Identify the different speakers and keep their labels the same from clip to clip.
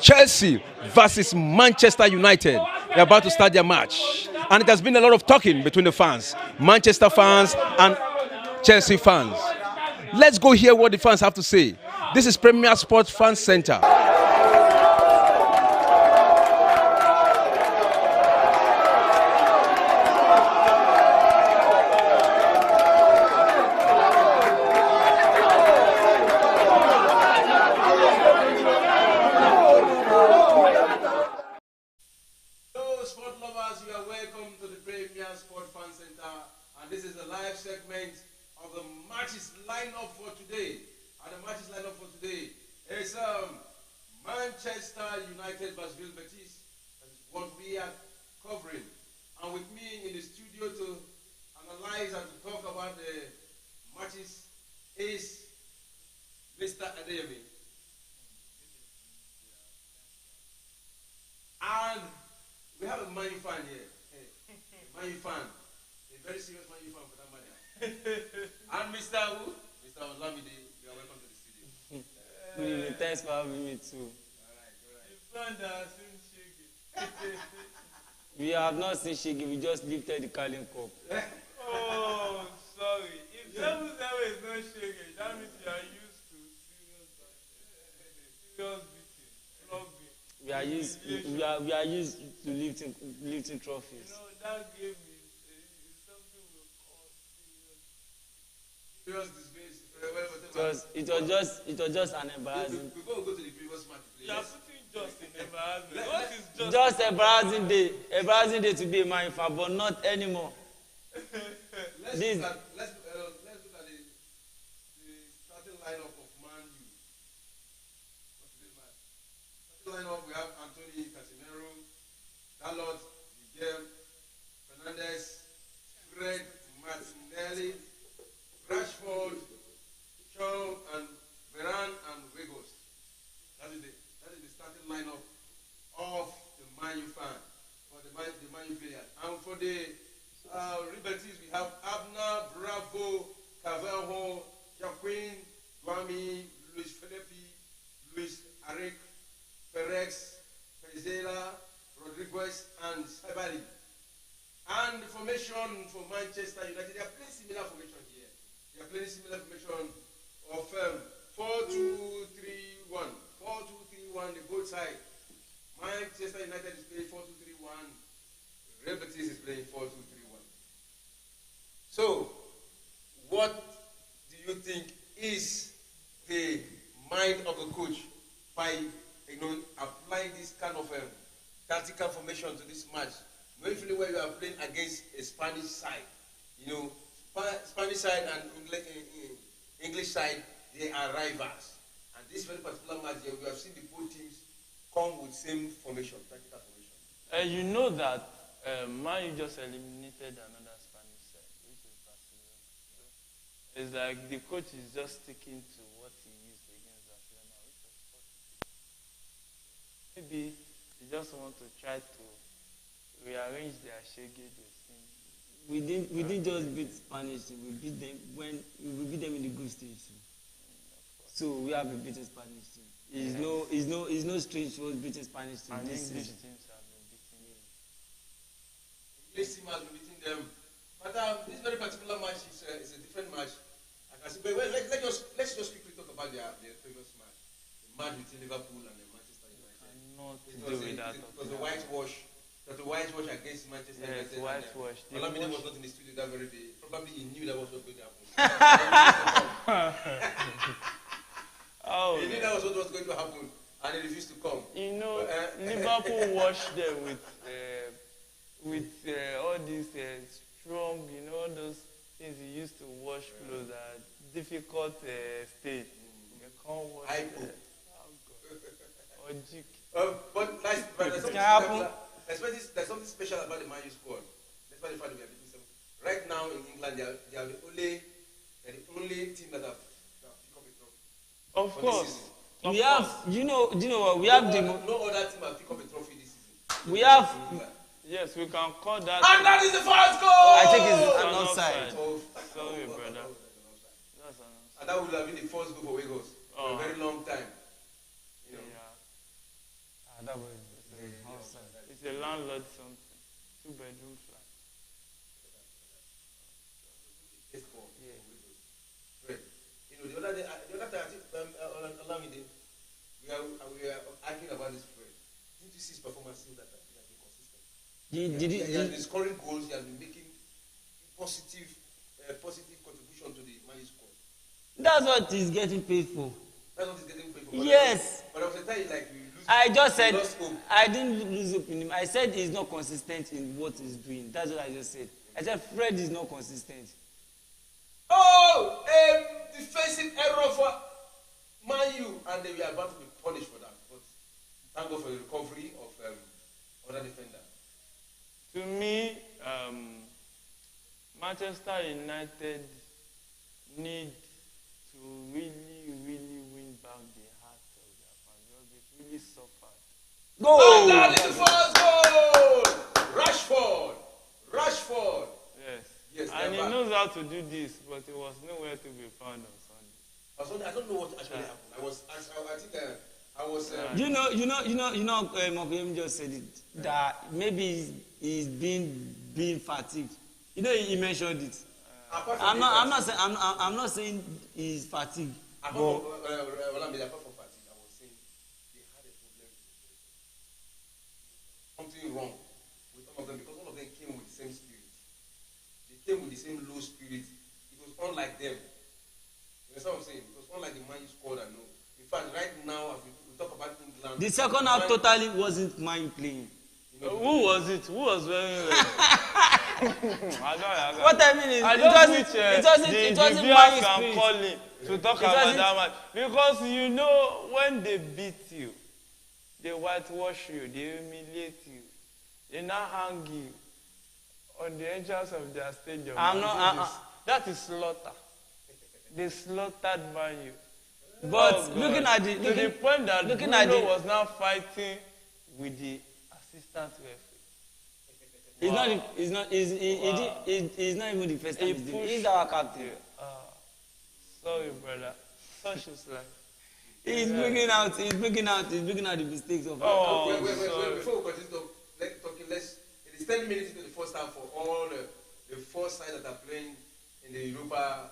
Speaker 1: Chelsea versus Manchester United. They're about to start their match. And it has been a lot of talking between the fans, Manchester fans and Chelsea fans. Let's go hear what the fans have to say. This is Premier Sports Fan Center. This is the live segment of the matches lineup for today. And the matches lineup for today is Manchester United versus Real Betis. That is what we are covering. And with me in the studio to analyze and to talk about the matches is Mr. Adeyemi. And we have a Man U fan here. A Man U fan. A very serious Man U fan for that matter. And Mr. Who? Mr. Olamide, you are welcome to the studio.
Speaker 2: Thanks for having me too.
Speaker 3: Alright. The fan that has seen Shege.
Speaker 2: We have not seen Shege, we just lifted the Carling Cup.
Speaker 3: Oh, sorry. If 7-0 is not Shege, that means you are used to serious beating, flogging.
Speaker 2: We are used to lifting trophies.
Speaker 3: You know, that game is something we call
Speaker 1: Serious disgrace.
Speaker 2: It was just an embarrassing.
Speaker 1: Before we go to the previous match, please.
Speaker 3: You are putting just in embarrassment. What is just
Speaker 2: Embarrassing day to be a Man U fan, but not anymore.
Speaker 1: Let's look at the starting lineup of Man U. What's today's match? Starting lineup, we have Antony, Casemiro, Dalot, Miguel, Fernandes, Fred, Martinelli, Rashford, Shaw, and Varane and Weghorst. That is the starting lineup of the Man U fan, for the Man U players. And for the Real Betis, we have Abner, Bravo, Carvalho, Jacquin, Guami, Luis Felipe, Luis Arik, Perez, Pereira, Rodriguez, and Sabali. And the formation for Manchester United, they are playing similar formation here. They are playing similar formation of 4-2-3-1. 4-2-3-1, the both sides. Manchester United is playing 4-2-3-1. Real Betis is playing 4-2-3-1. So, what do you think is the mind of the coach by applying this kind of tactical formation to this match? Mainly where you are playing against a Spanish side, Spanish side and English side, they are rivals. And this very particular match here, we have seen the both teams come with same formation, tactical formation.
Speaker 3: You know that Man U just eliminated another Spanish side, which is Barcelona. It's like the coach is just sticking to what he used against Barcelona, which was 40. Maybe he just want to try to rearrange their Shege.
Speaker 2: We didn't just beat Spanish, we beat them in the group stage too. So we have a beaten Spanish team. It's no strange for us beating Spanish team.
Speaker 3: And
Speaker 2: this
Speaker 3: English
Speaker 2: season.
Speaker 3: teams have been beating you.
Speaker 1: English team has been beating them. But this very particular match is a different match. Let's just quickly talk about their previous match. The match between Liverpool and Manchester United. It was a whitewash. That the whitewash against Manchester United.
Speaker 3: Yes, whitewash.
Speaker 1: Olamide was not in the studio that very day. Probably he knew that was what was going to happen. He knew that was what was going to happen, and he refused to come.
Speaker 3: You know, Liverpool washed them with all these strong, all those things you used to wash clothes at difficult state. You can't wash
Speaker 1: Hypo.
Speaker 3: Or jik.
Speaker 1: But there's
Speaker 2: It can happen.
Speaker 1: There's something special about the Man U squad. Despite the fact that we are beating them. Right now in England, they are the only team that have picked up a trophy.
Speaker 3: Of course.
Speaker 2: We have, you know what? We have
Speaker 1: no other team have picked up a trophy this season.
Speaker 2: We have.
Speaker 3: Yes, we can call that.
Speaker 1: And that is the first goal!
Speaker 2: I think it's an offside.
Speaker 3: Sorry, brother. That's an offside.
Speaker 1: And that would have been the first goal for Weghorst for a very long time.
Speaker 3: Yeah.
Speaker 2: That was outside.
Speaker 3: It's a landlord something. 2-bedroom flat. Yeah.
Speaker 1: Right. You know, the other time, I think, allow me, we are arguing about this friend. Didn't you see his performance since that he has been consistent? He has been scoring goals, he has been making positive contribution to the Man U squad.
Speaker 2: That's what he's getting paid for.
Speaker 1: That's what he's getting paid for.
Speaker 2: Yes.
Speaker 1: But I was telling you, like, you lose.
Speaker 2: I just said,
Speaker 1: lost hope.
Speaker 2: I didn't lose hope in him. I said he's not consistent in what he's doing. That's what I just said. I said Fred is not consistent.
Speaker 1: Oh, a defensive error for Man U, and they were about to be punished for that. But thank God for the recovery of other defender.
Speaker 3: To me, Manchester United need to really win back the heart of their fans because they've really suffered.
Speaker 1: And that is the first goal! Rashford! Yes,
Speaker 3: and he knows how to do this, but he was nowhere to be found on Sunday.
Speaker 1: I don't know what actually happened. I was.
Speaker 2: Mokoyem just said it, that maybe he's being fatigued. You know, he mentioned it. I'm not saying he's fatigued.
Speaker 1: Apart from fatigued, I was saying they had a problem. Something wrong with all of them because all of them came with the same spirit. They came with the same low spirit. It was unlike them. You understand what I'm saying? It was unlike the Man U squad I know. In fact, right now, as we talk about England,
Speaker 2: the second half totally wasn't Man playing.
Speaker 3: You know, who was it? Who was wearing red?
Speaker 2: What I mean is, it wasn't Man
Speaker 3: can call him to talk about that match because you know when they beat you, they whitewash you, they humiliate you, they now hang you on the entrance of their stadium. That is slaughter. They slaughtered Man U.
Speaker 2: But looking at
Speaker 3: to the point that Bruno was now fighting with the assistant referee.
Speaker 2: He's not even the first time he's doing it. He's our captain.
Speaker 3: Sorry, brother. Such is life.
Speaker 2: He's bringing out the mistakes of
Speaker 1: our captain. Before we continue talking, it is 10 minutes into the first half for all the four sides that are playing in the Europa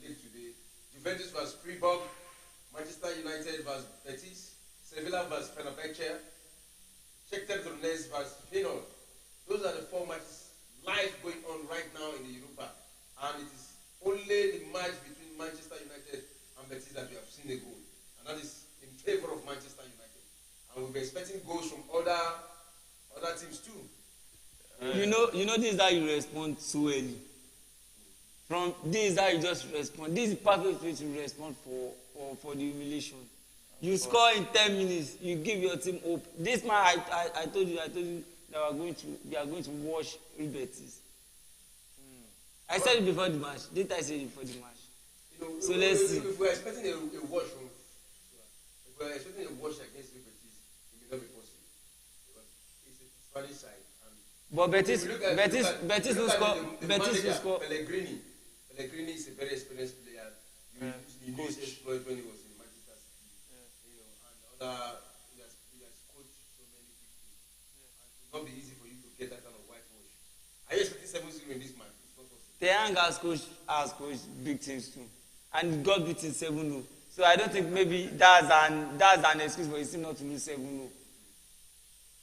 Speaker 1: League today. Juventus vs Freiburg, Manchester United vs Betis, Sevilla vs Fenerbahce, Shakhtar Donetsk vs Feyenoord. Those are the four matches live going on right now in the Europa. And it is only the match between Manchester United and Betis that we have seen a goal. And that is in favor of Manchester United. And we'll be expecting goals from other teams too.
Speaker 2: You know this is how you respond so early. From this is how you just respond. This is the perfect way to respond for the humiliation. You score in 10 minutes, you give your team hope. This man, I told you that we are going to watch Real Betis. I said it before the match. Didn't I say it before the match? So let's see.
Speaker 1: If we're expecting a watch against Real Betis, it may not be possible. Because it's a Spanish side.
Speaker 2: But Betis will score.
Speaker 1: Pellegrini is a very experienced player. He used exploit when he was in Manchester City. You know, and he has coached so many people. And it will not be easy for you to get that kind of whitewash. Are you expecting 7-0 in this match? It's not possible.
Speaker 2: Teyang has coached big teams too, and got beaten 7-0. So I don't think maybe that's an excuse for his team not to lose 7-0.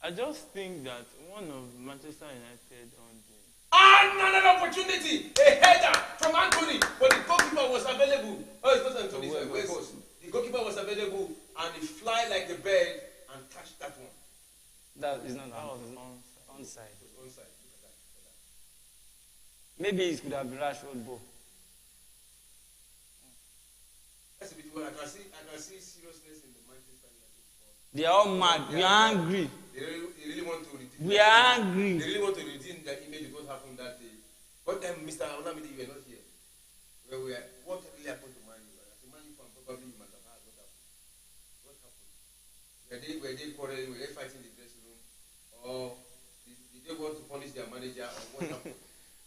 Speaker 3: I just think that one of Manchester United on the
Speaker 1: another opportunity, a header from Antony, but the goalkeeper was available. Oh, it's not Antony, Weghorst. The goalkeeper was available, and he fly like a bird and catch that one.
Speaker 2: That is not onside.
Speaker 1: It was onside. Look at that.
Speaker 2: Maybe it could have been Rashford ball.
Speaker 1: That's a bit well. I can see seriousness in the Manchester United squad.
Speaker 2: They are all mad. We are angry.
Speaker 1: They really want to redeem.
Speaker 2: We are angry.
Speaker 1: They really want to redeem the image of what happened that day. But Mr. Olamide, you were not here. What really happened to Man U? As a Man U fan, probably you must have heard what happened. What happened? Were they quarreling? Were they fighting in the dressing room? Or did they want to punish their manager? Or what happened?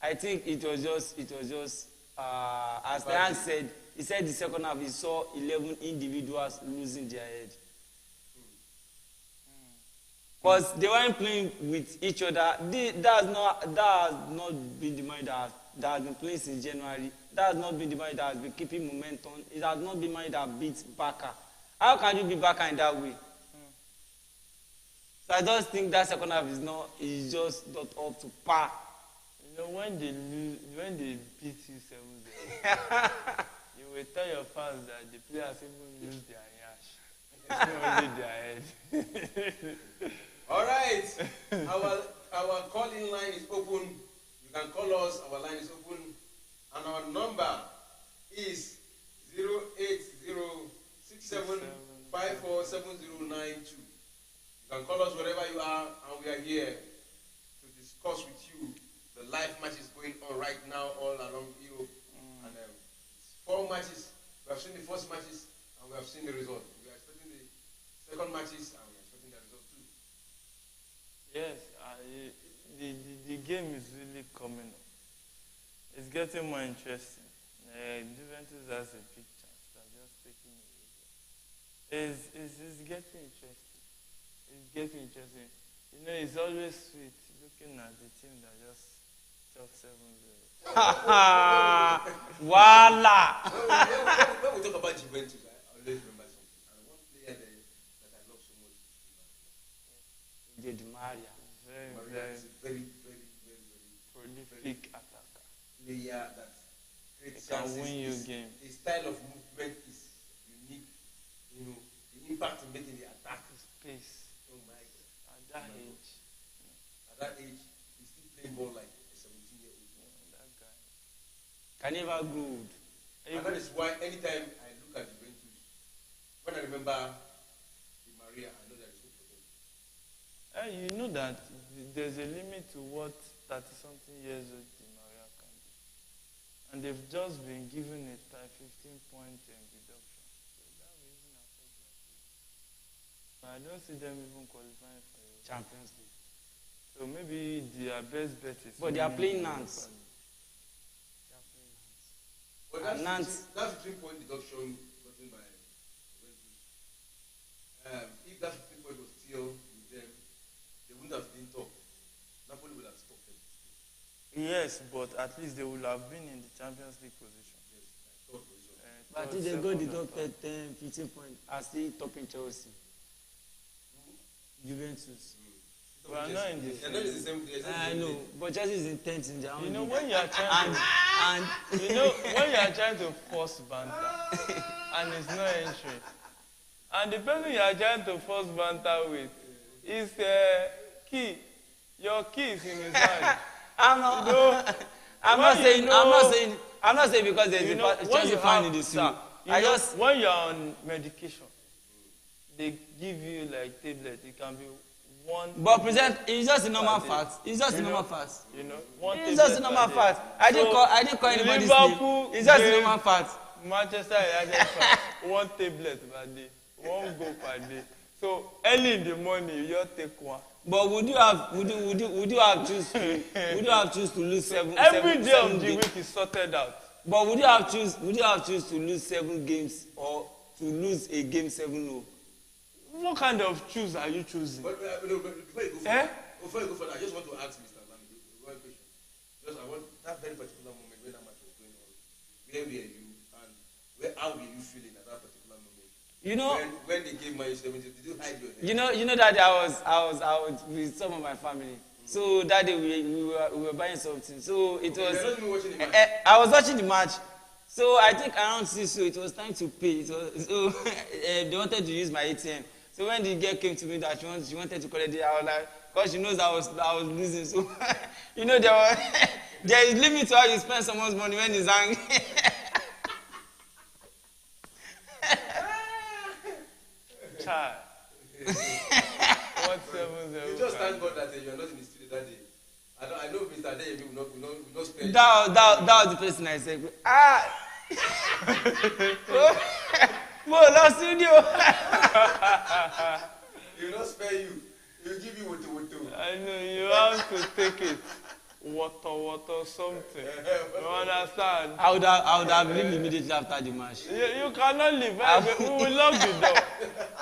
Speaker 2: I think it was just as Ryan said, he said the second half he saw 11 individuals losing their head. Because they weren't playing with each other. That has not been the man that has been playing since January. That has not been the man that has been keeping momentum. It has not been the man that beats Barca. How can you beat Barca in that way? So I just think that second half is just not up to par.
Speaker 3: You know, when they beat you 7-0, you will tell your fans that the players even lose their yash. It's not only their head.
Speaker 1: All right. Our calling line is open. You can call us. Our line is open. And our number is 08067547092. You can call us wherever you are, and we are here to discuss with you the live matches going on right now all around Europe. And 4 matches. We have seen the first matches, and we have seen the result. We are expecting the second matches, and we are expecting the result too.
Speaker 3: Yes, the game is really coming up. It's getting more interesting. Juventus has a big chance. They're just taking it. It's getting interesting. It's getting interesting. You know, it's always sweet looking at the team that just took 7-0.
Speaker 2: Voila!
Speaker 1: When we talk about Juventus, I always remember something. And one player there that I love so much is
Speaker 2: Di Maria.
Speaker 1: Maria is a very
Speaker 3: prolific attacker.
Speaker 1: Player that creates
Speaker 3: Can
Speaker 1: chances.
Speaker 3: win you game.
Speaker 1: His style of movement is unique. You know, the impact he makes in the attack.
Speaker 3: Pace.
Speaker 1: Oh my God.
Speaker 3: At that age.
Speaker 1: At that age, he's still playing ball like a 17-year-old.
Speaker 3: That guy.
Speaker 2: Can never go old.
Speaker 1: And that is why anytime I look at Juventus, when I remember Di Maria, I know there is hope for them.
Speaker 3: You know that there's a limit to what 30-something years old Di Maria can do. And they've just been given a 15-point deduction. So that will even affect their play. I don't see them even qualifying for a
Speaker 2: Champions League.
Speaker 3: So maybe their best bet is...
Speaker 2: But they are playing Nantes.
Speaker 1: But that's 15-point deduction gotten by Juventus. If that 15-point was still with them, they wouldn't have been top. Napoli would have stopped them.
Speaker 3: Yes, but at least they would have been in the Champions League position.
Speaker 1: Yes, third position.
Speaker 2: But if they go deducted 10, 15 points, are still topping Chelsea. Juventus.
Speaker 3: We are not in the
Speaker 1: They're not in the same place.
Speaker 2: I know, but Chelsea is in 10th in their own.
Speaker 3: You know,
Speaker 2: league.
Speaker 3: when you are trying to... You know, when you are trying to force banter, and it's not entering, and the person you are trying to force banter with is key. Your key is in his hand.
Speaker 2: I'm not saying because there's a Chelsea fan in the suit.
Speaker 3: When you are on medication, they give you like tablet. It can be one.
Speaker 2: But present, it's just a normal fact. It's just a normal fact.
Speaker 3: You know, one
Speaker 2: It's just a normal fact. I didn't call anybody's name. It's just a normal fact.
Speaker 3: Manchester United fan, one tablet per day, one goal per day. So early in the morning, you just take one.
Speaker 2: But would you have choose to lose
Speaker 3: Every day of the
Speaker 2: games?
Speaker 3: week is sorted out.
Speaker 2: But would you have choose to lose 7 games or to lose a game 7-0?
Speaker 3: What kind of choose are you choosing?
Speaker 1: But before you go for that, I just want to ask Mr. Lamy one question. Just I want that very particular moment when that match was going on. Where were you and how were you feeling at that particular moment?
Speaker 2: You know,
Speaker 1: when they gave my 70, did you hide your head?
Speaker 2: You know that I was with some of my family. So that day we were buying something. So it was.
Speaker 1: You're not even watching the match.
Speaker 2: I was watching the match. So I think around 6, so it was time to pay. So they wanted to use my ATM. So when the girl came to me that she wanted to collect it, I was like, because she knows I was losing. So you know there is limit to how you spend someone's money when he's angry.
Speaker 3: Child. What 7-0?
Speaker 1: You just thank God that you are not in the studio that day. I know Mr. Adeyemi will not spare you.
Speaker 2: That was the person I said, Last studio.
Speaker 1: He will not spare you. He will give you woto.
Speaker 3: I know, you have to take it. water something. You understand?
Speaker 2: I would have leave immediately after the match.
Speaker 3: You cannot leave. We will lock the door.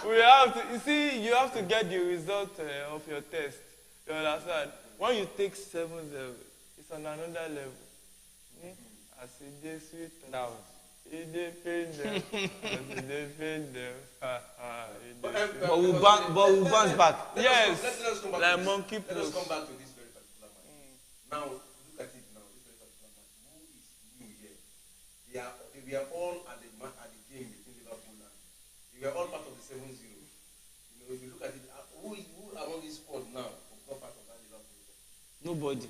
Speaker 3: We have to. You see, you have to get the result of your test. You understand? When you take 7-0, it's on another level. I see they sweet now. It depends them. It depends them.
Speaker 2: But we'll bounce back.
Speaker 3: Yes.
Speaker 1: Let's come back
Speaker 3: Like
Speaker 1: to this.
Speaker 3: monkey
Speaker 1: Let us
Speaker 3: proof.
Speaker 1: come back to this very particular match. Now, look at it now. This very particular match. Who is new here? We are all at the game between Liverpool and. We are all part of the 7-0. You know, if you look at it, who among this squad now was not part of that Liverpool?
Speaker 2: Nobody.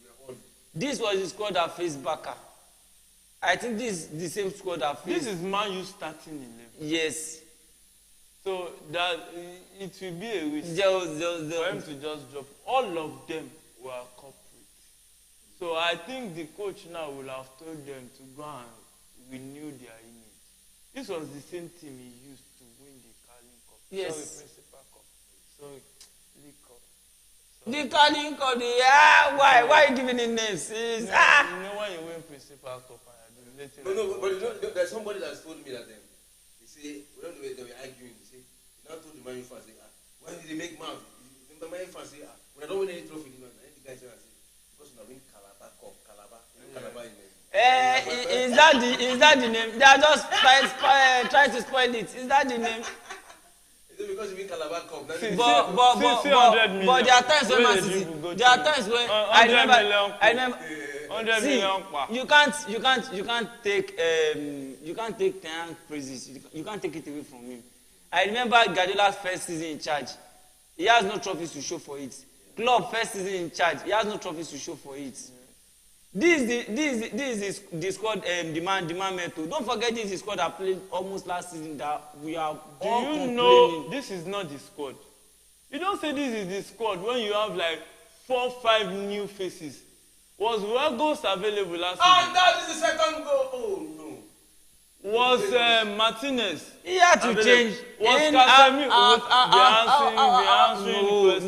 Speaker 1: We are all.
Speaker 2: This was the squad that faced Barca. I think this is the same squad that faced.
Speaker 3: This is Man U starting 11.
Speaker 2: Yes.
Speaker 3: So that it will be a risk for him to just drop. All of them were culprits. So I think the coach now will have told them to go and renew their image. This was the same team he used to win the Carling Cup.
Speaker 2: Yes.
Speaker 3: Sorry, Principal Cup. Sorry, League Cup.
Speaker 2: The Carling Cup. Why are you giving it names?
Speaker 3: You know when you win Principal Cup and you're
Speaker 1: No, but you know, there's somebody that's told me that they say, when they were arguing, they say, they now told the Man U fans, when did they make mouth? The Man U fans say, we don't win any trophy. And then the guy said, because we don't win Calabar Cup, Calabar. Calabar in
Speaker 2: Is that the name? They are just trying to spoil it. Is that the name?
Speaker 1: Is it because you win Calabar Cup?
Speaker 2: But there are times when Man City. There are times when I remember.
Speaker 3: 100
Speaker 2: See,
Speaker 3: million.
Speaker 2: you can't take Ten Hag praises. You can't take it away from him. I remember Guardiola's first season in charge. He has no trophies to show for it. Klopp first season in charge. He has no trophies to show for it. This is the squad. The man method. Don't forget this is the squad that played almost last season. That we are.
Speaker 3: Do you know this is not the squad? You don't say this is the squad when you have like 4-5 new faces. Was Weghorst available last season?
Speaker 1: And that is the second goal. Oh no.
Speaker 3: Was Martinez?
Speaker 2: He had to
Speaker 3: available?
Speaker 2: change.
Speaker 3: Was Casemiro?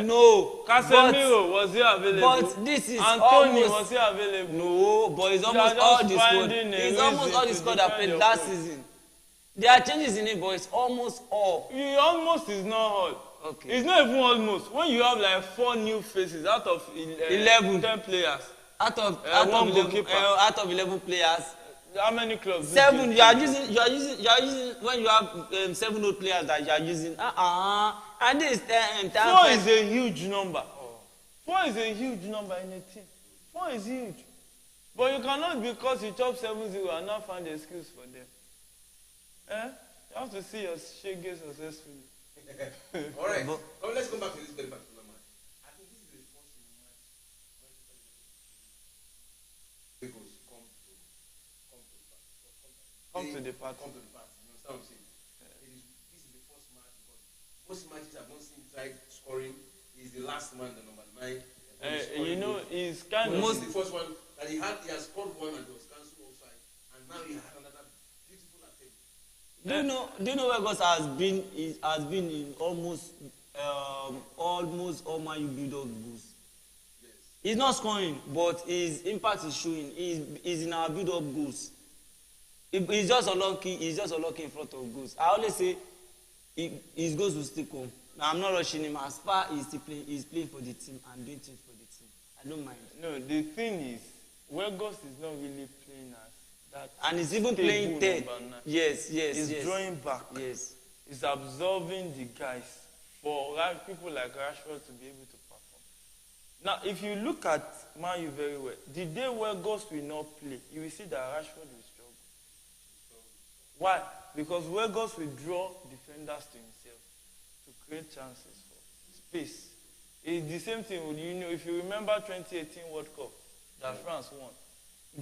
Speaker 2: No.
Speaker 3: Casemiro, was he available?
Speaker 2: But this is
Speaker 3: Antony,
Speaker 2: almost.
Speaker 3: was he available?
Speaker 2: No, but it's almost all the squad. It's almost all the squad that played last season. There are changes in it, but it's almost all.
Speaker 3: Almost is not all.
Speaker 2: Okay.
Speaker 3: It's not even almost. When you have like 4 new faces out of
Speaker 2: 11
Speaker 3: 10 players.
Speaker 2: Out of 11 players.
Speaker 3: How many clubs?
Speaker 2: 7. You are using when you have 7 old players that you are using. And this
Speaker 3: 4 is a huge number. 4 is a huge number in a team. 4 is huge. But you cannot, because you chop 7-0 and not find an excuse for them. You have to see your shege successfully.
Speaker 1: All right. Let's come back to this very particular match. I think this is the first match Weghorst come to the party. You understand what I'm saying? This is the first match because most matches I've not seen tried scoring. He's the last man, the number 9.
Speaker 3: You know, he's kind of
Speaker 1: the first one that he has scored one and it was cancelled offside, and now he had another beautiful attempt.
Speaker 2: Do you know Weghorst has been in almost all Man U build-up goals.
Speaker 1: Yes.
Speaker 2: He's not scoring, but his impact is showing. He's in our build-up goals. He's just unlucky. He's just unlucky in front of goals. I always say his goals will still come. Now, I'm not rushing him. As far as he's playing for the team and doing things for the team. I don't mind.
Speaker 3: No, the thing is, Weghorst is not really playing as that.
Speaker 2: And he's even playing 10. Yes.
Speaker 3: He's drawing back.
Speaker 2: Yes.
Speaker 3: He's absorbing the guys for people like Rashford to be able to perform. Now, if you look at Man U very well, the day Weghorst will not play, you will see that Rashford will struggle. Why? Because Weghorst will draw defenders to himself to create chances for space. It's the same thing with, if you remember 2018 World Cup that France won.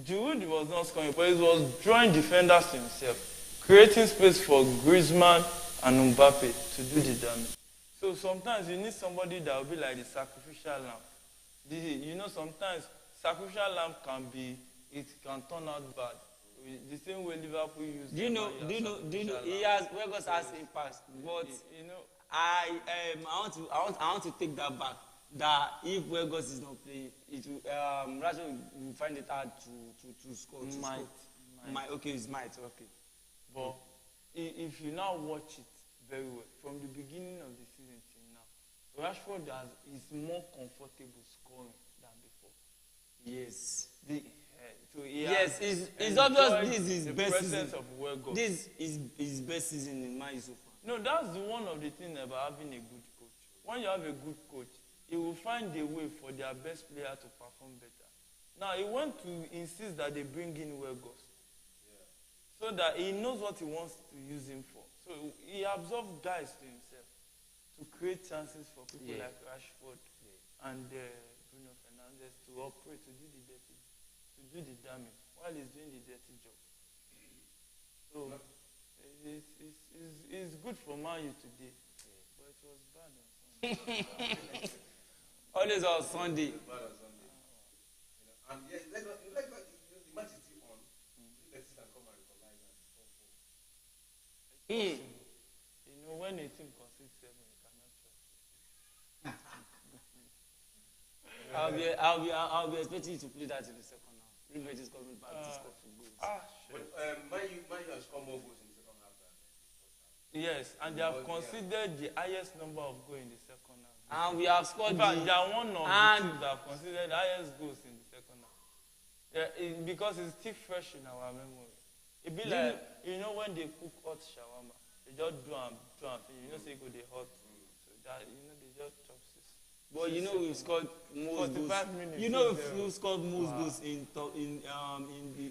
Speaker 3: Giroud was not scoring, but he was drawing defenders to himself, creating space for Griezmann and Mbappe to do the damage. So sometimes you need somebody that will be like the sacrificial lamb. Sometimes sacrificial lamb it can turn out bad. The same way Liverpool used.
Speaker 2: Weghorst has impact, but I want to take that back. that if Weghorst is not playing, it will, Rashford will find it hard to score. Okay, it's might. Okay.
Speaker 3: But if you now watch it very well, from the beginning of the season till now, Rashford is more comfortable scoring than before.
Speaker 2: Yes.
Speaker 3: Yes,
Speaker 2: it's obvious this is
Speaker 3: the
Speaker 2: best
Speaker 3: presence
Speaker 2: season.
Speaker 3: of Weghorst.
Speaker 2: This is his best season in Man U so far.
Speaker 3: No, that's one of the things about having a good coach. When you have a good coach, he will find a way for their best player to perform better. Now, he wants to insist that they bring in Weghorst. So that he knows what he wants to use him for. So he absorbs guys to himself to create chances for people like Rashford and Bruno Fernandes to operate, to do the damage while he's doing the dirty job. So it's good for Man U today, but it was bad on Sunday.
Speaker 2: Always on Sunday.
Speaker 1: And yeah, the match is still on. Betis can come and equalize and score 4.
Speaker 3: You know, when a team concedes 7, you cannot trust.
Speaker 2: I'll be expecting you to play that in the second half. Real Betis coming back to score 2 goals.
Speaker 3: Shit.
Speaker 1: But Man U has scored more goals in the second half than the first half.
Speaker 3: Yes, and they have conceded the highest number of goals in the second half.
Speaker 2: And we have scored
Speaker 3: In fact, they are one of the teams that have conceded the highest goals in the second half. Yeah, because it's still fresh in our memory. It be like, you know, when they cook hot shawarma, they just do and you know, say go they hot. So that, you know, they just chop this.
Speaker 2: But you know we've scored most goals. You know we've scored most goals in the.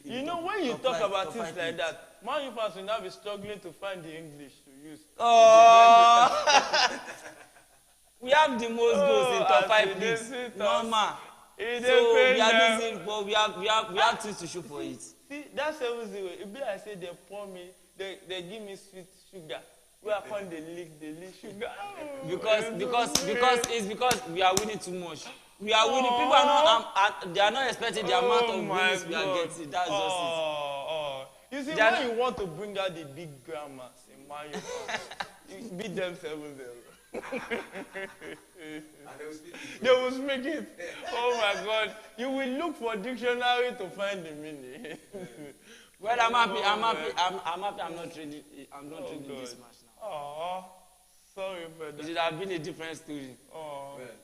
Speaker 3: You know when you talk about things like that, Man U fans will now be struggling to find the English to use.
Speaker 2: We have the most goals in top 5 leagues. Normal. So we are losing, but we have things to show for it.
Speaker 3: See, that's 7-0. It be like say they pour me, they give me sweet sugar. We are on the league sugar. Because
Speaker 2: we are winning too much. We are winning. People are not. They are not expecting the amount of wins we are getting. That's just it.
Speaker 3: You see, when you want to bring out the big grammars in Man U, you beat them 7-0. They will speak it. Oh my God! You will look for dictionary to find the meaning.
Speaker 2: Well, I'm happy. I'm not training. I'm not training this match now.
Speaker 3: Oh, sorry, brother.
Speaker 2: It should have been a different story.
Speaker 3: Oh.
Speaker 1: Well,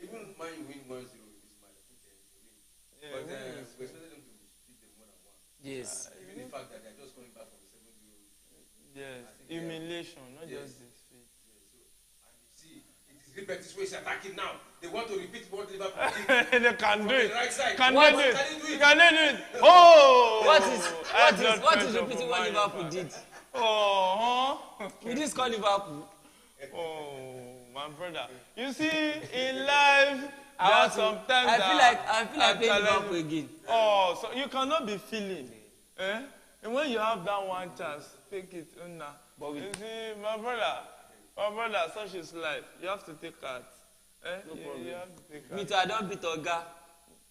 Speaker 1: even Man U win 1-0 in this match, I think they win.
Speaker 3: Yeah,
Speaker 1: but we expected them to beat them more than 1.
Speaker 2: Yes.
Speaker 1: Even the fact that they're just coming back from the 7-0.
Speaker 3: Yes, humiliation, not just defeat.
Speaker 1: Real Betis is attacking now. They want to repeat what Liverpool did.
Speaker 3: They can do it.
Speaker 1: The right side.
Speaker 3: Can they do it? Can they do it? Oh!
Speaker 2: What is repeating what Liverpool did? We didn't score Liverpool.
Speaker 3: Oh, my brother. You see, in life, I feel like playing Liverpool again. Oh, so you cannot be feeling. And when you have that one chance, take it. You see, my brother, such is life. You have to take heart.
Speaker 2: No problem.
Speaker 3: You have to take heart.
Speaker 2: Me too, I don't beat Oga.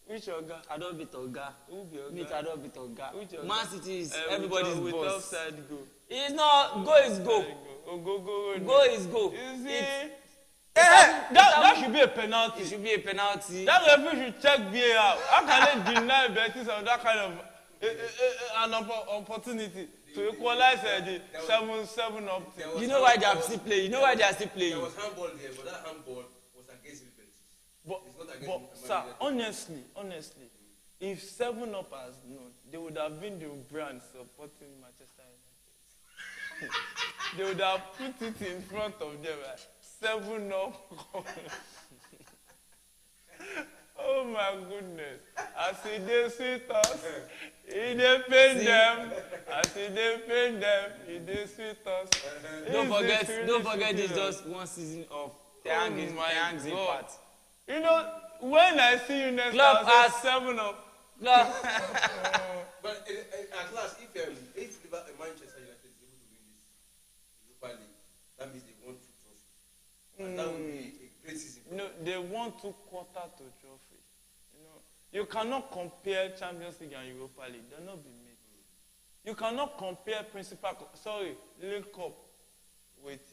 Speaker 3: Which Oga?
Speaker 2: I don't beat Oga.
Speaker 3: Who be Oga?
Speaker 2: Me too, I don't beat Oga.
Speaker 3: Which Oga?
Speaker 2: Man City is everybody's
Speaker 3: with
Speaker 2: boss.
Speaker 3: Offside goal.
Speaker 2: It's not, go is go. Go is go.
Speaker 3: You see? That should be a penalty.
Speaker 2: It should be a penalty.
Speaker 3: That referee should check VAR. How can they deny Betis of that kind of an opportunity to equalize the 7-7 up?
Speaker 2: You know why they are still playing?
Speaker 1: There was handball there, but that handball was against Real Betis.
Speaker 3: But sir, honestly, if 7-Up has known, they would have been the brand supporting Manchester United. They would have put it in front of them, like 7-Up. Oh my goodness. As they sweet us, he dey pain them. As he dey pain them, he dey sweet us.
Speaker 2: Don't forget this just one season of Tang's impact.
Speaker 3: You know, when I see you next time, I say 7-Up.
Speaker 1: But at last, if Manchester United is able to win this Europa League, that means they won 2 trophies. And that would be a great season.
Speaker 3: No, they won 2 quarters to trophy. You cannot compare Champions League and Europa League. They'll not be made. You cannot compare League Cup with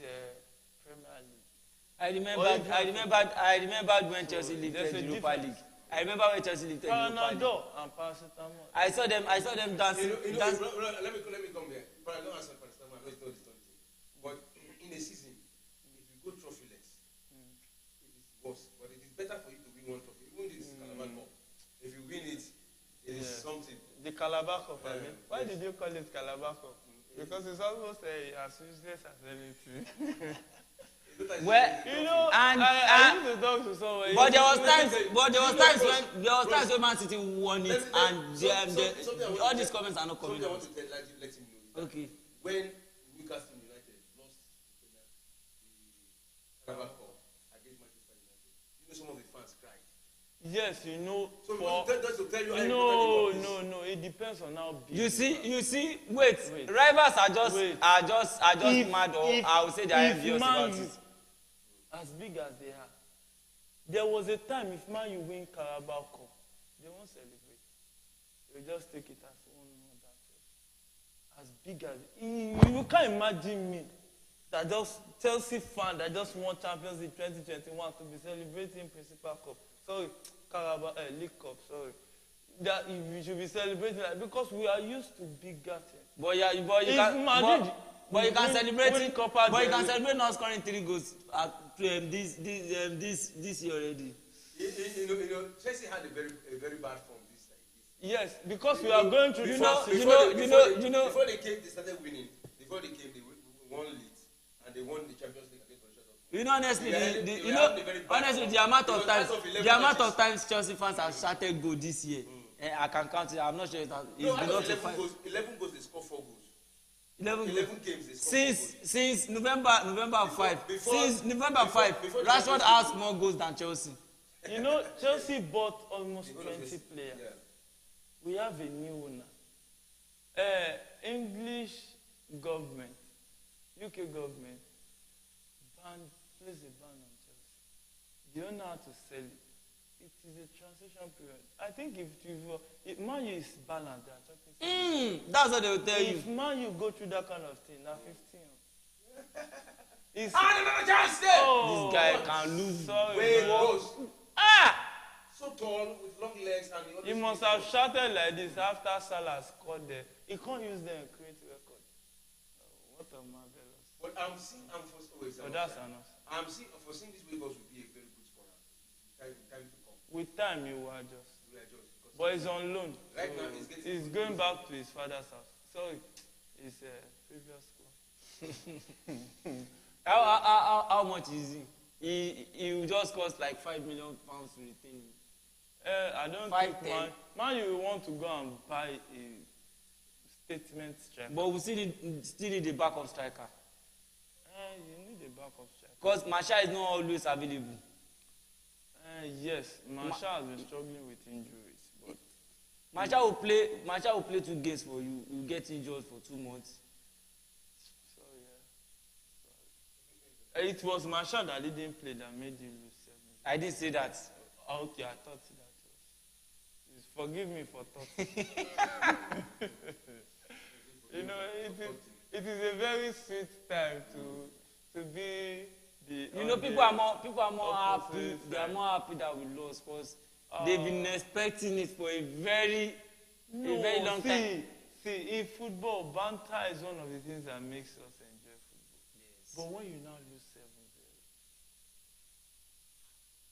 Speaker 3: Premier League.
Speaker 2: I remembered when Chelsea lifted the Europa League. I remember when Chelsea lifted the Europa League.
Speaker 3: Panadol and paracetamol.
Speaker 2: I saw them dancing.
Speaker 1: Let me come here. But I don't answer paracetamol. I know it's not this thing. But in a season, if you go trophyless, it is worse. But it is better for you to win one trophy. Even if it's Calabar Cup. If you win it, it is something.
Speaker 3: The Calabar Cup, I mean. Why did you call it Calabar Cup? Because it's almost as useless as anything.
Speaker 2: Well,
Speaker 3: you know,
Speaker 2: and
Speaker 3: I used to talk to someone.
Speaker 2: But there was times when Man City won it, and all these comments are not coming
Speaker 1: Something I
Speaker 2: out.
Speaker 1: want to let him know.
Speaker 2: Okay.
Speaker 1: When Newcastle United lost the Carabao Cup against Manchester United, you know some of the fans cried.
Speaker 3: Yes, you know.
Speaker 1: So that's to tell you how
Speaker 3: No. It depends on how big.
Speaker 2: You see. Wait. Rivals are just mad, or I would say they are envious about it.
Speaker 3: As big as they are, there was a time if Man U win Carabao Cup, they won't celebrate. They just take it as one other trophy. As big as you can't imagine me, that just Chelsea fan that just won Champions League 2021 to be celebrating Principal Cup. Sorry, Carabao League Cup. Sorry, that we should be celebrating that because we are used to bigger things.
Speaker 2: But you can celebrate not scoring 3 goals this year already.
Speaker 1: You know, Chelsea had a very bad form this time.
Speaker 3: Yes, because we are going through
Speaker 1: Before they started winning. Before they came, they won leagues and they won the Champions League against Borussia Dortmund.
Speaker 2: You know, honestly, the amount of times Chelsea fans have shouted goal this year, I can count it. I'm not sure it's not
Speaker 1: 11 goals. They scored 4 goals. 11 games. They scored
Speaker 2: since November 5. Since November 5, Rashford has more goals than Chelsea.
Speaker 3: You know, Chelsea bought almost 20 players.
Speaker 1: Yeah.
Speaker 3: We have a new owner. English government, UK government, placed a ban on Chelsea. They don't know how to sell it. It is a transition period. I think if Man U is balanced, they are talking.
Speaker 2: That's what they will tell you.
Speaker 3: If Man U go through that kind of thing, now 15.
Speaker 2: This guy can lose.
Speaker 1: Weghorst. So tall with long legs and
Speaker 3: he must have shouted like this after Salah scored there. He can't use them and create record. What a marvelous.
Speaker 1: But I'm seeing this Weghorst will be a very good scorer. Time to come.
Speaker 3: With time, you will adjust. But he's on loan.
Speaker 1: Right now,
Speaker 3: he's going back to his father's house. Sorry, his previous club.
Speaker 2: How much is he? He will just cost like £5 million to retain him.
Speaker 3: I don't think Man U want to go and buy a statement striker.
Speaker 2: But we still need a backup striker.
Speaker 3: You need a backup striker.
Speaker 2: Because Martial is not always available.
Speaker 3: Yes, Martial has been struggling with injuries. But
Speaker 2: Martial will play 2 games for you. You get injured for 2 months.
Speaker 3: So yeah. It was Martial that didn't play that made you lose 7.
Speaker 2: I didn't say that.
Speaker 3: Okay, I thought that was. Forgive me for talking. You know, it is a very sweet time to be the.
Speaker 2: You know, people are more happy. They are more happy that we lost because they've been expecting it for a very long time.
Speaker 3: See, in football, banter is one of the things that makes us enjoy football. Yes. But when you now lose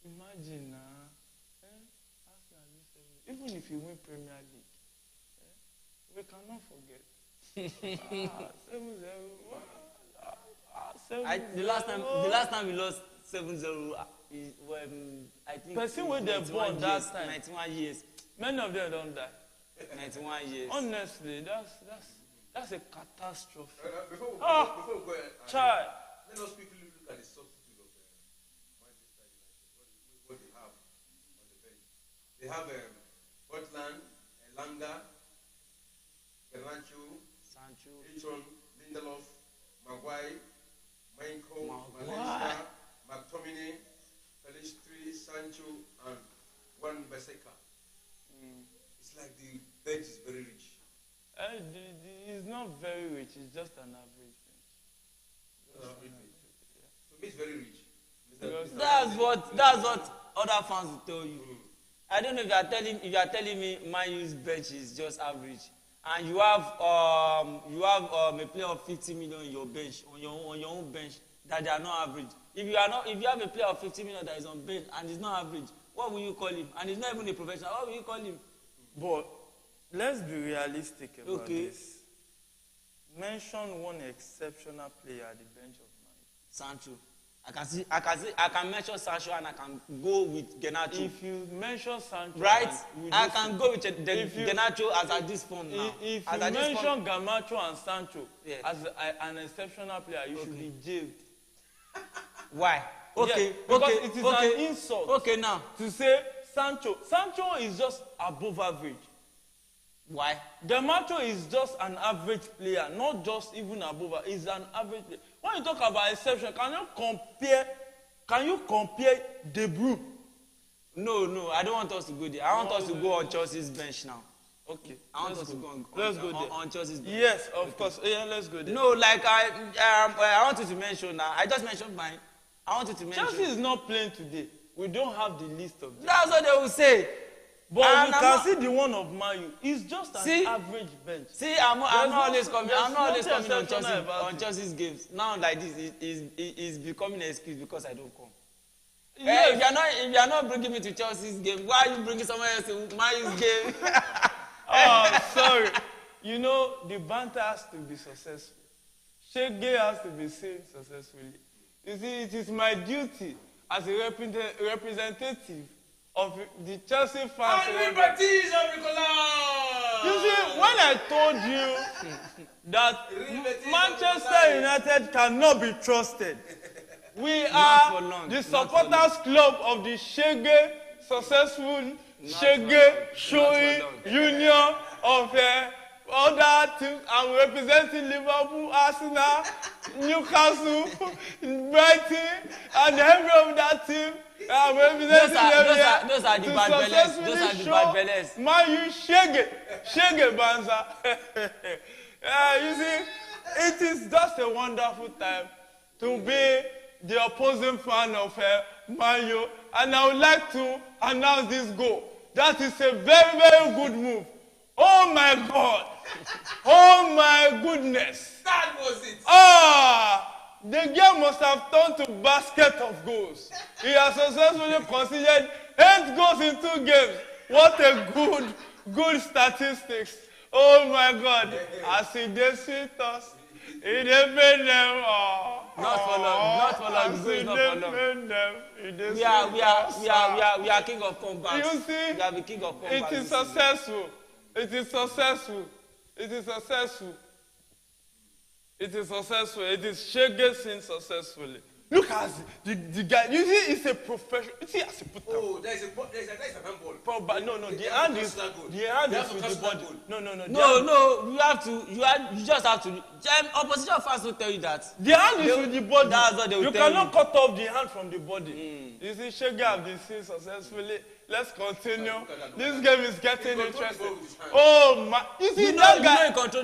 Speaker 3: 7-0, imagine now. Even if you win Premier League, we cannot forget. 7-0.
Speaker 2: The last time we lost 7-0, I think.
Speaker 3: Person when they born that time.
Speaker 2: 91 years.
Speaker 3: Many of them don't die.
Speaker 2: 91 years.
Speaker 3: Honestly, that's a catastrophe.
Speaker 1: Before we go,
Speaker 3: child.
Speaker 1: Let us quickly look at the substitute of Manchester United. What they have on the bench. They have Portland, Elanga, Sancho, Hitchon, Lindelof, Maguire, Malaysia, McTominay, Pelistri, Sancho, and Wan Bissaka. It's like the bench is very rich.
Speaker 3: It's not very rich. It's just an average bench.
Speaker 1: So it's very rich.
Speaker 2: That's what other fans will tell you. I don't know if you are telling me Man U's bench is just average, and you have a player of 50 million in your bench on your own bench that they are not average. If you have a player of 50 million that is on bench and is not average, what will you call him? And he's not even a professional. What will you call him?
Speaker 3: But let's be realistic about this. Mention one exceptional player at the bench of Man U.
Speaker 2: Sancho. I can mention Sancho and I can go with Garnacho.
Speaker 3: If you mention Sancho,
Speaker 2: right? I can go with Garnacho as at this form now.
Speaker 3: If you mention Garnacho and Sancho as an exceptional player, you should be jailed.
Speaker 2: Why? Okay,
Speaker 3: yes, because it is an insult.
Speaker 2: Okay, now
Speaker 3: to say Sancho is just above average.
Speaker 2: Why?
Speaker 3: Garnacho is just an average player, not just even above. He's an average player. When you talk about exception, can you compare De Bruyne?
Speaker 2: No, I don't want us to go there. I want us to go on Chelsea's bench now.
Speaker 3: Okay.
Speaker 2: I want us to go on Chelsea's bench.
Speaker 3: Yes, of course. Yeah, let's go there.
Speaker 2: No, like I want you to mention now. I just mentioned mine. I want you to mention.
Speaker 3: Chelsea is not playing today. We don't have the list of them.
Speaker 2: That's what they will say.
Speaker 3: But you can see the one of Man U. It's just an average bench.
Speaker 2: See, I'm not always coming on Chelsea's games. Now like this, it's becoming an excuse because I don't come. Yes. Hey, if you are not bringing me to Chelsea's game, why are you bringing someone else to Man U's game?
Speaker 3: Oh, sorry. You know, the banter has to be successful. Shege has to be seen successfully. You see, it is my duty as a representative of the Chelsea fans.
Speaker 1: Real Betis of Nicola!
Speaker 3: You see, when I told you that Manchester United cannot be trusted, we are the supporters club of the Shege successful Shege showing union of other teams. I'm representing Liverpool, Arsenal, Newcastle, Brighton, and every of that team. I'm representing them.
Speaker 2: Those are the bad bellers. Those are the bad bellers.
Speaker 3: Man, you Shege Banza. You see, it is just a wonderful time to be the opposing fan of Man U, and I would like to announce this goal. That is a very, very good move. Oh my God! Oh my goodness!
Speaker 1: That was it.
Speaker 3: The game must have turned to basket of goals. He has successfully conceded 8 goals in 2 games. What a good statistics. Oh my God! As he defeats us, he defeats them all.
Speaker 2: Not for long. We are king of comebacks.
Speaker 3: You see,
Speaker 2: we are the king of comebacks.
Speaker 3: It is successful. It is successful. It is successful. It is successful. It is Shege seen successfully. Look at the guy. You see, it's a professional. You see, as a put
Speaker 1: Oh, there's a handball.
Speaker 3: But no, the hand is with the body.
Speaker 2: No. You just have to. Opposition fans will tell you that.
Speaker 3: The hand is with the body.
Speaker 2: That's what they will
Speaker 3: you
Speaker 2: tell
Speaker 3: cannot cut off the hand from the body. You see, Shege have been seen successfully. Let's continue. This game is getting interesting. Oh my! You see that guy? I can tell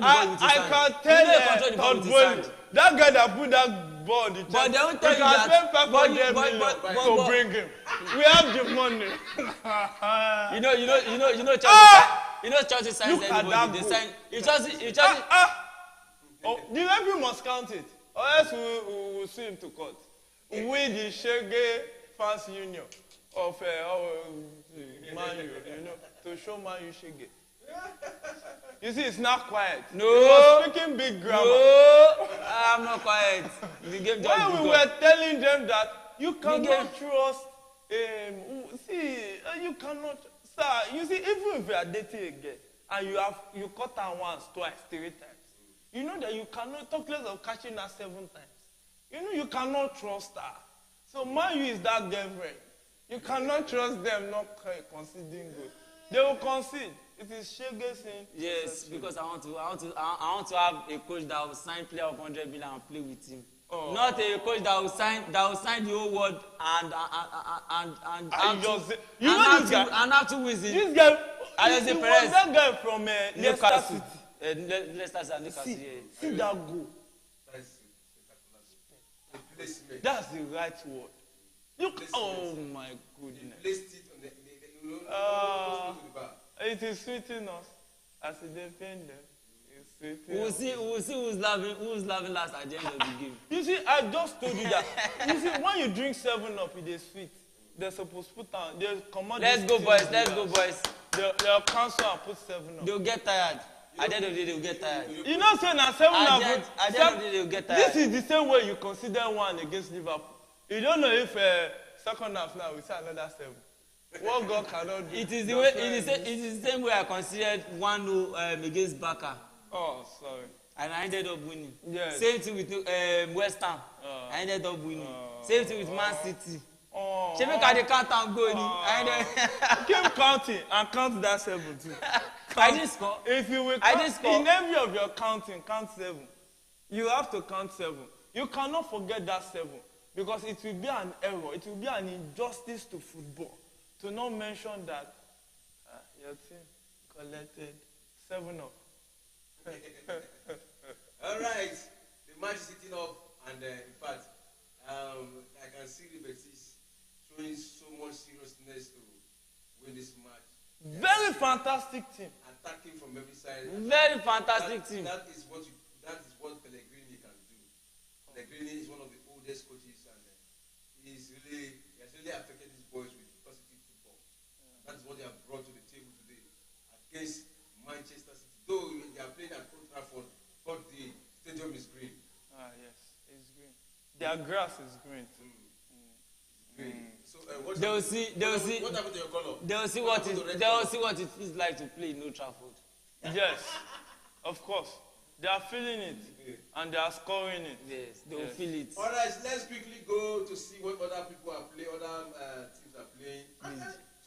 Speaker 3: that guy that put that ball on the chest.
Speaker 2: But they won't tell you that.
Speaker 3: To bring him. We have the money.
Speaker 2: You know Chelsea signs anybody. They sign.
Speaker 3: The referee must count it, or else we will sue him to court. We the Shege fans union of Man U, to show Man U Shege. You see, it's not quiet.
Speaker 2: No.
Speaker 3: Speaking big grammar.
Speaker 2: No, I'm not quiet. The game just
Speaker 3: when we were telling them that you cannot trust you cannot, sir, you see, even if you are dating a girl and you cut her once, twice, 3 times, you know that you cannot, talk less of catching her 7 times. You know you cannot trust her. So Man U is that girlfriend. You cannot trust them not conceding goal. They will concede. It is Shege saying.
Speaker 2: Yes, because I want to have a coach that will sign player of 100 million and play with him. Oh. Not a coach that will sign the whole world and have to win it.
Speaker 3: This guy,
Speaker 2: he was
Speaker 3: that guy from Leicester City.
Speaker 2: Leicester and Newcastle.
Speaker 3: See that goal. That's the right word. Oh my goodness.
Speaker 1: Placed it on the bar.
Speaker 3: It is sweetening us as a defender. It's sweetening
Speaker 2: We'll
Speaker 3: us.
Speaker 2: see who's laughing last at the end of the game.
Speaker 3: You see, I just told you that. You see, when you drink 7-Up, it is sweet. They're supposed to put down. They command.
Speaker 2: Let's go, boys. Let's go, boys.
Speaker 3: They'll cancel and put 7-Up.
Speaker 2: They'll get tired. At the end of the day, they'll get tired.
Speaker 3: You know, saying that 7-Up.
Speaker 2: At the end of the day, they'll get tired.
Speaker 3: This is the same way you consider one against Liverpool. You don't know if second half now we say another 7. What God cannot do.
Speaker 2: It is the way. It is the same way I considered 1-0 against Barca.
Speaker 3: Oh, sorry.
Speaker 2: And I ended up winning.
Speaker 3: Yes.
Speaker 2: Same thing with West Ham. I ended up winning. Same thing with Man City. She make her count and go.
Speaker 3: Keep counting and count that 7 too.
Speaker 2: I didn't score.
Speaker 3: If you will count, in every of your counting, count 7. You have to count 7. You cannot forget that 7 because it will be an error. It will be an injustice to football to not mention that your team collected 7-Up.
Speaker 1: All right, the match is sitting up, and in fact, I can see the Betis showing so much seriousness to win this match.
Speaker 3: Very fantastic team.
Speaker 1: Attacking from every side.
Speaker 2: Very fantastic team.
Speaker 1: That is what Pellegrini can do. Pellegrini is one of the oldest coaches, and he has really affected these boys with positive football. That is what they have brought to the table today against Manchester City. Though they are playing at Old Trafford, but the stadium is green.
Speaker 3: Yes, it's green. Their grass is green too.
Speaker 1: Green. So
Speaker 2: What happened to your color? They'll see what it feels like to play in Old Trafford.
Speaker 3: Yes, of course. They are feeling it and they are scoring it.
Speaker 2: Yes, they'll feel it.
Speaker 1: All right, let's quickly go to see what other people are playing, other teams are playing.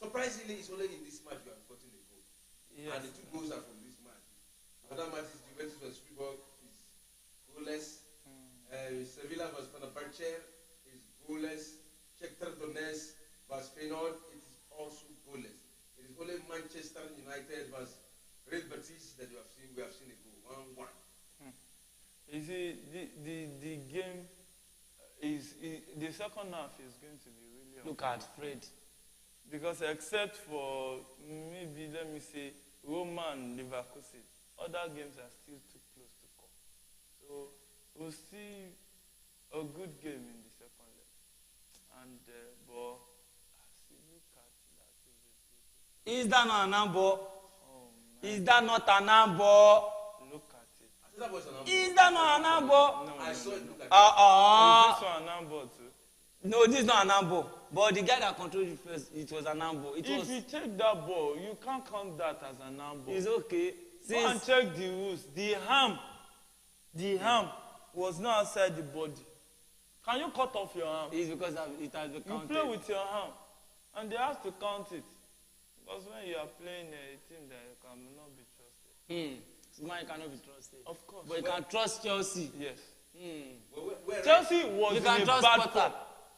Speaker 1: Surprisingly, it's only in this match you have gotten a goal.
Speaker 3: Yes.
Speaker 1: And the 2 goals are from this match. Other matches, Juventus vs Freiburg is goalless. Sevilla vs Fenerbahce is goalless. Shakhtar Donetsk vs Feyenoord, it is also goalless. It is only Manchester United vs Real Betis that we have seen a goal, 1-1.
Speaker 3: You see, the game is the second half is going to be really
Speaker 2: Look at Fred.
Speaker 3: because except for maybe let me say Roma and Leverkusen, other games are still too close to call. So we'll see a good game in the second leg. And but as you look at that,
Speaker 2: Is that not an handball?
Speaker 3: oh
Speaker 2: Is that not an handball?
Speaker 3: look at it.
Speaker 1: I said that was an handball.
Speaker 2: Is that not an handball?
Speaker 3: No,
Speaker 1: I saw it look at
Speaker 3: Is this one an handball too?
Speaker 2: No, this is not an handball. But the guy that controlled it first, it was an handball.
Speaker 3: If you take that ball, you can't count that as an handball.
Speaker 2: It's okay.
Speaker 3: Go and check the rules. The arm was not outside the body. Can you cut off your arm?
Speaker 2: It's because it has been
Speaker 3: You
Speaker 2: counted.
Speaker 3: play with your arm, and they have to count it. Because when you are playing a team that cannot be trusted.
Speaker 2: Man cannot be trusted.
Speaker 3: Of course.
Speaker 2: But you can trust Chelsea.
Speaker 3: Yes.
Speaker 1: Where
Speaker 3: Chelsea was
Speaker 2: You
Speaker 3: in
Speaker 2: can
Speaker 3: a
Speaker 2: trust
Speaker 3: bad
Speaker 2: Potter.
Speaker 3: form.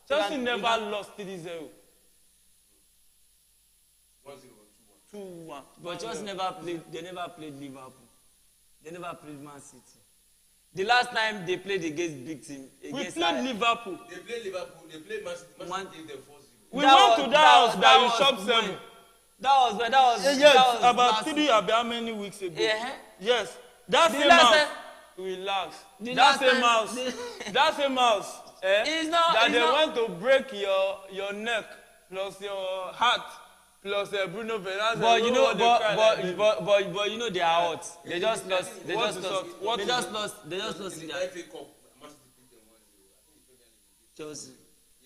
Speaker 3: Chelsea
Speaker 2: You
Speaker 3: never
Speaker 2: can-
Speaker 3: lost 3-0.
Speaker 1: 1-0 or 2-1.
Speaker 3: 2-1.
Speaker 2: But Chelsea never played. They never played Liverpool. They never played Man City. The last time they played against big team,
Speaker 3: We
Speaker 2: against
Speaker 3: played Liverpool.
Speaker 1: They played Liverpool, they played Man City. Man City gave them 4-0.
Speaker 3: We went to that house that you
Speaker 2: was
Speaker 3: shop
Speaker 2: when-
Speaker 3: 7.
Speaker 2: That was
Speaker 3: Yes, about
Speaker 2: last-
Speaker 3: 3 how many weeks ago?
Speaker 2: Yeah.
Speaker 3: Yes. That
Speaker 2: The
Speaker 3: same
Speaker 2: last
Speaker 3: house.
Speaker 2: time-
Speaker 3: Relax.
Speaker 2: The
Speaker 3: That
Speaker 2: last
Speaker 3: same
Speaker 2: time-
Speaker 3: house. That same house.
Speaker 2: It's not-
Speaker 3: That
Speaker 2: it's
Speaker 3: they
Speaker 2: not-
Speaker 3: want to break your neck plus your heart plus Bruno Fernandes.
Speaker 2: But you know,
Speaker 3: what they cry like this.
Speaker 2: but you know they are hot. They just lost. They
Speaker 3: What
Speaker 2: just
Speaker 3: is
Speaker 2: lost.
Speaker 3: hot? What
Speaker 2: They
Speaker 3: is
Speaker 2: just
Speaker 3: it?
Speaker 2: lost. They just lost
Speaker 1: In
Speaker 2: in
Speaker 1: the
Speaker 2: their
Speaker 1: FA Cup, Man City beat them 1-0. I think the Premier League.
Speaker 2: Chelsea.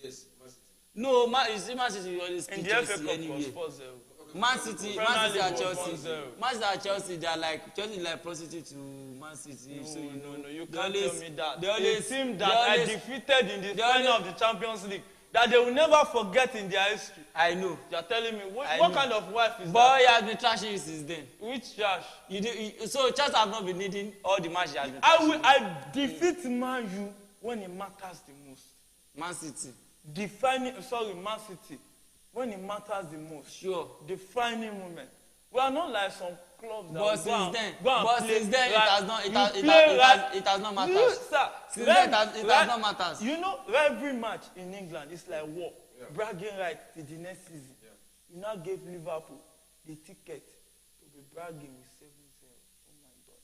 Speaker 1: Yes, Man City.
Speaker 2: No, you see, Man City always
Speaker 3: In
Speaker 2: beat
Speaker 3: the FA
Speaker 2: Chelsea
Speaker 3: Cup
Speaker 2: anyway.
Speaker 3: was 4-0.
Speaker 2: Man City
Speaker 3: Premier
Speaker 2: and
Speaker 3: League was
Speaker 2: Chelsea.
Speaker 3: 1-0.
Speaker 2: Man City and Chelsea, they are like Chelsea is like prostitute to Man City. So you know,
Speaker 3: No, you
Speaker 2: they
Speaker 3: can't
Speaker 2: always-
Speaker 3: tell me that.
Speaker 2: They always
Speaker 3: A team
Speaker 2: they
Speaker 3: that I
Speaker 2: always-
Speaker 3: defeated in the
Speaker 2: they
Speaker 3: final
Speaker 2: always-
Speaker 3: of the Champions League, that they will never forget in their history.
Speaker 2: I know.
Speaker 3: You are telling me, what
Speaker 2: I know.
Speaker 3: kind of wife is
Speaker 2: Boy has been trashing you since then.
Speaker 3: that? Which trash?
Speaker 2: So Chelsea have not been needing all the matches he has been
Speaker 3: I defeat Man U when it matters the most.
Speaker 2: Man City.
Speaker 3: Man City, when it matters the most.
Speaker 2: Sure.
Speaker 3: Defining moment. We are not like some clubs that
Speaker 2: But
Speaker 3: will
Speaker 2: since then,
Speaker 3: go and play
Speaker 2: it
Speaker 3: right-
Speaker 2: has not.
Speaker 3: you
Speaker 2: It has
Speaker 3: play right-
Speaker 2: not mattered.
Speaker 3: You, sir,
Speaker 2: Since then, it has
Speaker 3: right-
Speaker 2: not mattered.
Speaker 3: You know, every match in England is like war. bragging right till the next season.
Speaker 1: Yeah.
Speaker 3: You now gave Liverpool the ticket to be bragging with 7-0. Oh my God.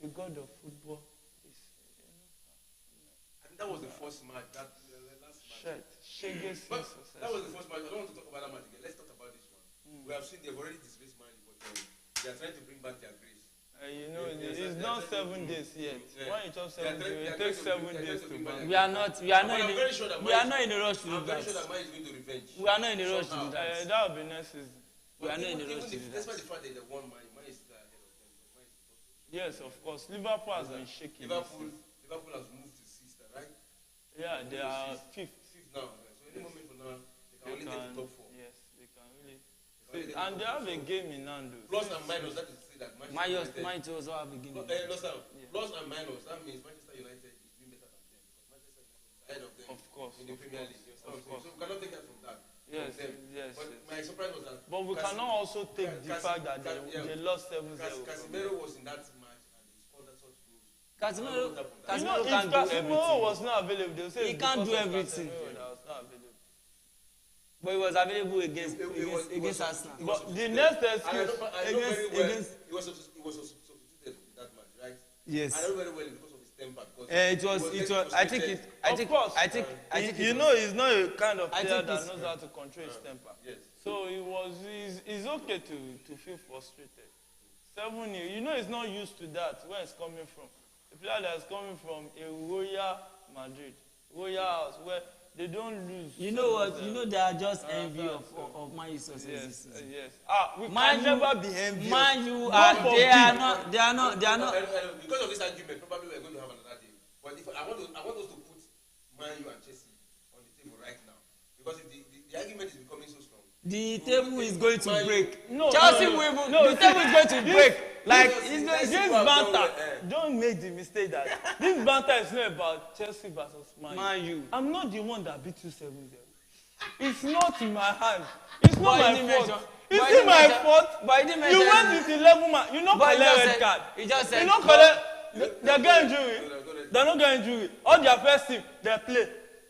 Speaker 3: The God of football is,
Speaker 1: And that was the first match, that last match.
Speaker 3: But
Speaker 1: that was the first match. I don't want to talk about that match again. Let's talk about this one. We have seen they've already disgraced Man U, but they are trying to bring back their grace.
Speaker 3: It's not 7 days yet. When you talk 7 days, it takes 7 days to ban.
Speaker 2: We are not in a rush to do
Speaker 1: I'm very sure
Speaker 2: that.
Speaker 1: that Man is going to revenge.
Speaker 2: We are not in a rush to do that.
Speaker 3: That will be next season.
Speaker 2: We are not in a rush to do that.
Speaker 1: Despite the fact that they won, Man is still ahead of them. Man is supposed to.
Speaker 3: Yes, of course. Liverpool has been shaking.
Speaker 1: Liverpool has moved to 6th, right?
Speaker 3: Yeah, they are 5th.
Speaker 1: 5th now. So any moment from now, they can only get to top 4.
Speaker 3: Yes, they can really. And they have a game in Nando's.
Speaker 1: Plus and minus, that is to say that
Speaker 2: Manchester also have a game.
Speaker 1: Plus and minus, that means Manchester United is doing better than them. Because Manchester United is ahead of them.
Speaker 3: Of course.
Speaker 1: In the Premier League. So we cannot take that from that.
Speaker 3: Yes,
Speaker 1: from them.
Speaker 3: yes.
Speaker 1: But my surprise was that.
Speaker 3: But we cannot also take the fact that they lost 7-0.
Speaker 1: Casemiro was in that match and he scored that such goals.
Speaker 2: Casemiro
Speaker 3: If
Speaker 2: can do
Speaker 3: Casemiro
Speaker 2: everything.
Speaker 3: was not available, they will say
Speaker 2: He can't do everything.
Speaker 3: That was not available.
Speaker 2: But he was available against Arsenal.
Speaker 3: But the next excuse
Speaker 1: against he was substituted in that match, right?
Speaker 2: Yes.
Speaker 1: I know very well because of his temper.
Speaker 3: You know, he's not a kind of player that knows how to control his temper.
Speaker 1: Yes.
Speaker 3: So it's okay to feel frustrated. 7-0, you know, he's not used to that. Where it's coming from? A player that's coming from a Royal Madrid, Royal House, where they don't lose.
Speaker 2: You know what? You know they are just envy of Man U's success this season.
Speaker 3: Yes. We can never be envious.
Speaker 2: Man U they are not.
Speaker 1: Because of this argument, probably we're going to have another day. But if I want us to put Man U and Chelsea on the table right now, because if the argument is becoming so strong.
Speaker 2: The table is going to break.
Speaker 3: Chelsea will.
Speaker 2: The table is going to break. Like
Speaker 3: this banter. Don't make the mistake that this banter is not about Chelsea versus Man U. I'm not the one that beat you 7-0. It's not in my hand. It's not my fault. It's not my fault. You went with 11 man. You not collect red card.
Speaker 2: He just said.
Speaker 3: You not collect. They get injury. They not get injury. All their first team they play.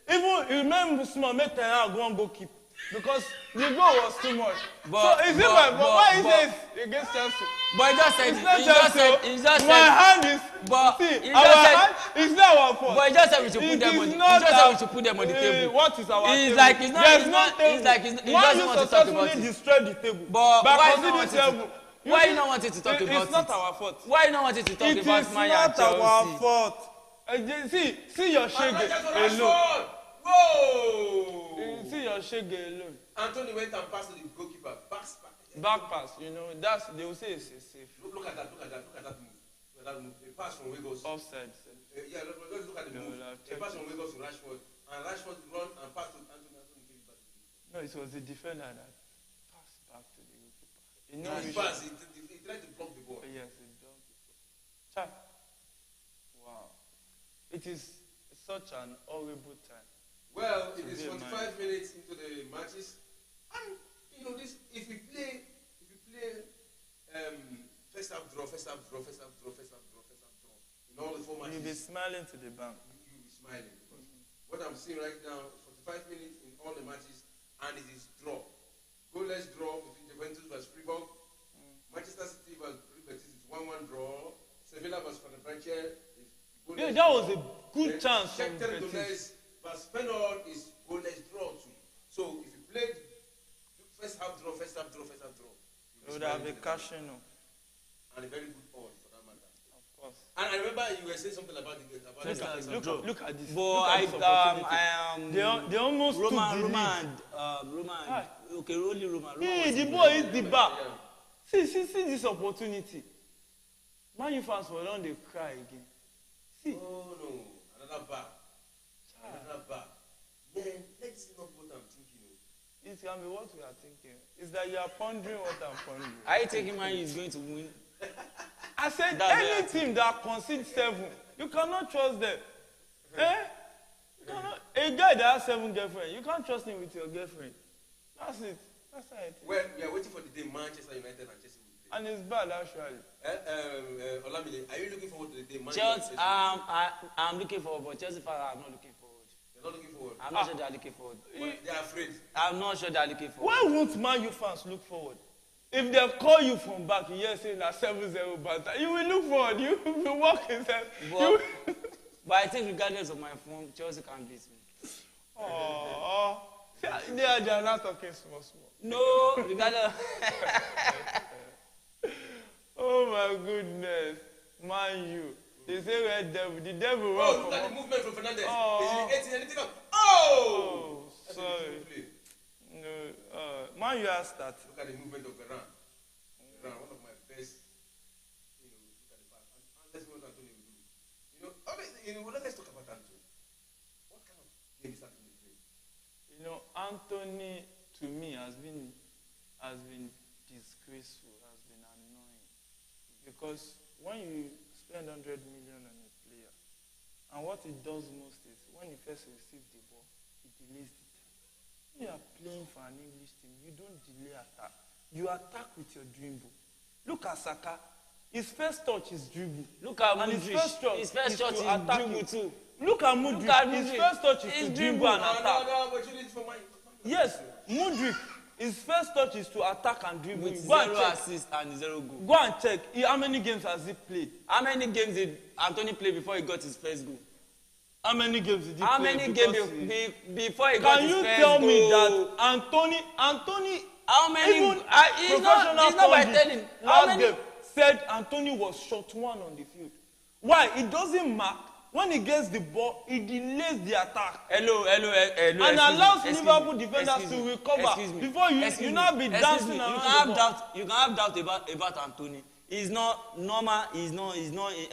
Speaker 3: Even remember small make Ten Hag go keep. Because the goal was too much. Why is it against Chelsea?
Speaker 2: But he just said,
Speaker 3: my hand is. Hand is not our fault.
Speaker 2: But he just said we should put them on. He just said we should put them on the table.
Speaker 3: What is our table?
Speaker 2: He doesn't want to talk about it.
Speaker 3: Destroyed the table.
Speaker 2: But
Speaker 3: why
Speaker 2: you not wanted to talk about it?
Speaker 3: It's not our fault.
Speaker 2: Why you not wanted to talk about Man U and Chelsea?
Speaker 3: It is not our fault. See your shege alone.
Speaker 1: Whoa!
Speaker 3: See your shege alone.
Speaker 1: Antony went and passed to the goalkeeper.
Speaker 3: Back pass, you know, they will say it's safe.
Speaker 1: Look at that move. A pass from Weghorst.
Speaker 3: Offside.
Speaker 1: Let's look at the move. A pass from Weghorst to Rashford. And Rashford run and pass to Antony. Antony gave it back to him.
Speaker 3: No, it was the defender that passed back to the goalkeeper.
Speaker 1: He tried to block the ball.
Speaker 3: Yes, he blocked the ball. Wow. It is such an horrible time.
Speaker 1: Well, it is 45 minutes into the matches, and you know this. If we play first half draw, in all the 4 matches,
Speaker 3: You'll be smiling to the bank.
Speaker 1: You'll be smiling because what I'm seeing right now, 45 minutes in all the matches, and it is draw, goalless draw between Juventus versus Freiburg, Manchester City versus Real Betis is 1-1 draw, Sevilla versus Fernandes is goalless.
Speaker 3: That was a good chance from
Speaker 1: Shakhtar
Speaker 3: Betis.
Speaker 1: Donetsk versus Feyenoord is goalless draw too. So if you played first half draw,
Speaker 3: you would have a cashing up.
Speaker 1: And a very good odds for that matter.
Speaker 3: Of course.
Speaker 1: And I remember you were saying something about the
Speaker 3: Look at this.
Speaker 2: But
Speaker 3: they almost
Speaker 2: Roman. Okay, Roman.
Speaker 3: The boy is the bar. See this opportunity. Man U fans were on the cry again. See.
Speaker 1: Oh no, another bar. Man, let's see not what I'm thinking.
Speaker 3: It can be what we are thinking. It's that you are pondering what I'm pondering.
Speaker 2: I think Man U is going to win.
Speaker 3: I said any team that concedes 7, you cannot trust them. A guy that has 7 girlfriends, you can't trust him with your girlfriend. That's it. That's how it is.
Speaker 1: Well, we are waiting for the day Manchester United and Chelsea will play.
Speaker 3: And it's bad actually.
Speaker 1: Olamide, are you looking forward to the day
Speaker 2: Chelsea, I'm looking forward, but Chelsea fans are not looking forward.
Speaker 1: They're not looking forward.
Speaker 2: I'm not sure they are looking forward.
Speaker 1: They are afraid.
Speaker 2: I'm not sure they are looking forward.
Speaker 3: Why won't Man U fans look forward? If they call you from back, you hear saying that 7-0 banter, you will look forward. You will be walking.
Speaker 2: But I think regardless of my form, Chelsea can beat me.
Speaker 3: Oh, they are not talking small.
Speaker 2: No, regardless.
Speaker 3: Oh my goodness, Man U. They say Red Devil. The devil.
Speaker 1: Oh, look at the movement from Fernandes.
Speaker 3: Oh.
Speaker 1: Is he anything else? Oh! That's a
Speaker 3: Sorry.
Speaker 1: beautiful play.
Speaker 3: No, Man U has started.
Speaker 1: Look at the movement of Varane. Varane, one of my best. Look at the pass. And let's see what Antony will do. Let's talk about Antony. What kind of game is Antony playing?
Speaker 3: Antony to me has been disgraceful, has been annoying. Because when you spend 100 million on a player, and what he does most is when he first receives the ball, he delays the time. When you are playing for an English team, you don't delay attack. You attack with your dribble. Look at Saka. His first touch is dribble.
Speaker 2: Look at
Speaker 3: and
Speaker 2: Mudryk.
Speaker 3: his first touch is dribble
Speaker 2: too.
Speaker 3: Look at Mudryk. His first touch is to dribble and attack. Yes, Mudryk. His first touch is to attack and dribble.
Speaker 2: With 0 assist and 0 goal.
Speaker 3: Go and check. How many games has he played?
Speaker 2: How many games did Antony play before he got his first goal?
Speaker 3: How many games did he
Speaker 2: How
Speaker 3: play?
Speaker 2: many games before he got his first goal?
Speaker 3: Can you tell me that Antony,
Speaker 2: how many?
Speaker 3: even
Speaker 2: He's not by telling. How
Speaker 3: last
Speaker 2: many?
Speaker 3: game said Antony was short one on the field. Why? It doesn't mark. When he gets the ball, he delays the attack.
Speaker 2: Hello.
Speaker 3: And allows Liverpool defenders to recover. Before you now be dancing around the ball.
Speaker 2: You can have doubt about Antony. He's not normal. He's not.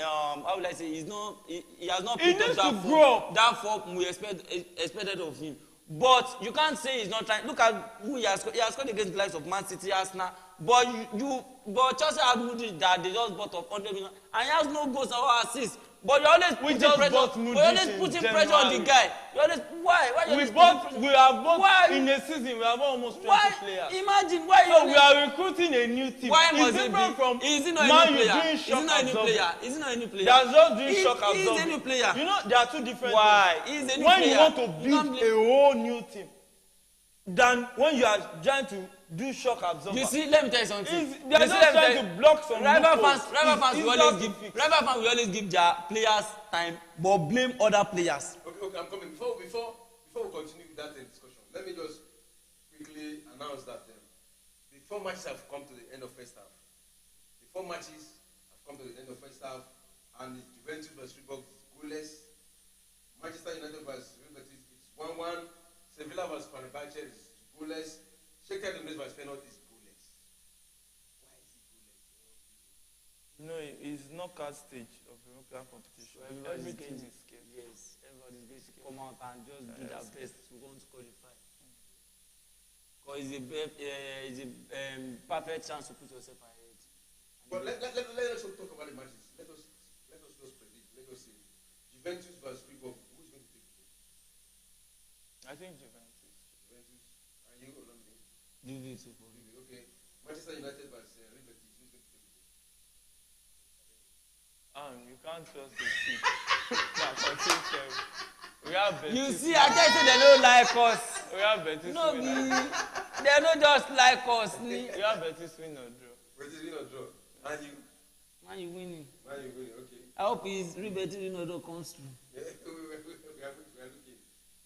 Speaker 2: How would I say? He has not picked up that form we expected of him. But you can't say he's not trying. Look at who he has scored against the likes of Man City, Arsenal. But Chelsea had Mudryk that they just bought up 100 million, and he has no goals or assists. But you always putting pressure on the guy. You always why
Speaker 3: we have bought in a season. We have almost 20 players.
Speaker 2: Imagine why.
Speaker 3: So we are recruiting a new team.
Speaker 2: Why must
Speaker 3: it's different from
Speaker 2: is he not a new player?
Speaker 3: Is he not a new player?
Speaker 2: Is he not a new player?
Speaker 3: That's just doing shock absorbing.
Speaker 2: He's a new player.
Speaker 3: You know there are two different
Speaker 2: Why?
Speaker 3: things.
Speaker 2: He's a new
Speaker 3: when
Speaker 2: player.
Speaker 3: you want to build a whole new team, than when you are trying to do shock absorber.
Speaker 2: You see, let me tell you something.
Speaker 3: They are just trying to block some
Speaker 2: rival fans will always give their players time, but blame other players.
Speaker 1: Okay, I'm coming. Before we continue with that discussion, let me just quickly announce that the 4 matches have come to the end of first half. The 4 matches have come to the end of first half, and the Juventus vs Reebok is goalless. Manchester United vs Real Betis is 1-1. Sevilla vs Fernandes is goalless. Shakhtar Donetsk vs Feyenoord is goalless. Why is it goalless?
Speaker 3: No, it's knockout stage of European competition. Everything is scared.
Speaker 2: Yes, everybody's going to come out and just do their best to want to qualify. Because it's a perfect chance to put yourself ahead.
Speaker 1: But let us talk about the matches. Let us just predict. Let us see. Juventus vs Reebok. Who's going to take it?
Speaker 3: I think Juventus.
Speaker 1: And you, Olomide?
Speaker 2: Juventus for me.
Speaker 1: Okay. Manchester United vs Real Betis. Who's going to take it?
Speaker 3: You can't trust the team. We have Betis.
Speaker 2: You see, I tell you they don't like us.
Speaker 3: We have Betis.
Speaker 2: No, they don't just like us.
Speaker 3: We have Betis win or draw.
Speaker 1: Betis win or draw. And you?
Speaker 2: Man, you winning.
Speaker 1: Okay.
Speaker 2: I hope his Betis win or draw comes through.
Speaker 1: Yeah, we are looking.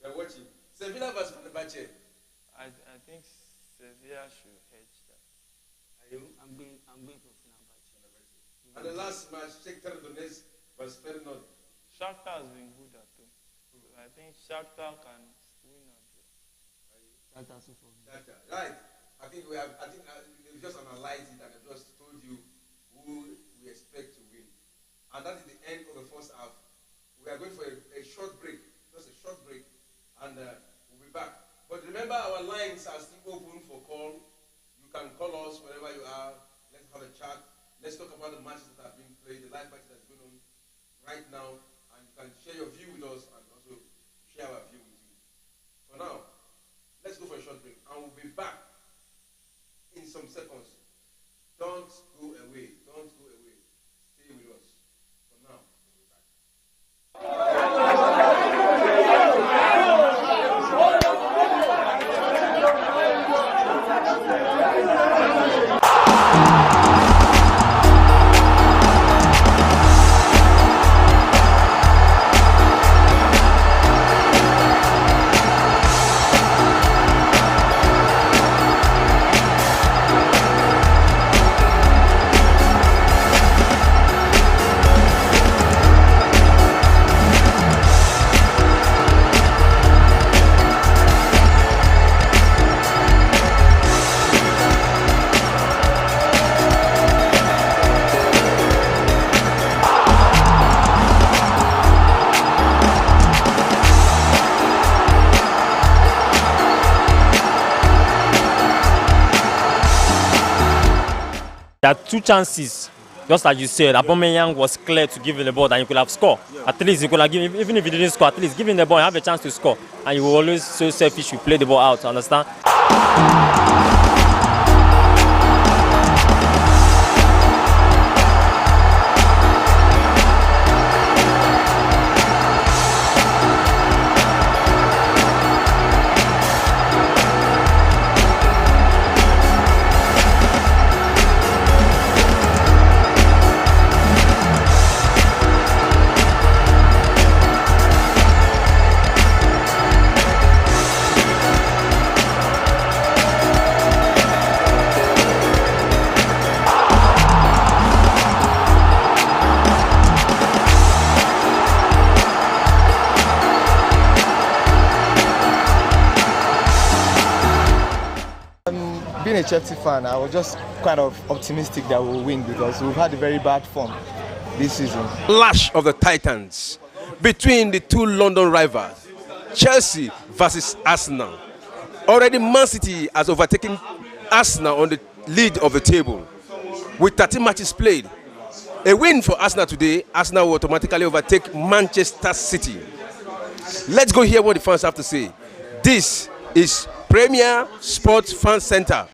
Speaker 1: We are watching. Sevilla vs Fernandes.
Speaker 3: I think Sevilla should hedge that.
Speaker 1: Are you?
Speaker 2: I'm going for Fernandes.
Speaker 1: And the last match, Shakhtar Donetsk vs Feyenoord.
Speaker 3: Shakhtar has been good at home. I think Shakhtar can win or draw.
Speaker 2: Shakhtar so for me.
Speaker 1: Shakhtar, right? I think we just analyzed it and I just told you who we expect to win. And that is the end of the first half. We are going for a short break, just a short break, and we'll be back. But remember, our lines are still open for call. You can call us wherever you are. Let's have a chat. Let's talk about the matches that have been played, the live matches that's going on right now, and you can share your view with us and also share our view with you. For now, let's go for a short break, and we'll be back in some seconds. Don't go away. Don't go away. Stay with us. For now, we'll be back.
Speaker 4: There are 2 chances, just as you said. Aubameyang was clear to give him the ball that you could have scored. Yeah. At least you could have given, even if you didn't score, at least give him the ball and have a chance to score. And you will always so selfish, you play the ball out, understand?
Speaker 5: Being a Chelsea fan, I was just kind of optimistic that we'll win because we've had a very bad form this season.
Speaker 1: Clash of the Titans between the 2 London rivals, Chelsea versus Arsenal. Already Man City has overtaken Arsenal on the lead of the table with 13 matches played. A win for Arsenal today, Arsenal will automatically overtake Manchester City. Let's go hear what the fans have to say. This is Premier Sports Fan Center.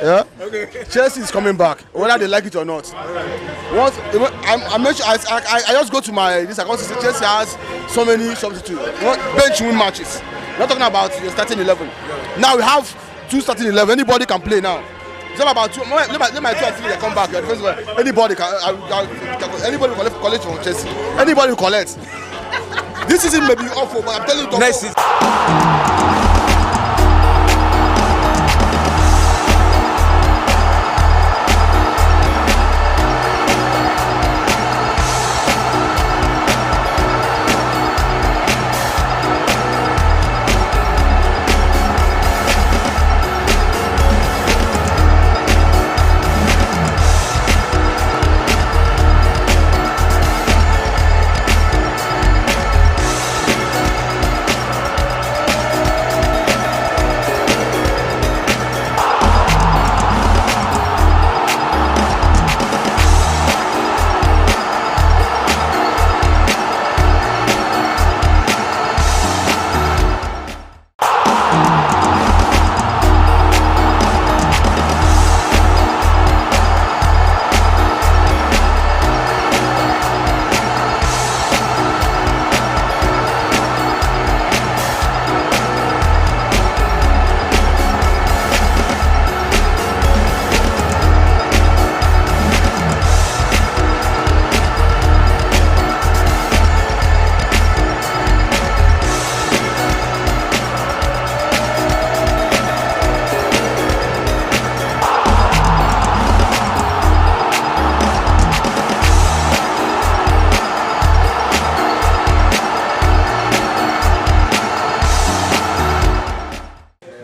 Speaker 6: Yeah. Okay. Chelsea is coming back, whether they like it or not. Once I just go to my this account to say Chelsea has so many substitutes, bench win matches. We're not talking about the starting 11. Now we have 2 starting 11. Anybody can play now. It's not about 2. Let my 2 and 3 they come back. Anybody can. Anybody will collect from Chelsea. Anybody will collect. This season may be awful, but I'm telling you.
Speaker 1: Next season.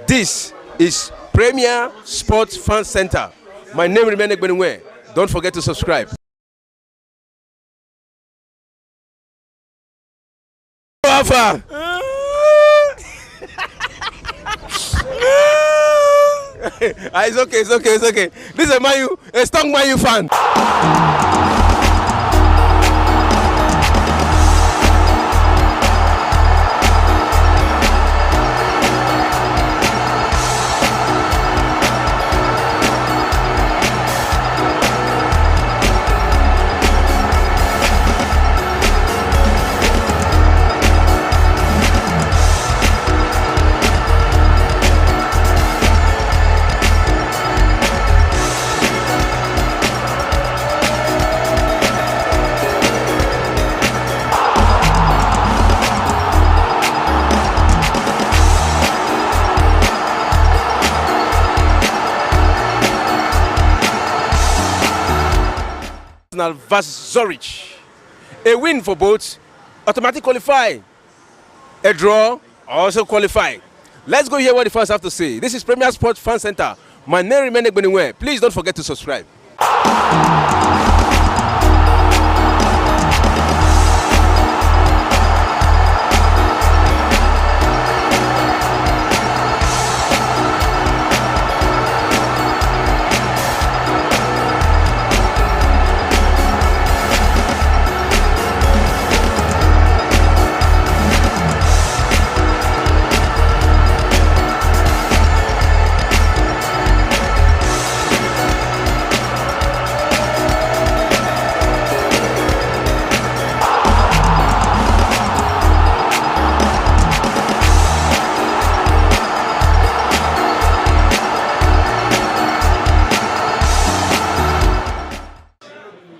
Speaker 1: This is Premier Sports Fan Center. My name is Remenek Benue. Don't forget to subscribe. Alpha. It's okay. This is a strong Man U fan. Arsenal versus Zurich. A win for both, automatic qualify. A draw, also qualify. Let's go hear what the fans have to say. This is Premier Sports Fan Center. My name remains Benue. Please don't forget to subscribe.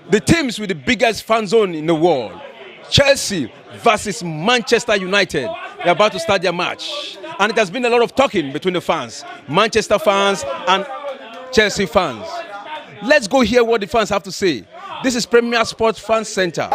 Speaker 1: The teams with the biggest fan zone in the world, Chelsea versus Manchester United, they're about to start their match. And it has been a lot of talking between the fans, Manchester fans and Chelsea fans. Let's go hear what the fans have to say. This is Premier Sports Fan Center.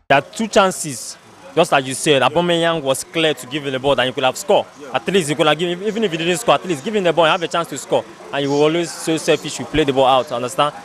Speaker 4: There are two chances, just as you said. Aubameyang was clear to give him the ball and you could have scored. At least you could have given, even if you didn't score, at least give him the ball and have a chance to score. And you will always so selfish, you play the ball out, understand?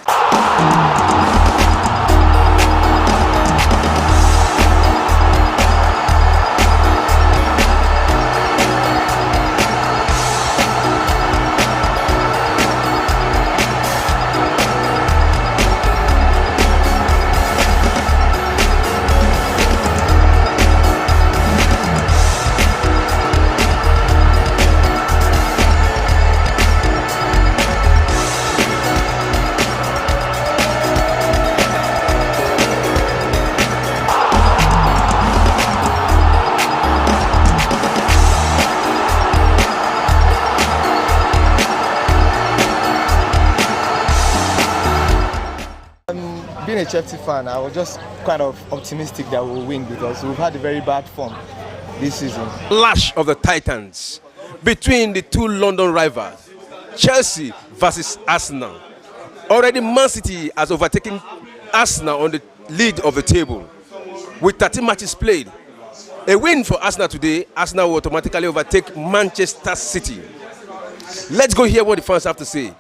Speaker 5: Being a Chelsea fan, I was just kind of optimistic that we'll win because we've had a very bad form this season.
Speaker 1: Clash of the Titans between the two London rivals, Chelsea versus Arsenal. Already Man City has overtaken Arsenal on the lead of the table with 13 matches played. A win for Arsenal today, Arsenal will automatically overtake Manchester City. Let's go hear what the fans have to say.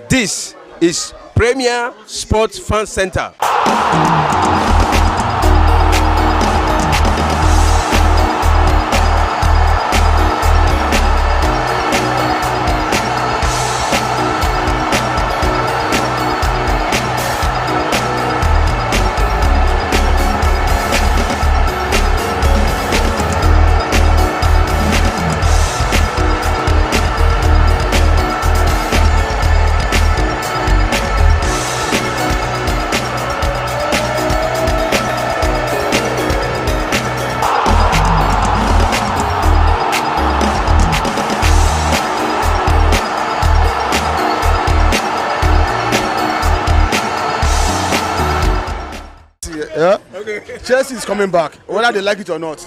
Speaker 1: This is Premier Sports Fan Center.
Speaker 6: Yeah. Okay. Chelsea is coming back, whether they like it or not.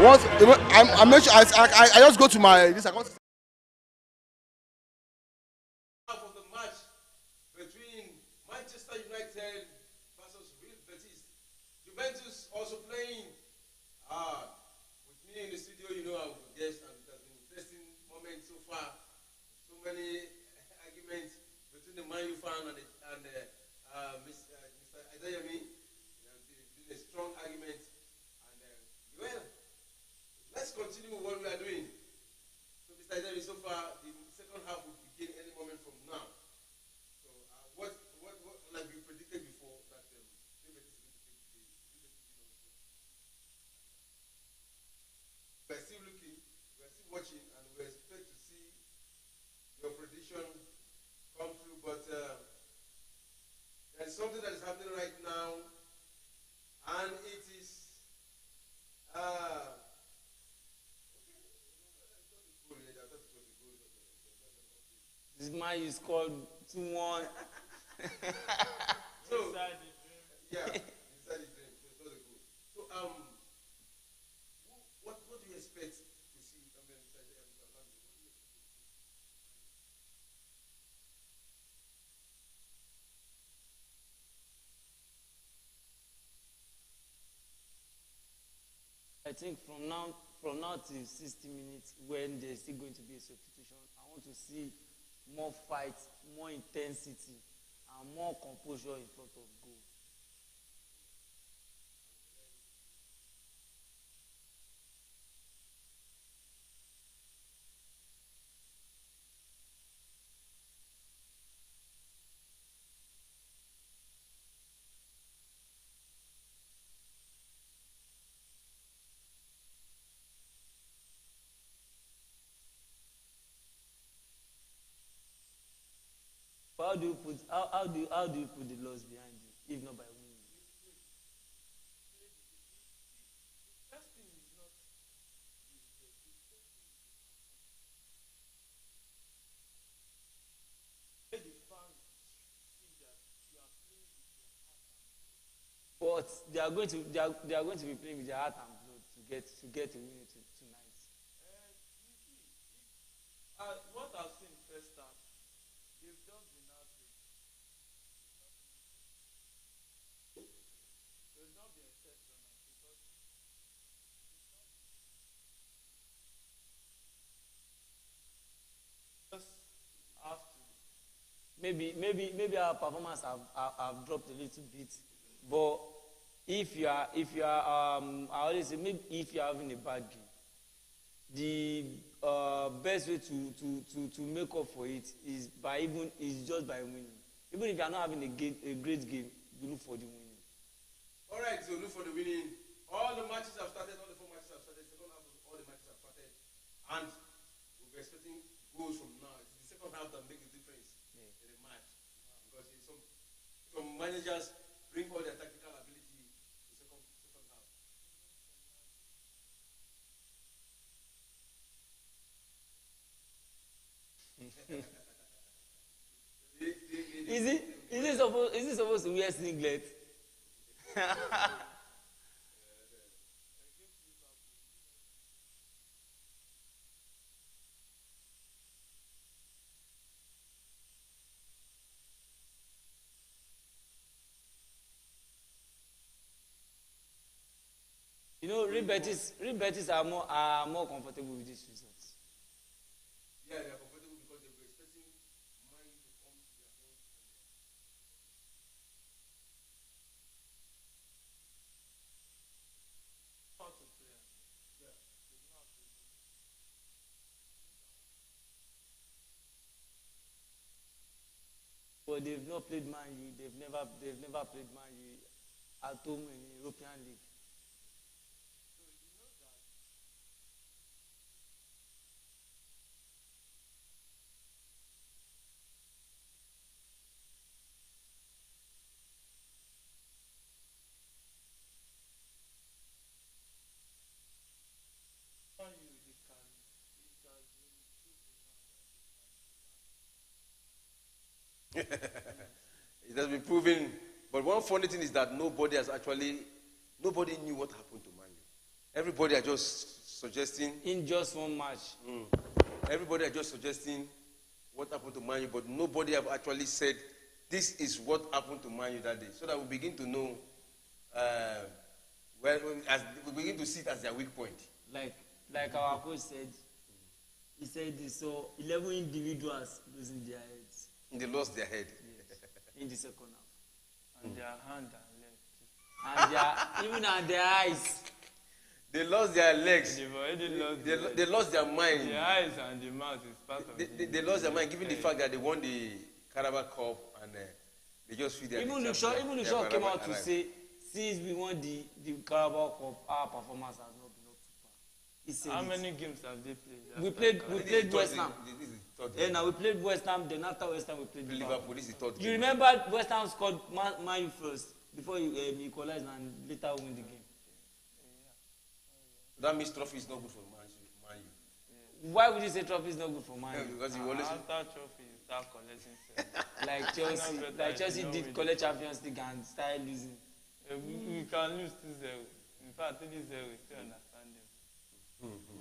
Speaker 6: Once I make sure I just go to my this account.
Speaker 1: Half of the match between Manchester United versus Real Betis. You Juventus also playing. With me in the studio, you know, I'm a guest, and it has been an interesting moment so far. So many arguments between the Man U fan and Mr. Adeyemi. There's been a strong argument, and well, let's continue with what we are doing. So, Mr. Adeyemi, so far the second half will begin any moment from now. So, what like we predicted before that Real Betis is going to take the we're still looking, we're still watching, and we expect to see your prediction come through. But there's something that is happening right now, and it is
Speaker 2: This man is called 2-1.
Speaker 1: so yeah, inside the dream. So it was a goal. So what do you expect to see? I mean, inside the
Speaker 2: I think from now till 60 minutes, when there's still going to be a substitution, I want to see more fight, more intensity, and more composure in front of goal. But how do you put the loss behind you, if not by winning? But they are going to be playing with their heart and blood to get a win tonight.
Speaker 3: What I've seen first half, they've just been average. There's not been exceptional because just have to.
Speaker 2: Maybe our performance have dropped a little bit, but if you are I always say, maybe if you are having a bad game, the best way to make up for it is just by winning. Even if you are not having a great game, you look for the winning.
Speaker 1: All right, so look for the winning. All the matches have started. All the 4 matches have started. Second half, all the matches have started, and we'll be expecting goals from now. It's the second half that makes the difference in the match, because some managers bring all their tactical ability to second half.
Speaker 2: Is it supposed to wear singlet? You know, Real Betis are more comfortable with these results.
Speaker 1: Yeah, they are comfortable because they were expecting Man U to come to their own.
Speaker 3: How to play. Yeah. They know how to play.
Speaker 2: But they've not played Man U. They've never played Man U at home in the European League.
Speaker 1: It has been proven, but one funny thing is that nobody knew what happened to Man U. Everybody are just suggesting.
Speaker 2: In just one match.
Speaker 1: Everybody are just suggesting what happened to Man U, but nobody have actually said this is what happened to Man U that day, so that we begin to know Well, as we begin to see it as their weak point.
Speaker 2: Like our coach said, he said they saw 11 individuals losing their heads.
Speaker 1: They lost their head.
Speaker 2: Yes, in the second half.
Speaker 3: And their hand
Speaker 2: And
Speaker 3: and leg.
Speaker 2: even on their eyes.
Speaker 1: They lost their legs.
Speaker 3: They've already lost
Speaker 1: They lost their mind.
Speaker 3: the eyes and the mouth is part of
Speaker 1: They lost their mind, given the fact that they won the Carabao Cup and they just feel that.
Speaker 2: Even Luke Shaw came out to say, since we won the Carabao Cup, our performance has not been up to par. He said
Speaker 3: How
Speaker 2: it.
Speaker 3: many games have they played?
Speaker 2: We played West Ham.
Speaker 1: This is the third
Speaker 2: Yeah,
Speaker 1: game.
Speaker 2: now we played West Ham. Then after West Ham, we played
Speaker 1: Liverpool. This is the third
Speaker 2: You
Speaker 1: game.
Speaker 2: remember West Ham scored Man U first before he equalized and later win the game.
Speaker 1: That means trophy is not good for Man U.
Speaker 2: Why would you say trophy is not good for Man
Speaker 1: Yeah,
Speaker 2: U?
Speaker 1: because you always.
Speaker 3: After trophy, you start collecting seven.
Speaker 2: Like Chelsea did collect Champions League and started losing.
Speaker 3: We can lose 2-0. In fact, 3-0 we still understand them.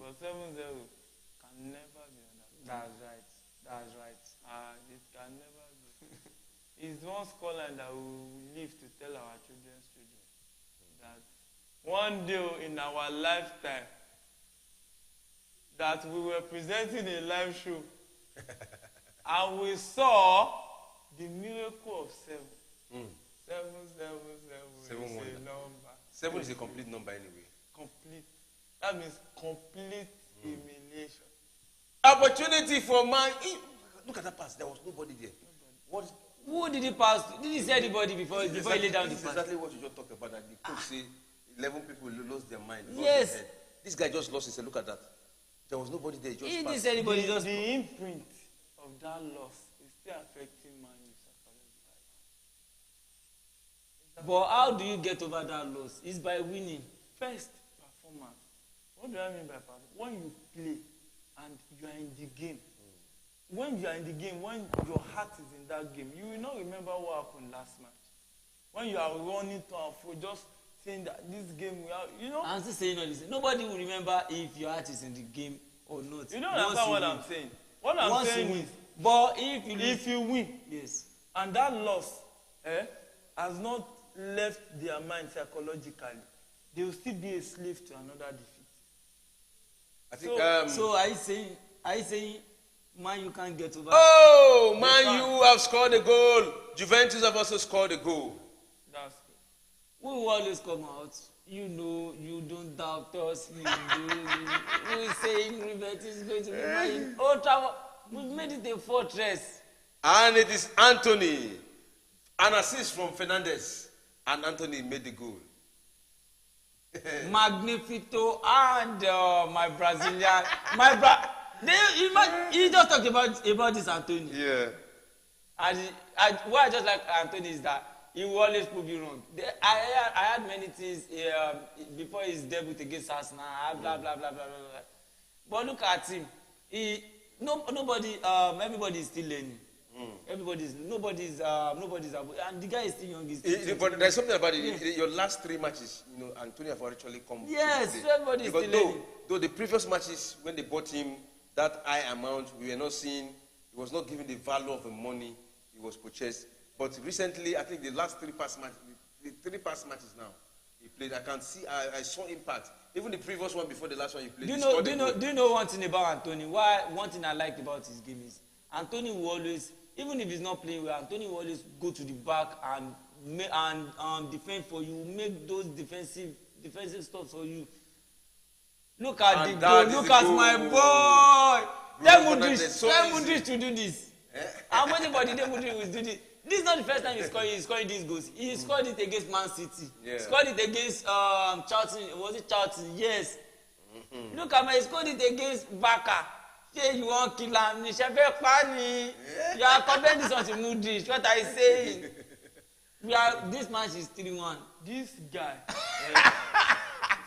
Speaker 3: But 7-0 can never be understood.
Speaker 2: That's right.
Speaker 3: It can never be. It's one scoreline that we will live to tell our children's children that one day in our lifetime that we were presenting a live show and we saw the miracle of 7. 7 is
Speaker 1: wonder.
Speaker 3: a number.
Speaker 1: 7 is a complete number anyway.
Speaker 3: Complete. That means complete humiliation.
Speaker 1: Opportunity for Man. Look at that pass. There was nobody there. What?
Speaker 2: Who did he pass to? Did he see anybody before he laid down the
Speaker 1: This is
Speaker 2: pass?
Speaker 1: exactly what you just talked about. That the coach say 11 people lost their mind. lost
Speaker 2: Yes.
Speaker 1: their head. This guy just lost his head. Look at that. There was nobody there. He just
Speaker 2: He didn't
Speaker 1: passed.
Speaker 2: see anybody. Just
Speaker 3: The imprint of that loss is still affecting Man U psychologically.
Speaker 2: But how do you get over that loss? It's by winning.
Speaker 3: First, performance. What do I mean by performance? When you play and you are in the game, when you are in the game, when your heart is in that game, you will not remember what happened last match. When you are running to and fro, just saying that this game,
Speaker 2: I'm still saying all this. Nobody will remember if your heart is in the game or not.
Speaker 3: You don't understand what I'm saying. What I'm saying is,
Speaker 2: but if
Speaker 3: you win,
Speaker 2: yes,
Speaker 3: and that loss has not left their mind psychologically, they will still be a slave to another defeat.
Speaker 1: I think.
Speaker 2: So are you saying Man U can't get over?
Speaker 1: Oh, Man U have scored a goal. Juventus have also scored a goal.
Speaker 3: That's good.
Speaker 2: We will always come out. You know, you don't doubt us. We saying Real Betis is going to be Man U. Old Trafford, we've made it a fortress.
Speaker 1: And it is Antony. An assist from Fernandes. And Antony made the goal.
Speaker 2: Magnifico and my Brazilian, he just talked about this Antony.
Speaker 1: Yeah.
Speaker 2: And what I just like Antony is that he will always prove you wrong. I had many things before his debut against Arsenal, blah blah blah blah blah. But look at him. Everybody is still learning. Nobody's and the guy is still young.
Speaker 1: But there's something about it. Your last 3 matches, Antony have actually come.
Speaker 2: Yes, everybody is still learning.
Speaker 1: Though the previous matches, when they bought him that high amount, we were not seeing. He was not given the value of the money he was purchased. But recently, I think the last 3 past matches now he played. I can see. I saw impact. Even the previous one before the last one he played.
Speaker 2: Do you know one thing about Antony? One thing I liked about his game is Antony will always, even if he's not playing well, Antony will always go to the back and defend for you, make those defensive stuff for you. Look at the goal. Look at my boy. Tell Mudryk to do this. I'm waiting for the day Mudryk will do this. This is not the first time he's scoring these goals. He scored it against Man City. Yeah. Scored it against Charlton. Was it Charlton? Yes. Mm-hmm. Look at me. He scored it against Barca. Say you want to kill him. You are comparing this one to Mudryk. What are you saying? This match is 3-1.
Speaker 3: This guy.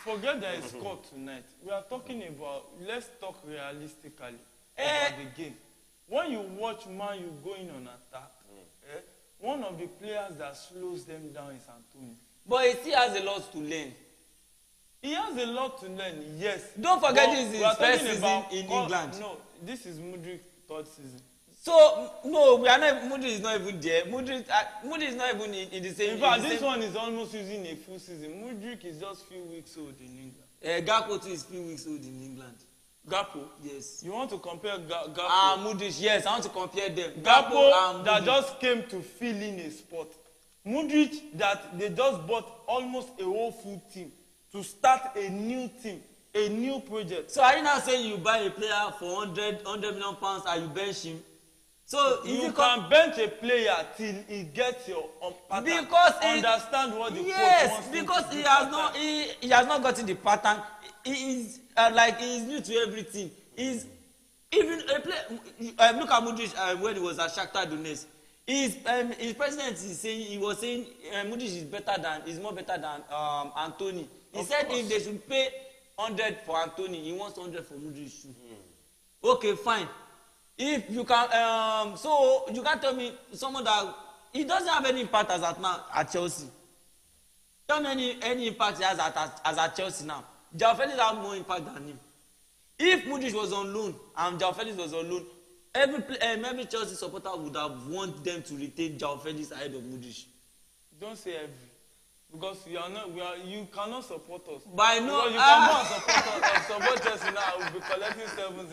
Speaker 3: Forget that he scored tonight. We are talking about. Let's talk realistically about the game. When you watch Man U going on attack, one of the players that slows them down is Antony.
Speaker 2: But he still has a lot to learn.
Speaker 3: He has a lot to learn, yes.
Speaker 2: Don't forget this is his first season in England.
Speaker 3: No, this is Mudryk's 3rd season.
Speaker 2: So no, we are not. Mudrik is not even there. Mudrik is not even in the same.
Speaker 3: In fact, this one is almost using a full season. Mudrik is just few weeks old in England.
Speaker 2: Gakpo too is few weeks old in England.
Speaker 3: Gakpo?
Speaker 2: Yes.
Speaker 3: You want to compare Gakpo?
Speaker 2: Mudrik, yes, I want to compare them.
Speaker 3: Gakpo that just came to fill in a spot. Mudrik that they just bought almost a whole full team to start a new team, a new project.
Speaker 2: So are you now saying you buy a player for 100 million pounds and you bench him? So
Speaker 3: you can bench a player till he gets your pattern.
Speaker 2: Because
Speaker 3: understand what the coach wants.
Speaker 2: Because he has not gotten the pattern. He is he is new to everything. He's even a player. Look at Mudrik when he was at Shakhtar Donetsk. His president is saying Mudrik is more better than Antony. He said if they should pay 100 for Antony, he wants 100 for Mudrik too. Okay, fine. If you can, so you can't tell me someone that he doesn't have any impact as at now at Chelsea. Tell me any impact he has as at Chelsea now. João Felix has more impact than him. If Mudrik was on loan and João Felix was on loan, every Chelsea supporter would have wanted them to retain João Felix ahead of Mudrik.
Speaker 3: Don't say every. Because you cannot support us.
Speaker 2: By no,
Speaker 3: you cannot support us. Support Chelsea now, we'll be collecting 7-0.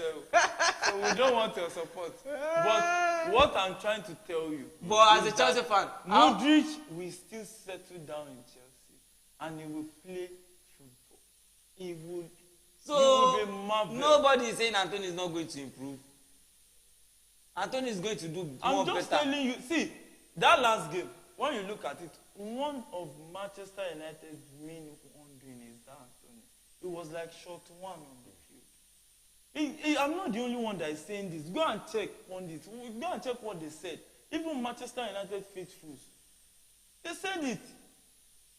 Speaker 3: So we don't want your support. But what I'm trying to tell you.
Speaker 2: But as a Chelsea fan,
Speaker 3: Mudrik will still settle down in Chelsea, and he will play football. He will be marvelous.
Speaker 2: Nobody is saying Antony is not going to improve. Antony is going to do more better.
Speaker 3: I'm just telling you. See, that last game, when you look at it, one of Manchester United's main wondering is that Antony. It was like shot one on the field. I'm not the only one that is saying this. Go and check on this. Go and check what they said. Even Manchester United faithfuls, they said it.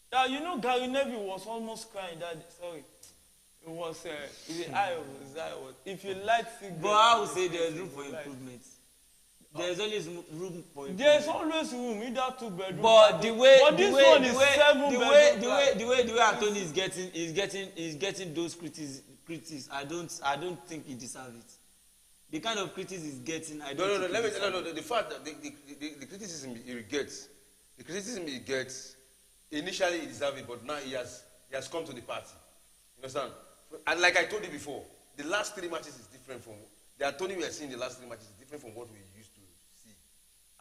Speaker 3: That Gary Neville was almost crying. It was the eye of his eye. If you like,
Speaker 2: but I would say there's room for improvement. There's always room for improvement.
Speaker 3: There's always room, either 2 bedroom.
Speaker 2: But the way Antony is getting those critics, I don't think he deserves it. The kind of critics he's getting, I don't.
Speaker 1: No. The fact that the criticism he gets, initially he deserved it, but now he has come to the party. You understand? And like I told you before, the last 3 matches is different from the Antony we are seeing. The last 3 matches is different from what we used to see.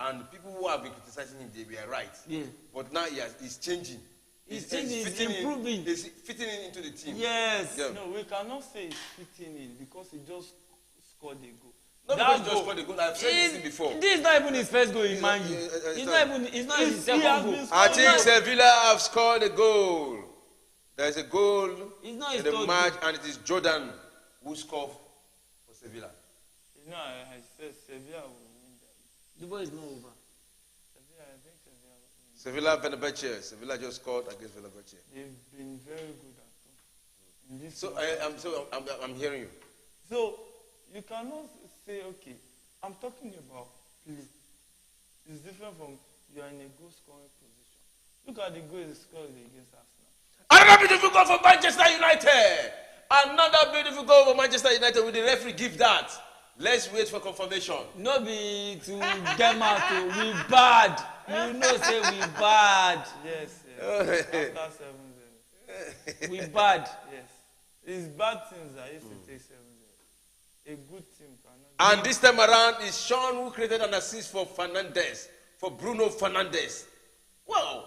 Speaker 1: And people who have been criticizing him, they were right. Yeah. But now he's changing.
Speaker 2: He's improving.
Speaker 1: He's fitting in into the team.
Speaker 2: Yes.
Speaker 3: Yeah. No, we cannot say he's fitting in because he just scored a goal.
Speaker 1: No, because he just scored a goal. I've said this thing before.
Speaker 2: This is not even his first goal in Man U. It's not his second goal.
Speaker 1: I think Sevilla have scored a goal. There's a goal in the match, and it is Jordan who scored for Sevilla.
Speaker 3: I said Sevilla will win that.
Speaker 2: The ball is not over.
Speaker 3: I think Sevilla will win.
Speaker 1: Sevilla, Sevilla just scored against Fenerbahce.
Speaker 3: They've been very good at home.
Speaker 1: I'm hearing you.
Speaker 3: So you cannot say, okay, I'm talking about play. It's different from you are in a goal scoring position. Look at the goal he scored against Arsenal.
Speaker 1: Another beautiful goal for Manchester United. Another beautiful goal for Manchester United. Will the referee give that? Let's wait for confirmation.
Speaker 2: No be to get out to we bad. You know say we bad.
Speaker 3: Yes. After 7-0.
Speaker 2: We bad.
Speaker 3: Yes. It's bad things that used to take 7-0. A good team cannot.
Speaker 1: And this time around is Sean who created an assist for Fernandes, for Bruno Fernandes. Wow.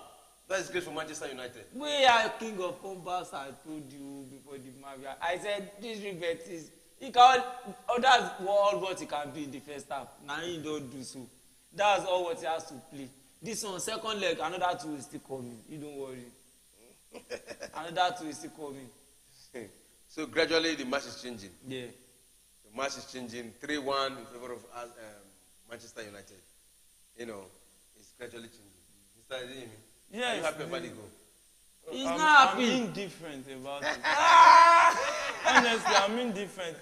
Speaker 1: That is great for Manchester United.
Speaker 2: We are king of comebacks, I told you before the match. I said, this Real Betis, that's all what he can be in the first half. Now he don't do so. That's all what he has to play. This one, second leg, another 2 is still coming. You don't worry. Another 2 is still coming.
Speaker 1: So gradually the match is changing.
Speaker 2: Yeah.
Speaker 1: The match is changing. 3-1 in favor of Manchester United. It's gradually changing. Mr. Adeyemi.
Speaker 3: Yeah,
Speaker 1: are you happy about the goal?
Speaker 2: He's not happy.
Speaker 3: I'm indifferent about it. Honestly, I'm indifferent.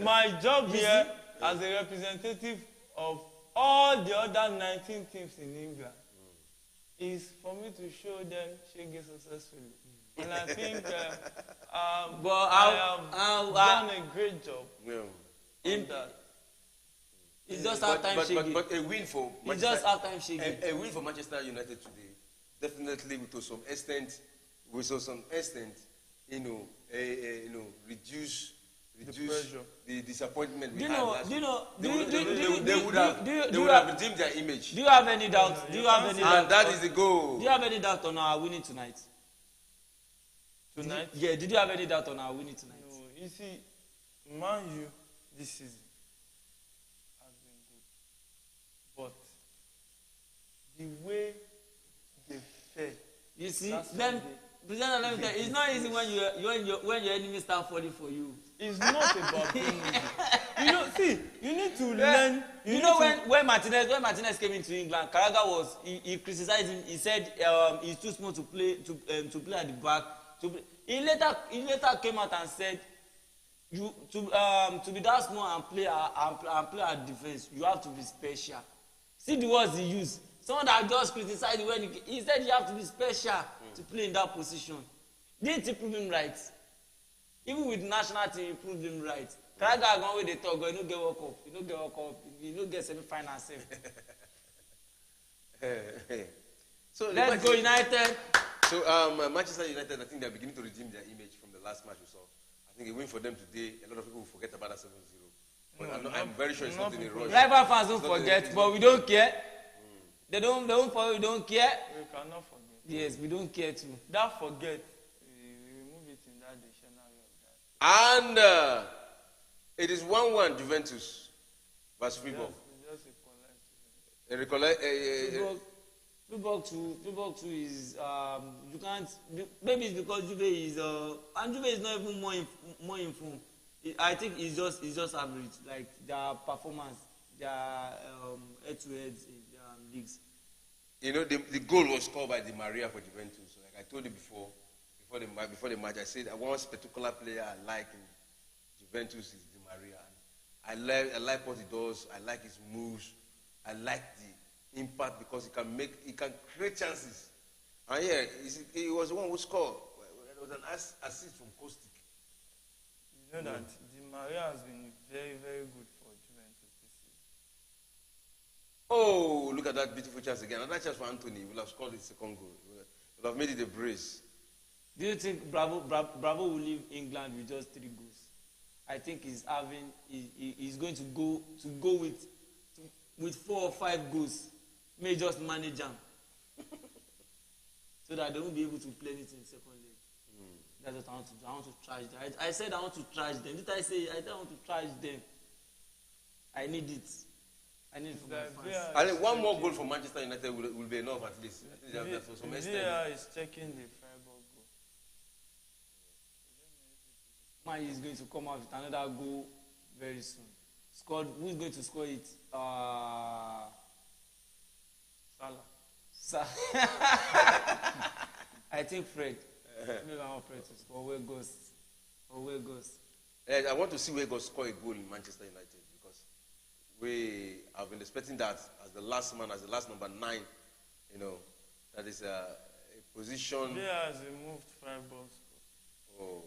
Speaker 3: My job here as a representative of all the other 19 teams in England is for me to show them Shege successfully. And I think I have done a great job in that.
Speaker 2: It's just half-time shaking.
Speaker 1: But a win for
Speaker 2: It's just half-time shaking.
Speaker 1: A win for Manchester United today, definitely to some extent, reduce the disappointment we had last week. They would have redeemed their image.
Speaker 2: Do you have any doubt?
Speaker 1: And that is the goal.
Speaker 2: Do you have any doubt on our winning tonight?
Speaker 3: Tonight?
Speaker 2: Did you have any doubt on our winning tonight?
Speaker 3: No, you see, Man U this season has been good. But the way they fell.
Speaker 2: You see, then presenter, let me tell you, it's not easy when your enemies start falling for you.
Speaker 3: It's not about being easy. You need to learn.
Speaker 2: When Martinez came into England, Carragher he criticized him. He said he's too small to play at the back. He later came out and said, to be that small and play at defense, you have to be special. See the words he used. Someone that just criticized when he said you have to be special to play in that position. Didn't he prove him right? Even with national team, he proved him right. Carragher gone where they talk, he no get World Cup, he no get semi-final safe.
Speaker 1: So
Speaker 2: let's go United.
Speaker 1: So Manchester United, I think they're beginning to redeem their image from the last match we saw. I think a win for them today. A lot of people will forget about that 7-0. But I'm very sure it's not in a rush.
Speaker 2: Rival fans don't forget, but we don't care. They don't follow, we don't care.
Speaker 3: We cannot forget.
Speaker 2: Yes, we don't care too.
Speaker 3: That forget, we remove it in that dictionary of that.
Speaker 1: And it is 1-1 Juventus versus Freiburg.
Speaker 3: Just a
Speaker 2: Freiburg 2 is you can't. Maybe it's because Juve is and Juve is not even more informed. I think it's just average. Like their performance, their head-to-head leagues.
Speaker 1: You know, the goal was scored by Di Maria for Juventus. Like I told you before the match, I said one particular player I like in Juventus is Di Maria. I like what he does. I like his moves. I like the impact because he can create chances. And yeah, he was the one who scored. There was an assist from Kostic.
Speaker 3: You know that Di Maria has been very, very good for Juventus this season.
Speaker 1: Oh, look at that beautiful chance again. Another chance for Antony. He will have scored his second goal. He will have made it a brace.
Speaker 2: Do you think Bravo will leave England with just 3 goals? I think he's going to go with 4 or 5 goals. May just manage them. So that they won't be able to play it in second leg. That's what I want to do. I want to trash them. I said I want to trash them. Did I say I don't want to trash them? I need it. I need it for my fans.
Speaker 1: I think one more goal for Manchester United will be enough at least.
Speaker 3: VAR is checking the Freiburg goal.
Speaker 2: Man is going to come out with another goal very soon. Who is going to score it? Salah. I think Fred. Maybe I want Fred to score. Weghorst.
Speaker 1: I want to see Weghorst score a goal in Manchester United because we have been expecting that as the last man, as the last number 9. You know, that is a position.
Speaker 3: Yeah, has removed Freiburg.
Speaker 1: Oh.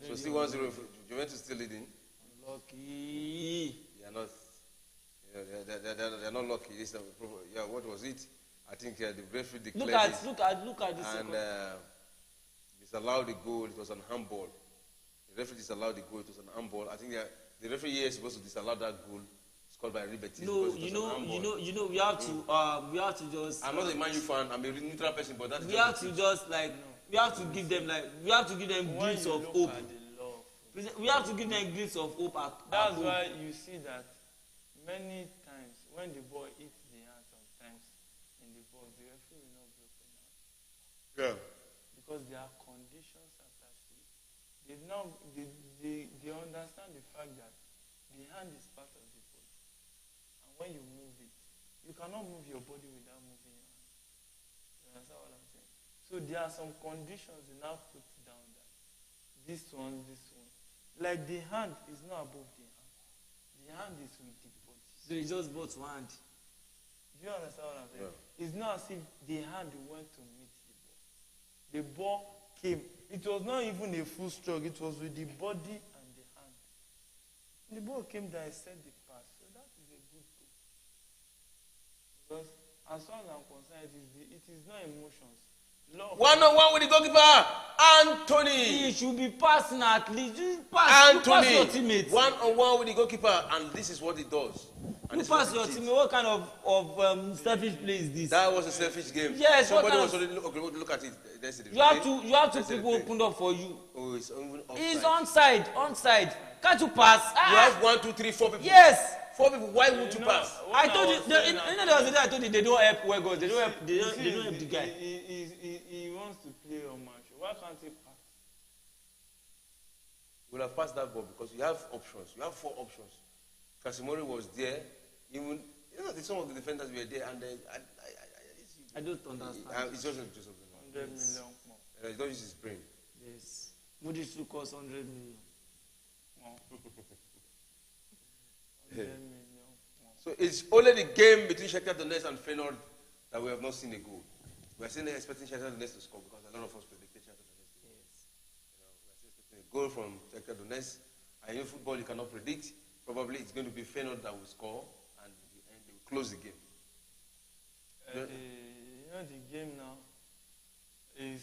Speaker 1: So still 1-0. Juventus still leading.
Speaker 2: Lucky.
Speaker 1: They are not. They're not lucky. What was it? I think the referee declared
Speaker 2: look at this.
Speaker 1: And disallowed the goal. It was an handball. The referee disallowed the goal. It was an handball. I think the referee here is supposed to disallow that goal scored by Real Betis.
Speaker 2: No, we have to just.
Speaker 1: I'm not a Man U fan. I'm a neutral person, but
Speaker 2: we have to just we have to give them glimpse of hope. We have to give them glimpse of hope.
Speaker 3: That's why you see that many times when the ball hits the hand, sometimes in the box, the referee will not blow penalty.
Speaker 1: Yeah.
Speaker 3: Because there are conditions attached to it. They understand the fact that the hand is part of the body. And when you move it, you cannot move your body without moving your hand. You understand what I'm saying? So there are some conditions they now put down that this one. Like the hand is not above the hand. The hand is with the body.
Speaker 2: So it's just both hand.
Speaker 3: Do you understand what I'm saying?
Speaker 1: Yeah.
Speaker 3: It's not as if the hand went to meet the ball. The ball came. It was not even a full stroke. It was with the body and the hand. The ball came down and set the pass. So that Because as far as I'm concerned, it is not emotions. Love.
Speaker 1: 1-on-1 with the goalkeeper, Antony.
Speaker 2: He should be passing at least. You pass your teammates.
Speaker 1: 1-on-1 with the goalkeeper, and this is what he does. And
Speaker 2: You pass your teammate. What kind of selfish play is this?
Speaker 1: That was a selfish game.
Speaker 2: Yes.
Speaker 1: Somebody was already look at it. That's it.
Speaker 2: You have two people opened up for you.
Speaker 1: Oh, it's even offside.
Speaker 2: He's onside. Can't you pass?
Speaker 1: You have 1, 2, 3, 4 people.
Speaker 2: Yes.
Speaker 1: 4 people. Why won't you pass?
Speaker 2: I told you. There was a day I told you they don't help Weghorst. They don't help the guy.
Speaker 3: He wants to play on match. Why can't he pass?
Speaker 1: We'll have passed that ball because you have options. You have 4 options. Casemiro was there. Even some of the defenders were there, and
Speaker 2: I don't understand.
Speaker 1: It's just
Speaker 3: 100 million more.
Speaker 1: He don't use his brain.
Speaker 2: Yes. Moody should cost 100 million.
Speaker 3: Wow. 100 million more.
Speaker 1: So it's only the game between Shakhtar Donetsk and Feyenoord that we have not seen a goal. We are still expecting Shakhtar Donetsk to score because a lot of us predicted Shakhtar Donetsk to score. We are still expecting a goal from Shakhtar Donetsk. And in football, you cannot predict. Probably it's going to be Feyenoord that will score, and they will close the game.
Speaker 3: The game now is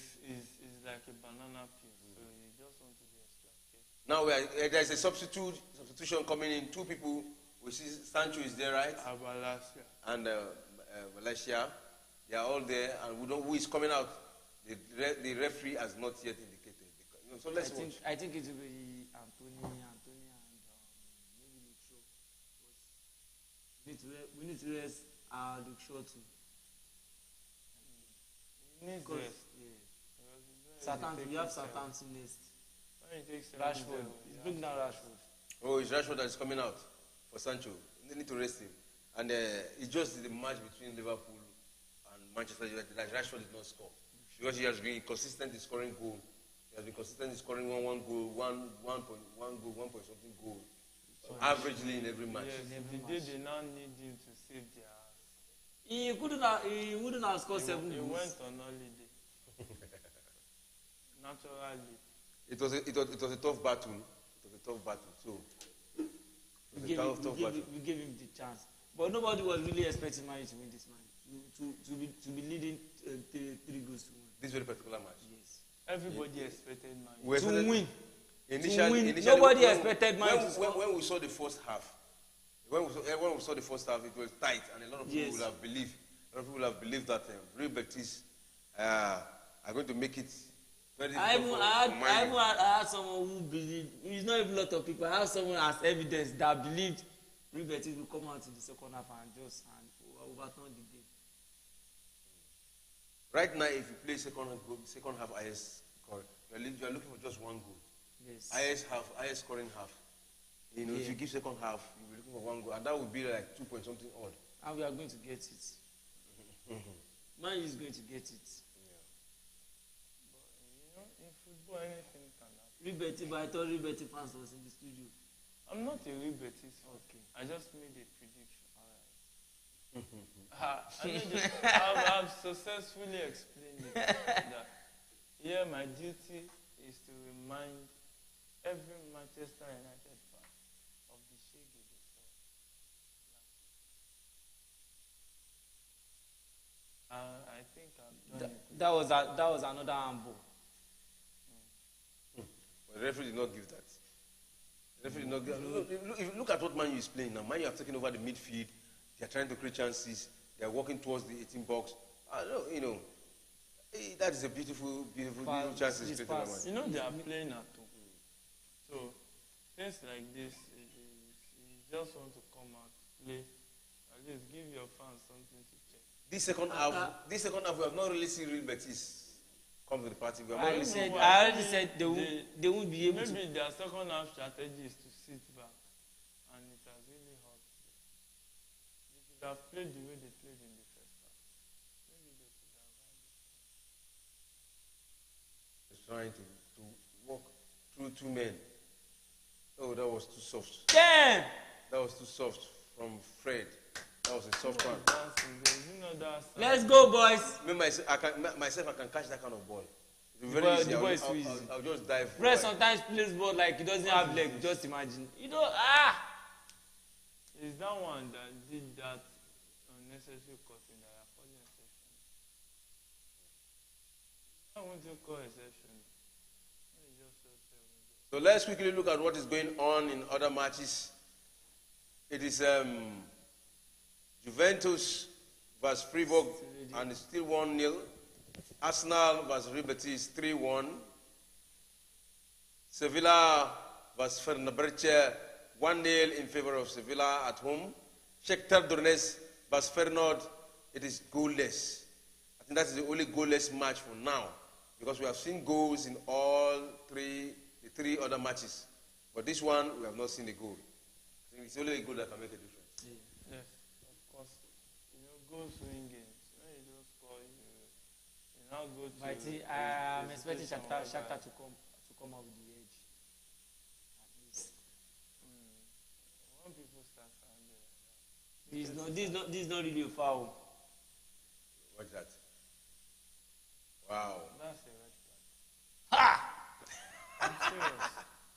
Speaker 3: like a banana peel, so you just want to be extra careful.
Speaker 1: Now there's a substitution coming in. 2 people. We see Sancho is there, right?
Speaker 3: Abalasia.
Speaker 1: And Malaysia. They are all there, and we don't know who is coming out. The referee has not yet indicated. So let's watch.
Speaker 2: I think it will be Antony and maybe Luke Shaw. We need to rest Luke Shaw too.
Speaker 3: He needs rest.
Speaker 2: Southampton, you have Southampton next.
Speaker 3: Rashford.
Speaker 2: He's bringing down Rashford.
Speaker 1: Oh, it's Rashford that is coming out for Sancho. They need to rest him. And it's just the match between Liverpool and Manchester United that Rashford did not score. Because he has been consistent in scoring goal. He has been consistent in scoring one goal, one point something goal. Averagely in every match.
Speaker 3: Yes, the day they now need him to save their ass.
Speaker 2: He wouldn't have scored 7 goals.
Speaker 3: He went on holiday. Naturally.
Speaker 1: It was a tough battle. So
Speaker 2: we gave him the chance. But nobody was really expecting Man U to win this match. To be leading 3 goals to 1.
Speaker 1: This very particular match.
Speaker 2: Yes.
Speaker 3: Everybody expected Man U
Speaker 2: to win.
Speaker 1: Initially,
Speaker 2: Nobody expected Man U to score.
Speaker 1: When we saw the first half, it was tight, and a lot of people will have believed. A lot of people will have believed that Real Betis are going to make it very difficult.
Speaker 2: I had someone who believed. It's not even a lot of people. I had someone as evidence that believed Real Betis will come out in the second half and overturn the game.
Speaker 1: Right now, if you play second half IS score, you are looking for just 1 goal.
Speaker 2: Yes.
Speaker 1: IS scoring half. If you give second half, you'll be looking for 1 goal, and that would be like 2 point something odd.
Speaker 2: And we are going to get it. Man U is going to get it.
Speaker 3: But in football, anything can happen.
Speaker 2: Real Betis, but I thought Real Betis fans was in the studio.
Speaker 3: I'm not a Real Betis.
Speaker 2: Okay.
Speaker 3: I just made a prediction. I've successfully explained it. That here, my duty is to remind every Manchester United fan of the shege they saw. I think I've done it.
Speaker 2: That was another handball.
Speaker 1: But the referee did not give that. The referee did not give. Look at what Man U is playing now. Man U have taken over the midfield. They are trying to create chances. They are walking towards the 18 box. That is a beautiful chance.
Speaker 3: They are playing at home. So things like this, you just want to come out, play. At least give your fans something to check.
Speaker 1: This second half, we have not really seen Real Betis come to the party. We have not really seen.
Speaker 2: I already said they won't be able to.
Speaker 3: Maybe their second half strategy is to sit back, and it has really hurt. They should have played the way they played in the first half. Maybe they could have had it.
Speaker 1: Trying to walk through 2 men. Oh, that was too soft.
Speaker 2: Damn!
Speaker 1: That was too soft from Fred. That was a soft one.
Speaker 2: Let's go, boys.
Speaker 1: Me myself, I can catch that kind of ball.
Speaker 2: The ball is too easy.
Speaker 1: I'll just dive.
Speaker 2: Fred sometimes plays ball like he doesn't have leg. Just imagine.
Speaker 3: It's that one that did that unnecessary cut anything called exception. It's just so terrible.
Speaker 1: So let's quickly look at what is going on in other matches. It is Juventus versus Freiburg, and it's still 1-0. Arsenal versus Real Betis, 3-1. Sevilla versus Fenerbahce, 1-0 in favor of Sevilla at home. Shakhtar Donetsk versus Feyenoord, it is goalless. I think that is the only goalless match for now, because we have seen goals in all the three other matches. But this one, we have not seen a goal. I think it's only a goal that can make a difference.
Speaker 3: Yes, of course. Goals win games. When you don't score, you now go to...
Speaker 2: Mighty, I'm expecting Shakhtar to come out with the edge. At least.
Speaker 3: When people start sounding
Speaker 2: This is not really a foul.
Speaker 1: What's that? Wow.
Speaker 3: that's a red card.
Speaker 2: Ha!
Speaker 3: I'm serious.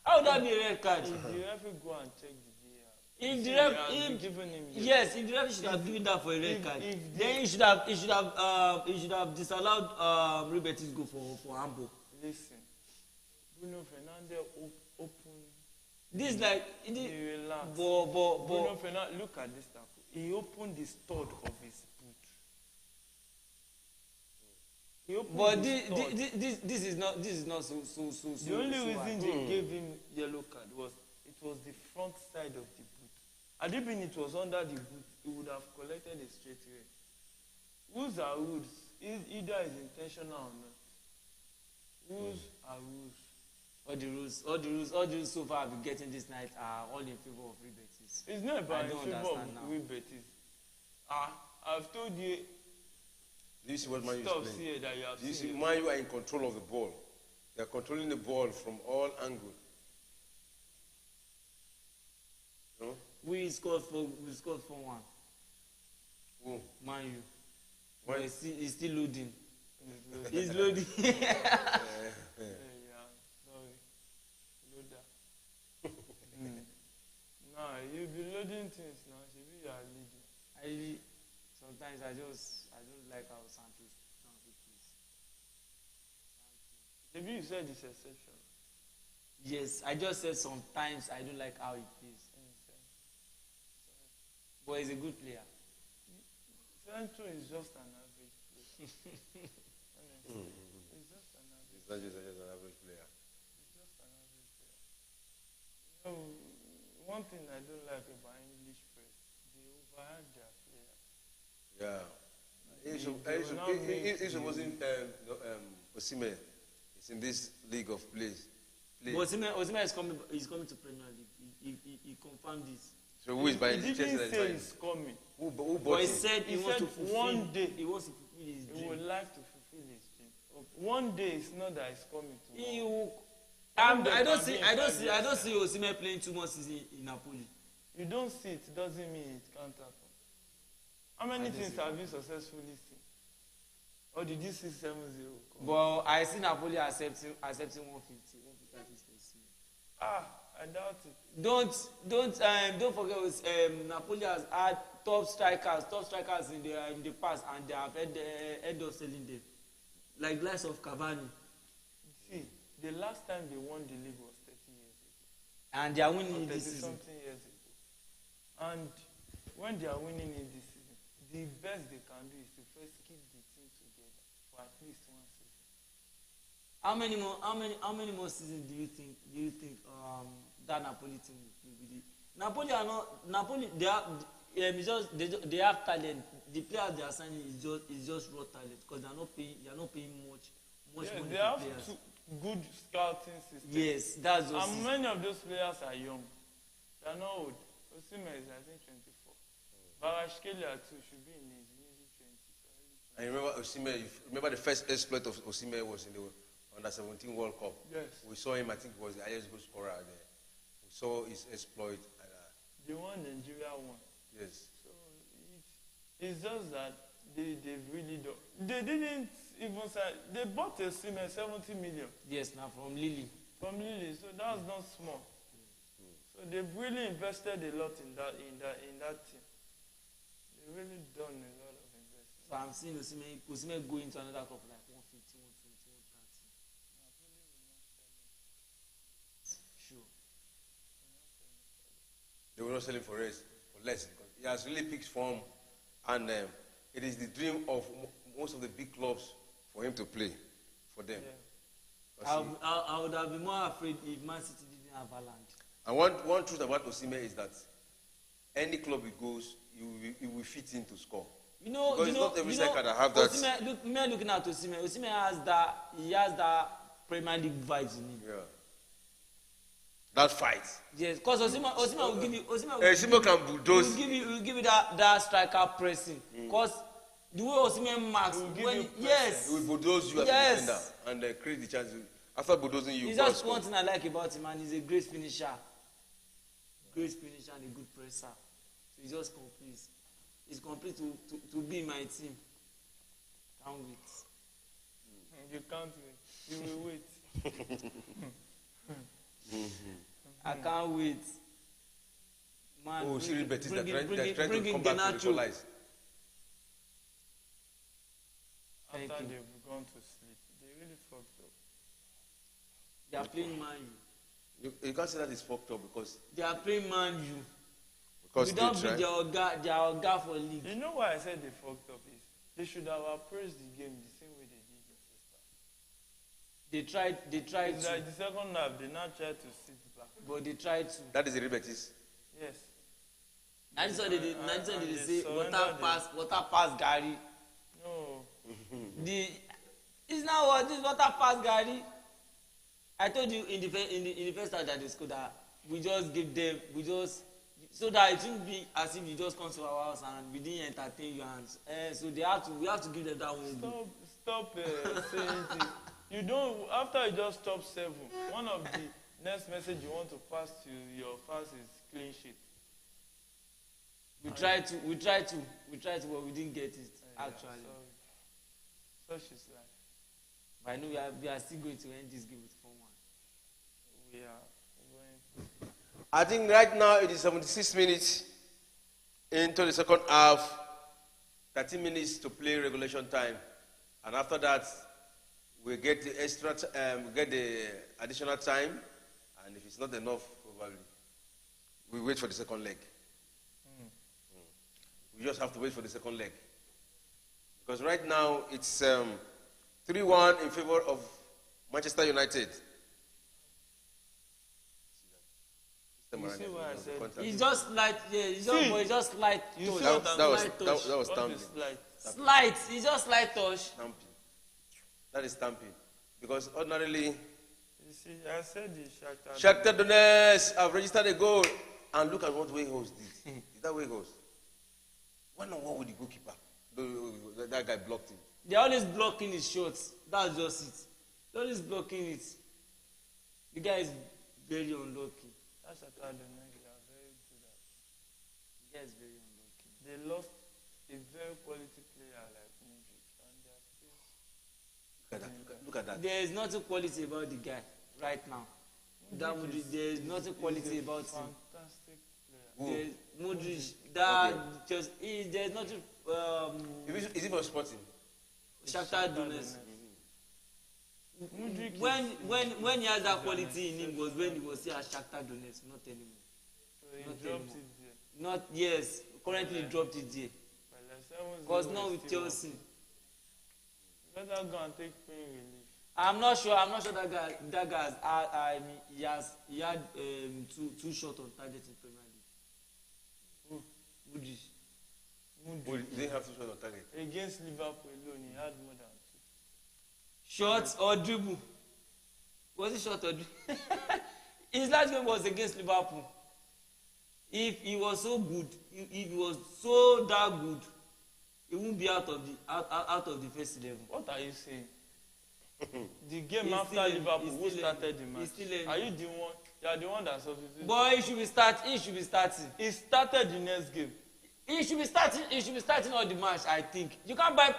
Speaker 2: How would that be a red card?
Speaker 3: If the referee go and check the VAR,
Speaker 2: If the
Speaker 3: he
Speaker 2: ref,
Speaker 3: has given him
Speaker 2: yes, if the ref should have given that for a red card, then he should have disallowed Real Betis go for handball.
Speaker 3: Listen, Bruno Fernandes open.
Speaker 2: This like
Speaker 3: Relax.
Speaker 2: but
Speaker 3: Bruno Fernandes, look at this tackle. He opened the stud of his boot.
Speaker 2: But this is not so.
Speaker 3: The only
Speaker 2: so
Speaker 3: reason they gave him yellow card was it was the front side of the boot. Had it been it was under the boot, he would have collected a straight red. Rules are rules. Either is intentional or not. Rules are rules.
Speaker 2: All the rules so far I've been getting this night are all in favor of Real Betis.
Speaker 3: It's not about in favor of
Speaker 2: now.
Speaker 3: Real Betis. I've told you.
Speaker 1: Do you see what Man U is
Speaker 3: Stuff
Speaker 1: playing?
Speaker 3: here that you have
Speaker 1: Do you see
Speaker 3: seen.
Speaker 1: Man U are in control of the ball? They are controlling the ball from all angles. No?
Speaker 2: We scored 4-1.
Speaker 1: Who?
Speaker 2: Man U.
Speaker 1: Why?
Speaker 2: But he's still loading. He's loading.
Speaker 3: Yeah, sorry. Loader. Nah, you be loading things now. Maybe you are leading.
Speaker 2: Sometimes I don't like how Santos plays.
Speaker 3: Maybe you said it's exception.
Speaker 2: Yes, I just said sometimes I don't like how he plays. But he's a good player.
Speaker 3: Sancho is just an average player. Honestly, he's just an average.
Speaker 1: It's not just an average player.
Speaker 3: He's just an average player. You know, one thing I don't like about English press, they overhype their players.
Speaker 1: Yeah. If supposing Osimhen is in this league of plays.
Speaker 2: But Osimhen is coming to Premier League. He confirmed this.
Speaker 1: So who is buying
Speaker 3: He
Speaker 1: the
Speaker 3: didn't
Speaker 1: Chelsea
Speaker 3: say
Speaker 1: that is
Speaker 3: he's coming.
Speaker 1: Who
Speaker 2: But
Speaker 1: bought
Speaker 2: he
Speaker 1: him?
Speaker 2: said he wants to fulfill.
Speaker 3: One day
Speaker 2: He wants to fulfill his
Speaker 3: he
Speaker 2: dream.
Speaker 3: would like to fulfill his dream. One day it's not that he's coming tomorrow.
Speaker 2: He will. I don't see Osimhen playing 2 more seasons in Napoli.
Speaker 3: You don't see it doesn't mean it can't happen. How many things have you successfully seen? Or did you see 7-0?
Speaker 2: But I see Napoli accepting 150 at least this season.
Speaker 3: I doubt it.
Speaker 2: Don't forget Napoli has had top strikers in the past, and they have end of selling them, like likes of Cavani.
Speaker 3: See, the last time they won the league was 30 years ago.
Speaker 2: And they are winning it this season.
Speaker 3: Something years ago. And when they are winning it this season, the best they can do is to first keep the team together for at least 1 season.
Speaker 2: How many more seasons do you think that Napoli team will play with it? Napoli they have talent. The players they are signing is just raw talent, because they are not paying much money
Speaker 3: They
Speaker 2: for
Speaker 3: have
Speaker 2: players.
Speaker 3: good scouting system.
Speaker 2: Yes, that's just
Speaker 3: And many of those players are young. They are not old. Osimhen is I think 24. Kvaratskhelia too should be in his early 20s.
Speaker 1: I remember Osimhen. Remember the first exploit of Osimhen was in the Under-17 World Cup.
Speaker 3: Yes.
Speaker 1: We saw him. I think it was the highest goal scorer there. We saw his exploit.
Speaker 3: The one Nigeria won.
Speaker 1: Yes.
Speaker 3: So it's just that they really don't. They didn't even say they bought Osimhen 70 million
Speaker 2: yes, now from Lille.
Speaker 3: from Lille, so that's not small. So they've really invested a lot in that team. They've really done a lot of investment.
Speaker 2: So I'm seeing Osimhen go into another cup like 150, 120,
Speaker 1: will not sell him for less. Because he has really picked form, and it is the dream of most of the big clubs for him to play for them.
Speaker 2: Yeah. I would have been more afraid if Man City didn't have Haaland.
Speaker 1: And one truth about Osimhen is that any club he goes, he will fit in to score. Because it's not every striker that have that.
Speaker 2: Osimhen, looking at Osimhen has that Premier League vibes in him.
Speaker 1: Yeah. That fight.
Speaker 2: Yes, because Osimhen will give you.
Speaker 1: Osimhen can bulldoze.
Speaker 2: Will give you that striker pressing. Because the way Osimhen marks,
Speaker 1: he will bulldoze you as a defender and create the chance. After bulldozing you,
Speaker 2: he's just one thing I like about him, and he's a great finisher. Great finisher and a good presser. So he's just complete. He's complete to be in my team. Can't wait.
Speaker 3: You can't wait. You will wait.
Speaker 2: I can't wait. Man,
Speaker 1: Real Betis, they're trying to come back to equalize.
Speaker 3: After they've gone to sleep, they really fucked up.
Speaker 2: They are playing Man U.
Speaker 1: You can't say that it's fucked up because
Speaker 2: they are playing Man U.
Speaker 1: Because
Speaker 2: we don't beat their Oga for league.
Speaker 3: You know why I said they fucked up is they should have approached the game the same way they did in the first half.
Speaker 2: They tried
Speaker 3: it's
Speaker 2: to.
Speaker 3: like the second half, they now tried to sit back.
Speaker 2: But they tried to.
Speaker 1: That is Real Betis.
Speaker 3: Yes.
Speaker 2: I just saw they say water pass Gary.
Speaker 3: No.
Speaker 2: It's not what this water pass Gary. I told you in the first half that they scored that we just give them so that it shouldn't be as if you just come to our house and we didn't entertain you and so we have to give them that one.
Speaker 3: Stop saying this. You don't after you just stop 7. One of the next message you want to pass to your fans is clean sheet.
Speaker 2: We tried to, but we didn't get it actually.
Speaker 3: Such is life.
Speaker 2: But I know we are still going to end this game with 4-1.
Speaker 3: We are going.
Speaker 1: I think right now it is 76 minutes into the second half, 30 minutes to play regulation time, and after that we get the get the additional time, and if it's not enough, probably we wait for the second leg. We just have to wait for the second leg because right now it's 3-1 in favor of Manchester United.
Speaker 2: It's just light, it's just light.
Speaker 1: That was stamping.
Speaker 2: Slight, it's just light touch.
Speaker 1: Stamping. That is stamping. Because ordinarily,
Speaker 3: you see, I said the
Speaker 1: Shakhtar Donetsk have registered a goal, and look at what Weghorst did. Is that Weghorst? 1-on-1 with the goalkeeper. That guy blocked him.
Speaker 2: They're always blocking his shots. That's just it. They're always blocking it. The guy is very unlucky.
Speaker 3: That's a card they are very good at.
Speaker 2: The guy is very unlucky.
Speaker 3: They lost a very quality player like Mudryk, and they are still.
Speaker 1: Look at that.
Speaker 2: There is nothing quality about the guy right now. There is nothing quality about him.
Speaker 3: Fantastic player.
Speaker 2: Mudryk, there's nothing.
Speaker 1: Is it for Sporting?
Speaker 2: Shakhtar Donetsk. When he has that quality in him was when he was here at Shakhtar Donetsk, not anymore.
Speaker 3: So he dropped it there.
Speaker 2: Not yes. Currently he dropped it there. Because now with Chelsea.
Speaker 3: Better go and take pain relief.
Speaker 2: I'm not sure that guy he had two shots on target in Premier League.
Speaker 1: Mudryk didn't have 2 shots on target.
Speaker 3: Against Liverpool alone, he had more than 2.
Speaker 2: Shots or dribble? Was it shot or dribble? His last game was against Liverpool. If he was so good, if he was so that good, he won't be out of the first 11.
Speaker 3: What are you saying? The game after Liverpool, who started the match? Are you the one? You are the one that substituted.
Speaker 2: Boy, he should be starting.
Speaker 3: He started the next game.
Speaker 2: He should be starting all the match. I think you can't buy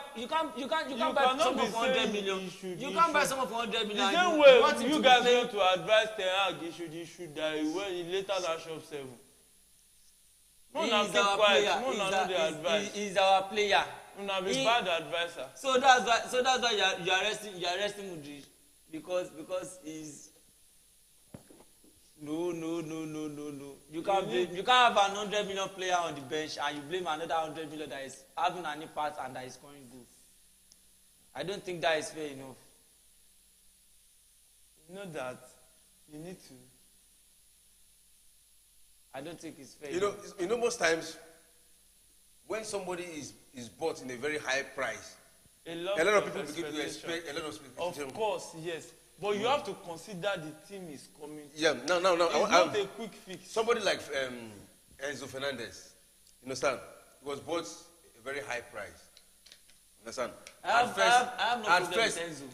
Speaker 2: someone for 100 million. You can't buy someone for 100 million.
Speaker 3: The same way you guys want to advise Ten Hag, he should die when he later dash up 7.
Speaker 2: He's our player.
Speaker 3: He's bad advisor.
Speaker 2: So that's why you are arresting Mudryk because No. You can't have an 100 million player on the bench and you blame another 100 million that is having an impact and that is scoring goals. I don't think that is fair enough.
Speaker 3: You know that you need to.
Speaker 2: I don't think it's fair.
Speaker 1: You know, most times when somebody is bought in a very high price, a lot of people begin to expect a lot of expectations.
Speaker 3: Of course, yes. But you have to consider the team is coming.
Speaker 1: Yeah, no.
Speaker 3: It's not a quick fix.
Speaker 1: Somebody like Enzo Fernandes, you understand? He was bought a very high price. Understand?
Speaker 2: I have no problem with Enzo.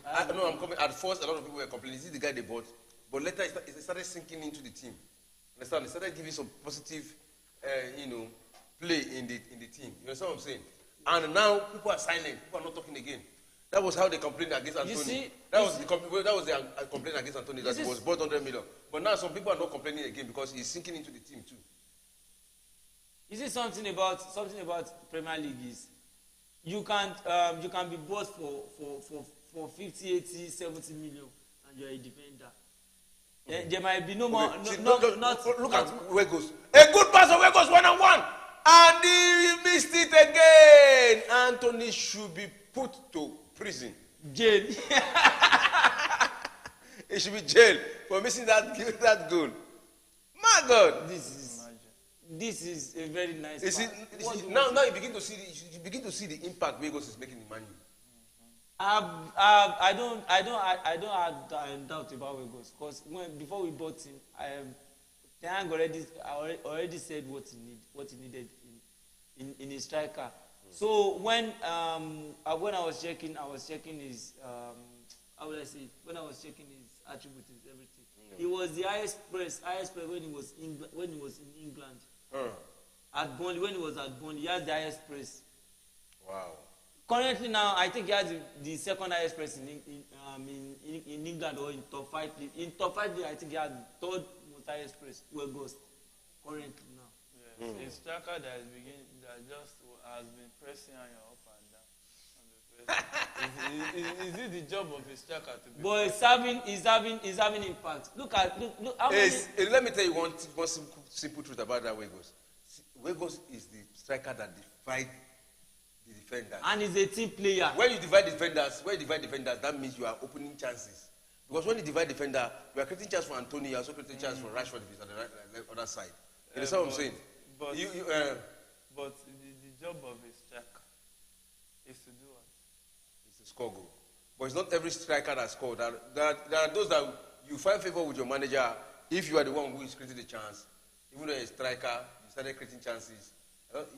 Speaker 1: I'm coming. At first, a lot of people were complaining. This is the guy they bought, but later it started sinking into the team. Understand? It started giving some positive, play in the team. You understand what I'm saying? And now people are silent. People are not talking again. That was how they complained against Antony. That was the complaint against Antony that he was bought 100 million. But now some people are not complaining again because he's sinking into the team too.
Speaker 2: You see something about Premier League is you can be bought for 50, 80, 70 million and you're a defender. There might be no more.
Speaker 1: Look at Weghorst. A good pass of Weghorst 1-on-1, and he missed it again. Antony should be put to prison.
Speaker 2: Jail.
Speaker 1: He should be jailed for missing that goal. My God.
Speaker 2: This is a very nice.
Speaker 1: Now you begin to see the impact Weghorst is making in Man U.
Speaker 2: I don't have doubt about Weghorst because before we bought him, Tang already said what he needed in his striker. So when I was checking his when I was checking his attributes, everything. He was the highest press when he was in England. At Burnley, when he was at Burnley, he had the highest press.
Speaker 1: Wow.
Speaker 2: Currently now, I think he has the second highest press in England or in top 5. In top 5, I think he has the third most highest press. Weghorst currently now.
Speaker 3: Yes. A striker that just has been pressing on your up and down. Is it the job of a striker to be?
Speaker 2: But he's having impact. Look how many.
Speaker 1: Let me tell you one simple truth about that Weghorst. Weghorst is the striker that defied the defenders.
Speaker 2: And he's a team player.
Speaker 1: When you divide defenders, that means you are opening chances. Because when you divide defender, you are creating chance for Antony, you are also creating chance for Rashford if he's on the other side. You understand what I'm saying?
Speaker 3: But the job of a striker is to do what?
Speaker 1: It's to score goal. But it's not every striker that scores. There are those that you find favor with your manager if you are the one who is creating the chance. Even though you're a striker, you started creating chances.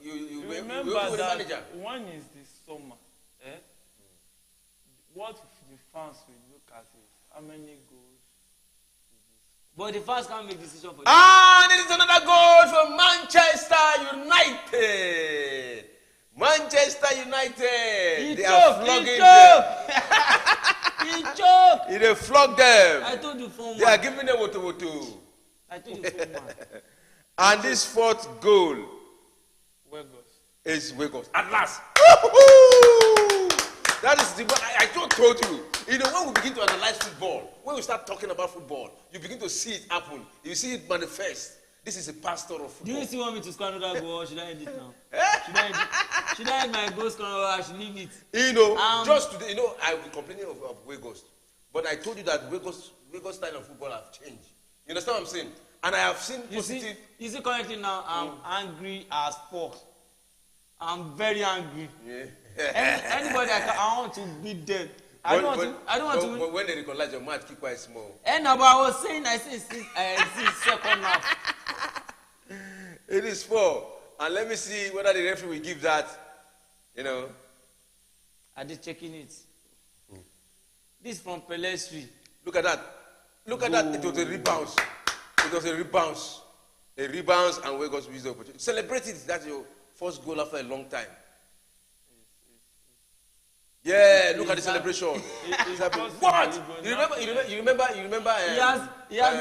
Speaker 1: You
Speaker 3: remember
Speaker 1: that
Speaker 3: that
Speaker 1: manager.
Speaker 3: one is the summer. What the fans will look at is how many goals.
Speaker 2: But the fans can't make decision for you.
Speaker 1: And it is another goal for Manchester United. Manchester United. They are flogging them.
Speaker 2: He choked.
Speaker 1: They flog them.
Speaker 2: I told you 4-1.
Speaker 1: They are giving them woto.
Speaker 2: I told you 4-1.
Speaker 1: And this fourth goal is Weghorst. At last. That is the one I told you. When we begin to analyze football, when we start talking about football, you begin to see it happen. You see it manifest. This is a pastor of football.
Speaker 2: Do you still want me to score another goal or should I end it now? Should I end my goal score or I should leave it?
Speaker 1: Just today, I've been complaining of Weghorst. But I told you that Weghorst's style of football have changed. You understand what I'm saying? And I have seen positive.
Speaker 2: You see currently now, I'm angry as fuck. I'm very angry.
Speaker 1: Yeah.
Speaker 2: Anybody I want to beat them. I don't want to.
Speaker 1: But when they recognize your mouth, keep quite small.
Speaker 2: But I was saying, I see second half.
Speaker 1: It is 4. And let me see whether the referee will give that.
Speaker 2: Are they checking it? This from Pelestri.
Speaker 1: Look at that. It was a rebound. A rebound and Weghorst used the opportunity. Celebrate it. That's your first goal after a long time. Yeah, look at the celebration. What? You remember?
Speaker 2: He has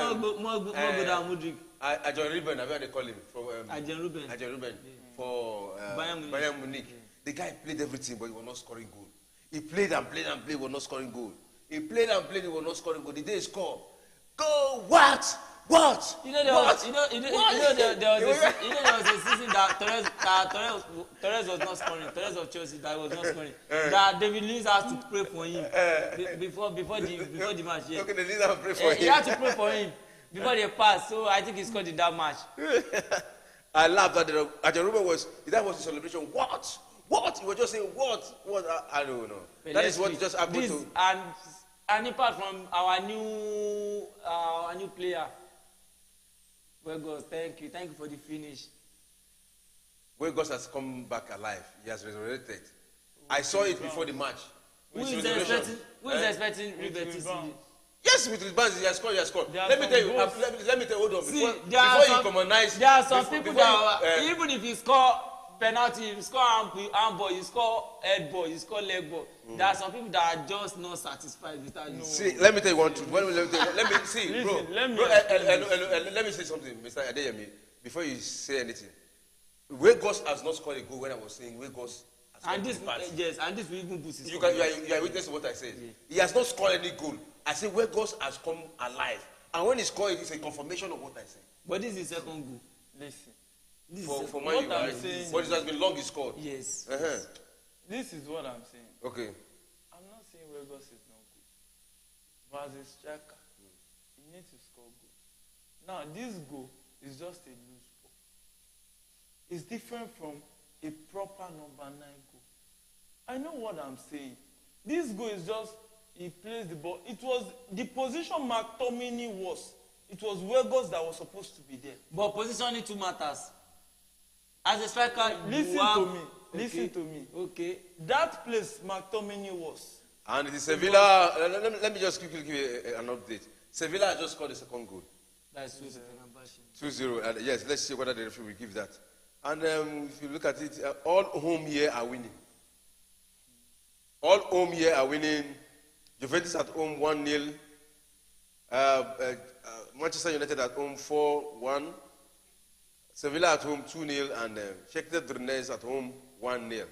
Speaker 2: more goal than Mudryk.
Speaker 1: Arjen Ruben, I they call him from
Speaker 2: Arjen Ruben
Speaker 1: for Bayern Munich. The guy played everything, but he was not scoring goal. He played and was not scoring goal. He played and was not scoring goal. The day he scored, go what? What?
Speaker 2: You know there was, you know there was a season that Torres was not scoring. Torres of Chelsea that was not scoring. That David Luiz has to pray for him before the match. Yeah.
Speaker 1: Okay, the leader will pray for him.
Speaker 2: He had to pray for him before they pass. So I think he scored in that match.
Speaker 1: I laughed at Ajaruba that was the celebration. What? He was just saying what? I don't know.
Speaker 2: But
Speaker 1: that is what just happened to.
Speaker 2: And apart from our new player. Weghorst, thank you for the finish.
Speaker 1: Weghorst has come back alive. He has resurrected. I saw it before the match.
Speaker 2: Who is expecting Real Betis?
Speaker 1: Yes, with his bands, he has scored. Let me tell you, hold on.
Speaker 2: See,
Speaker 1: before you commonize,
Speaker 2: there are some people that even if you score penalty, you score arm ball, you score head ball, you score leg ball. There are some people that are just not satisfied with that.
Speaker 1: See, let me tell you one truth. Let me see, listen, let me say something, Mr. Adeyemi, before you say anything. Weghorst has not scored a goal when I was saying Weghorst has scored a pass.
Speaker 2: Yes, and this will even boost his
Speaker 1: you are witness to what I said. Yeah. He has not scored any goal. I say Weghorst has come alive. And when he scored, it's a confirmation of what I said.
Speaker 2: But this is the second goal.
Speaker 3: Listen.
Speaker 1: For Man U, right? But it has been long he scored.
Speaker 2: Yes.
Speaker 3: This is what I'm saying.
Speaker 1: Okay.
Speaker 3: I'm not saying Weghorst is not good. But as a striker, you need to score goals. Now, this goal is just a loose ball. It's different from a proper number 9 goal. I know what I'm saying. This goal is just, he plays the ball. It was the position McTominay was. It was Weghorst that was supposed to be there.
Speaker 2: But positioning too matters. As a striker,
Speaker 3: listen to me.
Speaker 2: Okay.
Speaker 3: That place McTominay was.
Speaker 1: And it is Sevilla. Let me just quickly give you an update. Sevilla just scored the second goal.
Speaker 2: That's
Speaker 1: 2-0. Yes, let's see whether the referee will give that. And if you look at it, all home here are winning. All home here are winning. Juventus at home 1-0. Manchester United at home 4-1. Sevilla at home 2-0 and Shakhtar Donetsk at home 1-0.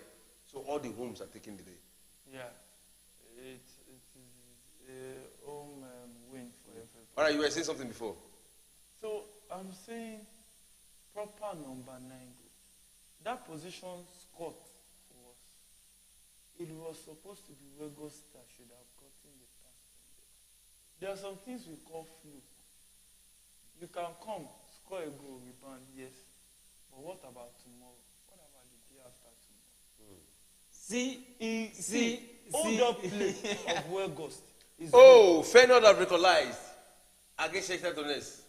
Speaker 1: So all the homes are taking the day.
Speaker 3: Yeah, it is a home win for everybody.
Speaker 1: All right, you were saying something before.
Speaker 3: So I'm saying proper number 9 goal. That position Scott was. It was supposed to be Weghorst that should have gotten the pass from there. There are some things we call fluke. You can come, score a goal, rebound, yes. But what about tomorrow? What about the day after tomorrow? Hold up play of Weghorst.
Speaker 1: Fernandes have recognized against Shakhtar Donetsk.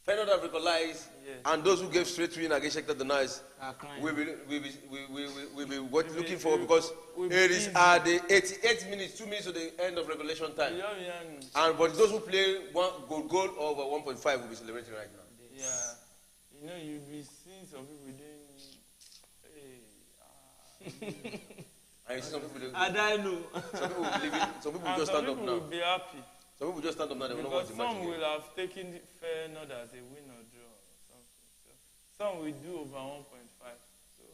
Speaker 1: Fernandes have recognized, and those who gave straight win against Shakhtar Donetsk will be looking for, because it is at the 88 minutes, 2 minutes to the end of regulation time. And but those who play goal over 1.5 will be celebrating right now.
Speaker 3: Yeah, you know, you'll be seeing some people doing.
Speaker 1: And you see some people.
Speaker 2: I don't know.
Speaker 1: Some people just stand up now.
Speaker 3: Some people will be happy.
Speaker 1: Some people just stand up now. They will not watch the match.
Speaker 3: Some will have taken the Fernandes as a win or draw or something. So some will do over 1.5. So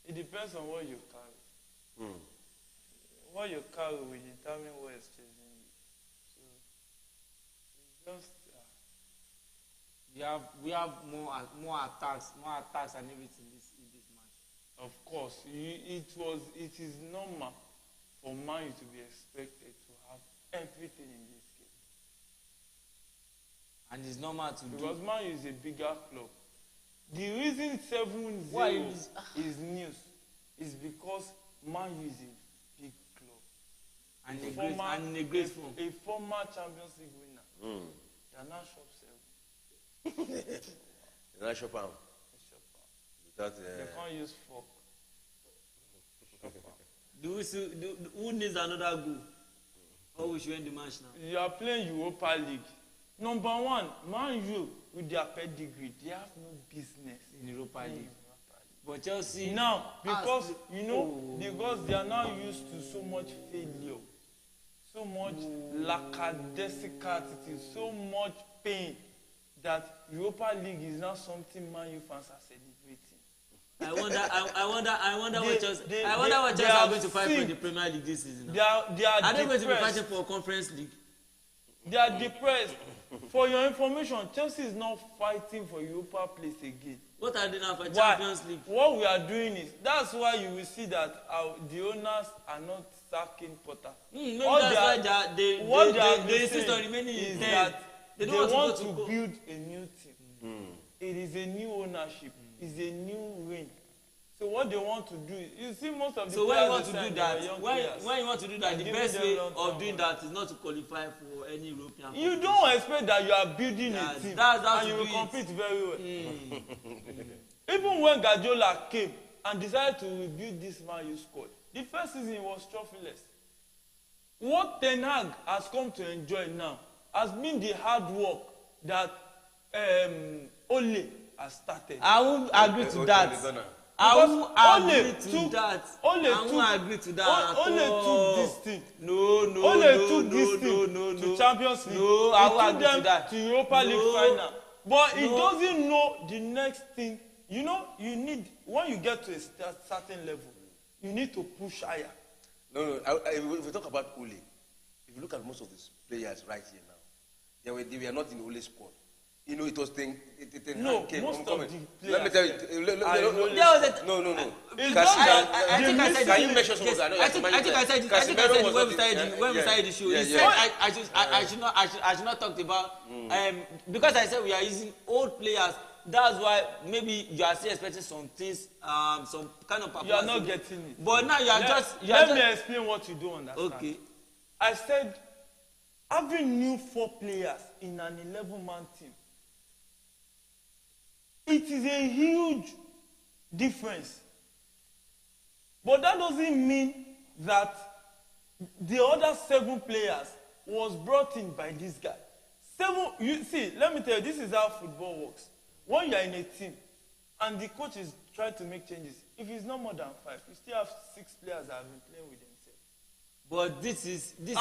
Speaker 3: it depends on what you carry. What you carry will determine what is chasing you. So it's just.
Speaker 2: We have more attacks and everything in this match.
Speaker 3: Of course, it is normal for Man U to be expected to have everything in this game.
Speaker 2: And it's normal to
Speaker 3: because Man U is a bigger club. The reason 7-0 is news is because Man U is a big club.
Speaker 2: And a great form.
Speaker 3: A former Champions League winner. They are now shop 7.
Speaker 1: They are shop arm.
Speaker 3: They can't use fork.
Speaker 2: Who needs another goal? Or we should end the match now?
Speaker 3: You are playing Europa League. Number 1, Man U with their pedigree, they have no business
Speaker 2: in Europa League. But Chelsea
Speaker 3: now, because because they are now used to so much failure, so much lackadaisical attitude, so much pain, that Europa League is now something Man U fans are celebrating.
Speaker 2: I wonder what Chelsea are going to fight for the Premier League this season.
Speaker 3: They are
Speaker 2: they going to be fighting for a Conference League?
Speaker 3: They are depressed. For your information, Chelsea is not fighting for Europa place again.
Speaker 2: What are they now for?
Speaker 3: Why?
Speaker 2: Champions League?
Speaker 3: What we are doing is, that's why you will see that the owners are not sacking Potter.
Speaker 2: Maybe that's why they insist on remaining in 10.
Speaker 3: That
Speaker 2: They
Speaker 3: they
Speaker 2: don't
Speaker 3: want
Speaker 2: to
Speaker 3: to
Speaker 2: go.
Speaker 3: build a new team. It is a new ownership. It's a new reign. So what they want to do, you see most of the
Speaker 2: So when you
Speaker 3: players
Speaker 2: want to
Speaker 3: they
Speaker 2: do
Speaker 3: sign,
Speaker 2: that,
Speaker 3: they are young
Speaker 2: when
Speaker 3: players.
Speaker 2: you want to do that, the
Speaker 3: Giving
Speaker 2: best
Speaker 3: them
Speaker 2: way
Speaker 3: long-term
Speaker 2: of doing
Speaker 3: money.
Speaker 2: that is not to qualify for any European.
Speaker 3: You don't expect that you are building
Speaker 2: Yeah,
Speaker 3: a team
Speaker 2: that's how
Speaker 3: and
Speaker 2: to
Speaker 3: you will
Speaker 2: do it.
Speaker 3: compete very well. Even when Guardiola came and decided to rebuild this Man U squad, the first season was trophyless. What Ten Hag has come to enjoy now has been the hard work that Ole has started.
Speaker 2: I won't agree to that. I won't agree to that. I won't agree to that.
Speaker 3: Ole took this thing.
Speaker 2: No.
Speaker 3: To Champions League.
Speaker 2: No, I won't
Speaker 3: He took
Speaker 2: agree to
Speaker 3: them
Speaker 2: that.
Speaker 3: to Europa League
Speaker 2: No.
Speaker 3: final. But he
Speaker 2: No.
Speaker 3: doesn't know the next thing. You know, you need, when you get to a certain level, you need to push higher.
Speaker 1: No. If we talk about Ole, if you look at most of these players right here now, they were not in the Ole squad. You know, it was
Speaker 3: No,
Speaker 1: came.
Speaker 3: most of the players.
Speaker 1: Let me tell you. No.
Speaker 3: It's
Speaker 1: Cas-
Speaker 3: not that
Speaker 2: I think I said
Speaker 1: Can you
Speaker 2: this.
Speaker 1: mention some of
Speaker 2: Yes,
Speaker 1: that? No,
Speaker 2: I think I said this when we started the show.
Speaker 1: Yeah,
Speaker 2: He
Speaker 1: yeah.
Speaker 2: said I should not talk about because I said we are using old players. That's why maybe you are still expecting some things, some kind of.
Speaker 3: you are not getting it.
Speaker 2: But now you are
Speaker 3: Let me explain what you don't understand.
Speaker 2: Okay.
Speaker 3: I said having new 4 players in an 11-man team, it is a huge difference. But that doesn't mean that the other 7 players was brought in by this guy. 7, you see, let me tell you, this is how football works. When you are in a team and the coach is trying to make changes, if it's not more than 5, you still have 6 players that have been playing with themselves.
Speaker 2: But this is strictly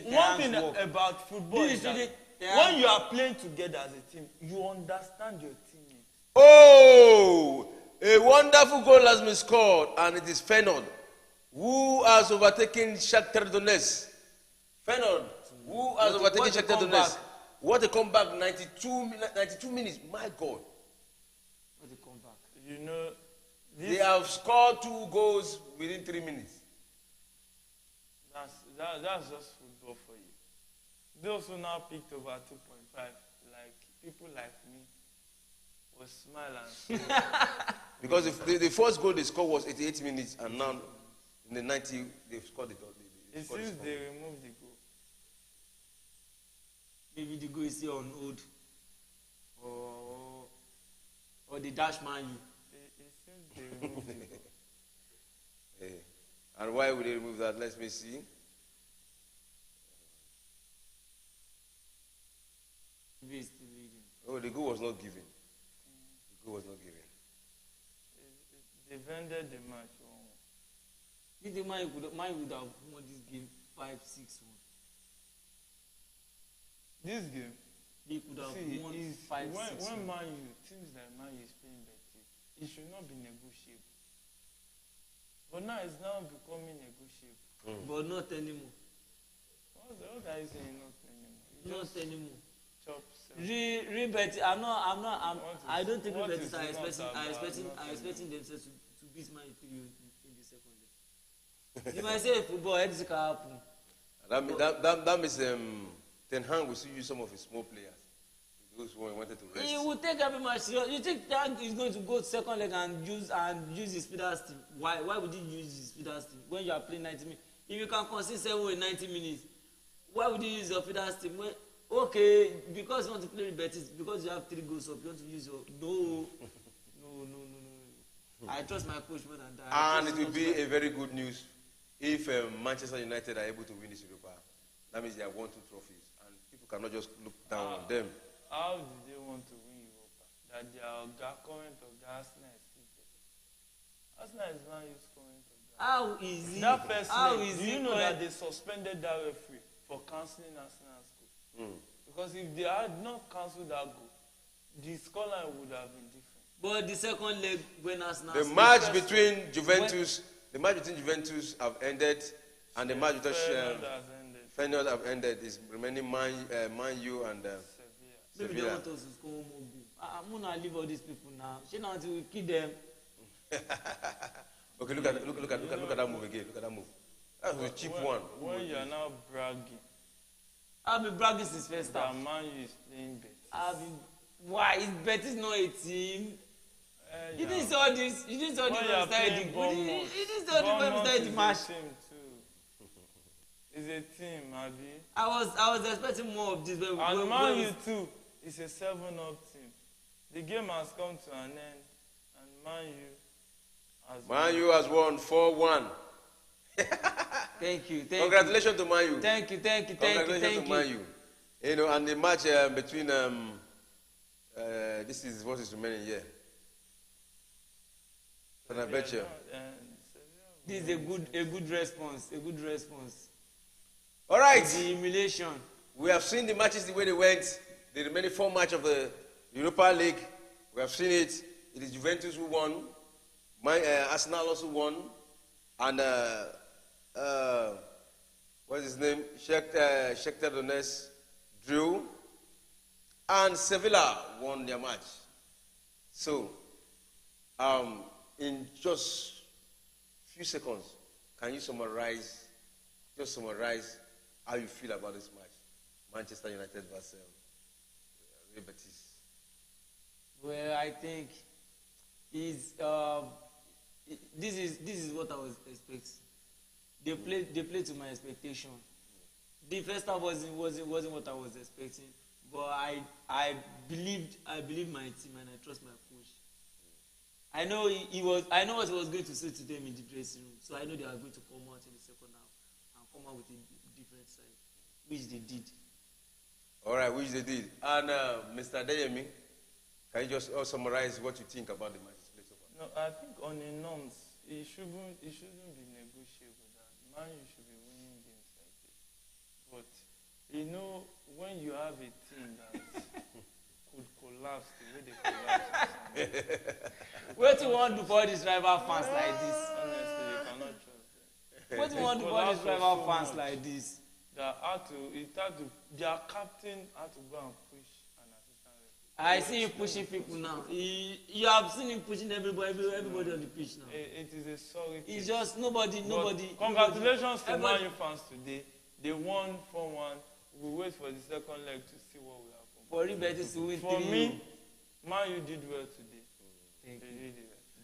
Speaker 3: one thing
Speaker 2: work.
Speaker 3: about football
Speaker 2: This
Speaker 3: is
Speaker 2: is
Speaker 3: that
Speaker 2: really
Speaker 3: when you are playing together as a team, you understand your teammates.
Speaker 1: Oh, a wonderful goal has been scored, and it is Fernand who has overtaken Shakhtar Donetsk. Fernand who has overtaken
Speaker 2: what a
Speaker 1: Shakhtar
Speaker 2: comeback.
Speaker 1: Donetsk. What a comeback! 92 minutes. My God,
Speaker 2: What a comeback.
Speaker 3: You know,
Speaker 1: they have scored 2 goals within 3 minutes.
Speaker 3: that's just football for you. Those who now picked over 2.5, like people like me, will smile and say,
Speaker 1: Because the first goal they scored was 88 minutes, and now in the 90 they've scored the goal.
Speaker 3: it seems they removed the goal.
Speaker 2: Maybe the goal is still on hold. Or the dash man you.
Speaker 3: It seems they removed the goal.
Speaker 1: Hey. And why would they remove that? Let me see.
Speaker 2: Maybe it's still leading.
Speaker 1: Oh, the goal was not given. The goal was not given.
Speaker 3: They've ended the match.
Speaker 2: You think Man would have won this game 5-6-1?
Speaker 3: This game,
Speaker 2: They could have
Speaker 3: see,
Speaker 2: won
Speaker 3: is
Speaker 2: 5-6-1.
Speaker 3: when Man U, teams like Man U is playing Betis, it should not be negotiable. But now it's now becoming negotiable.
Speaker 2: But not anymore.
Speaker 3: What are you saying? Not anymore. You
Speaker 2: Not
Speaker 3: just
Speaker 2: anymore.
Speaker 3: chop.
Speaker 2: Real Betis. I don't think Real
Speaker 3: what
Speaker 2: Betis
Speaker 3: is
Speaker 2: are
Speaker 3: not
Speaker 2: expecting themselves to beat Man U in the second leg. You might say football, anything can happen.
Speaker 1: That means Ten Hag will still use some of his small players. Those who wanted to rest.
Speaker 2: He will take every match serious. You think Tank is going to go to second leg and use his feeders team? Why would he use his feeders team when you are playing 90 minutes? If you can concede 7 in 90 minutes, why would you use your feeders team? Well, okay, because you want to play with Betis, because you have 3 goals up, you want to use your no. I trust my coach more than that.
Speaker 1: And it will be a very good news if Manchester United are able to win this Europa. That means they have won 2 trophies, and people cannot just look down on them.
Speaker 3: How did they want to win Europa? That their current of Arsenal is still there. Arsenal is Man U's current of Arsenal.
Speaker 2: How is it?
Speaker 3: That first
Speaker 2: How
Speaker 3: leg,
Speaker 2: is
Speaker 3: do you
Speaker 2: it
Speaker 3: know
Speaker 2: when-
Speaker 3: that they suspended that referee for cancelling Arsenal's goal? Because if they had not cancelled that goal, the scoreline would have been different.
Speaker 2: But the second leg when Arsenal
Speaker 1: The match between Juventus have ended, and the match between
Speaker 3: Fernandes has ended.
Speaker 1: finals have ended. It's remaining Man U and
Speaker 2: Maybe they
Speaker 1: Sevilla.
Speaker 2: want us to score one more goal. I'm gonna leave all these people now. She now until we kill them.
Speaker 1: Okay, look at that move again. Look at that move. That was a cheap one.
Speaker 3: When you are now bragging,
Speaker 2: I've been bragging since first
Speaker 3: that
Speaker 2: half.
Speaker 3: Man U is playing better.
Speaker 2: Why? Is Betis not a team? You didn't see all this. You didn't see all this
Speaker 3: When
Speaker 2: when
Speaker 3: you
Speaker 2: we
Speaker 3: are
Speaker 2: started
Speaker 3: playing
Speaker 2: the.
Speaker 3: Bournemouth,
Speaker 2: You didn't see all this when we started the match.
Speaker 3: Bournemouth is a team too. It's a team, Abi.
Speaker 2: I was expecting more of this.
Speaker 3: And Man U too is a 7-up team. The game has come to an end, and Man U
Speaker 1: has won 4-1.
Speaker 2: Thank you.
Speaker 1: Congratulations to Man U.
Speaker 2: Thank you.
Speaker 1: Congratulations to Man U. You know, and the match between this is what is remaining here. And I bet you.
Speaker 2: This is a good response. A good response.
Speaker 1: All right.
Speaker 2: The humiliation.
Speaker 1: We have seen the matches the way they went. The remaining 4 matches of the Europa League. We have seen it. It is Juventus who won. Arsenal also won. And what's his name? Shakhtar Donetsk drew. And Sevilla won their match. So, in just a few seconds, can you summarize how you feel about this match? Manchester United versus Real Betis.
Speaker 2: Well, I think this is what I was expecting. They played to my expectation. The first half wasn't what I was expecting, but I believed my team and I trust my coach. I know what he was going to say to them in the dressing room, so I know they are going to come out in the second half and come out with a different side, which they did.
Speaker 1: All right, which they did. And Mr. Adeyemi, can you just summarize what you think about the match so far?
Speaker 3: No, I think on the norms, it shouldn't be negotiable that Man U should be winning games like this. But you know, when you have a team that could collapse the way they collapse,
Speaker 2: What do you want to do for these rival fans like this?
Speaker 3: honestly, you cannot trust them.
Speaker 2: What do you want to do for these rival fans like this?
Speaker 3: Their captain had to go and push an assistant referee.
Speaker 2: I see him pushing people now. You have seen him pushing everybody on the pitch now.
Speaker 3: It is a sorry thing.
Speaker 2: It's just nobody.
Speaker 3: Congratulations to Man U fans today. They won 4-1. We'll wait for the second leg to see what will happen.
Speaker 2: For Real Betis to win 3-0.
Speaker 3: For me, Man U did well today. They did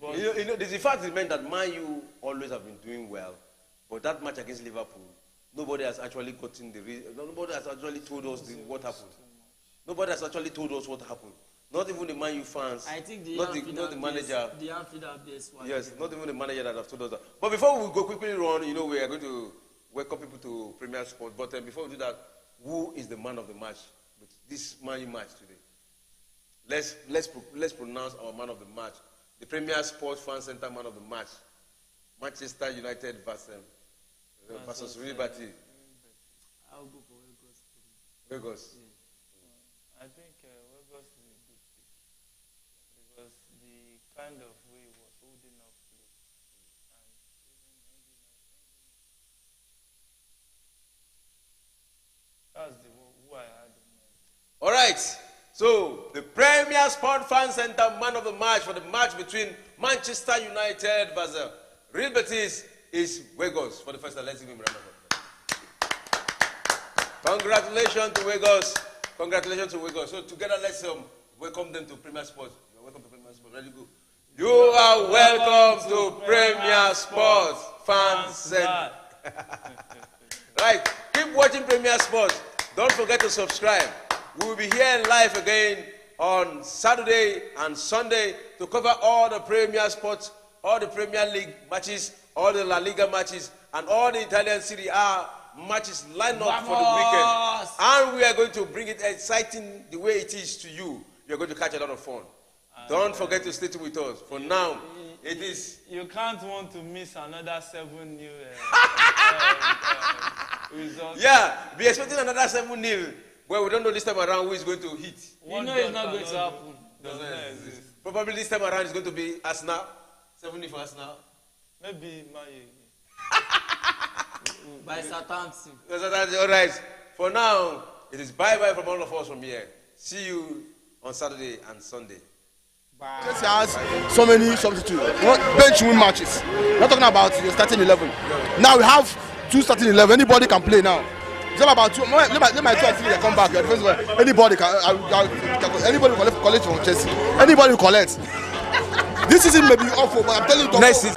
Speaker 3: well. But
Speaker 1: You know, the fact remains that Man U always have been doing well, but that match against Liverpool, nobody has actually gotten nobody has actually told us what happened. Nobody has actually told us what happened. Not even the Man U fans.
Speaker 2: I think
Speaker 1: not the manager.
Speaker 2: The Anfield have best one.
Speaker 1: Yes, not even the manager that have told us that. But before we go quickly run, you know, we are going to welcome people to Premier Sport. But before we do that, who is the man of the match with this Man U match today? Let's pronounce our man of the match. The Premier Sports Fan Center man of the match. Manchester United versus Real Betis.
Speaker 2: I'll go for Weghorst.
Speaker 1: Weghorst.
Speaker 3: I think Weghorst is a good pick because the kind of way he was holding up play and that's who I had in mind.
Speaker 1: All right. So the Premier Sport Fan Center man of the match for the match between Manchester United versus Real Betis is Weghorst. For the first time, let's give him a round of applause. Congratulations to Weghorst. Congratulations to Weghorst. So together, let's welcome them to Premier Sports. You're welcome to Premier Sports. Ready, go. You are welcome to Premier Sports Fan Center. Right. Keep watching Premier Sports. Don't forget to subscribe. We will be here live again on Saturday and Sunday to cover all the Premier Sports, all the Premier League matches, all the La Liga matches, and all the Italian Serie A matches lined up for the weekend. And we are going to bring it exciting the way it is to you. You're going to catch a lot of fun. Don't forget to stay with us. For now, it is...
Speaker 3: You can't want to miss another 7 new results.
Speaker 1: Yeah, be expecting another 7-0. Well, we don't know this time around who is going to hit.
Speaker 2: You know it's not going to happen.
Speaker 3: Doesn't exist.
Speaker 1: Probably this time around it's going to be Arsenal. 7-0 for Arsenal.
Speaker 3: Maybe Man U.
Speaker 2: By Southampton.
Speaker 1: All right. For now, it is bye-bye from all of us from here. See you on Saturday and Sunday.
Speaker 6: Chelsea has so many substitutes. Bench win matches. We're not talking about the starting 11. Now we have 2 starting 11. Anybody can play now. It's not about 2. Let my 2 and 3 come back. Anybody can. Anybody will collect from Chelsea. Anybody will collect. This season may be awful, but I'm telling you.
Speaker 1: Next season.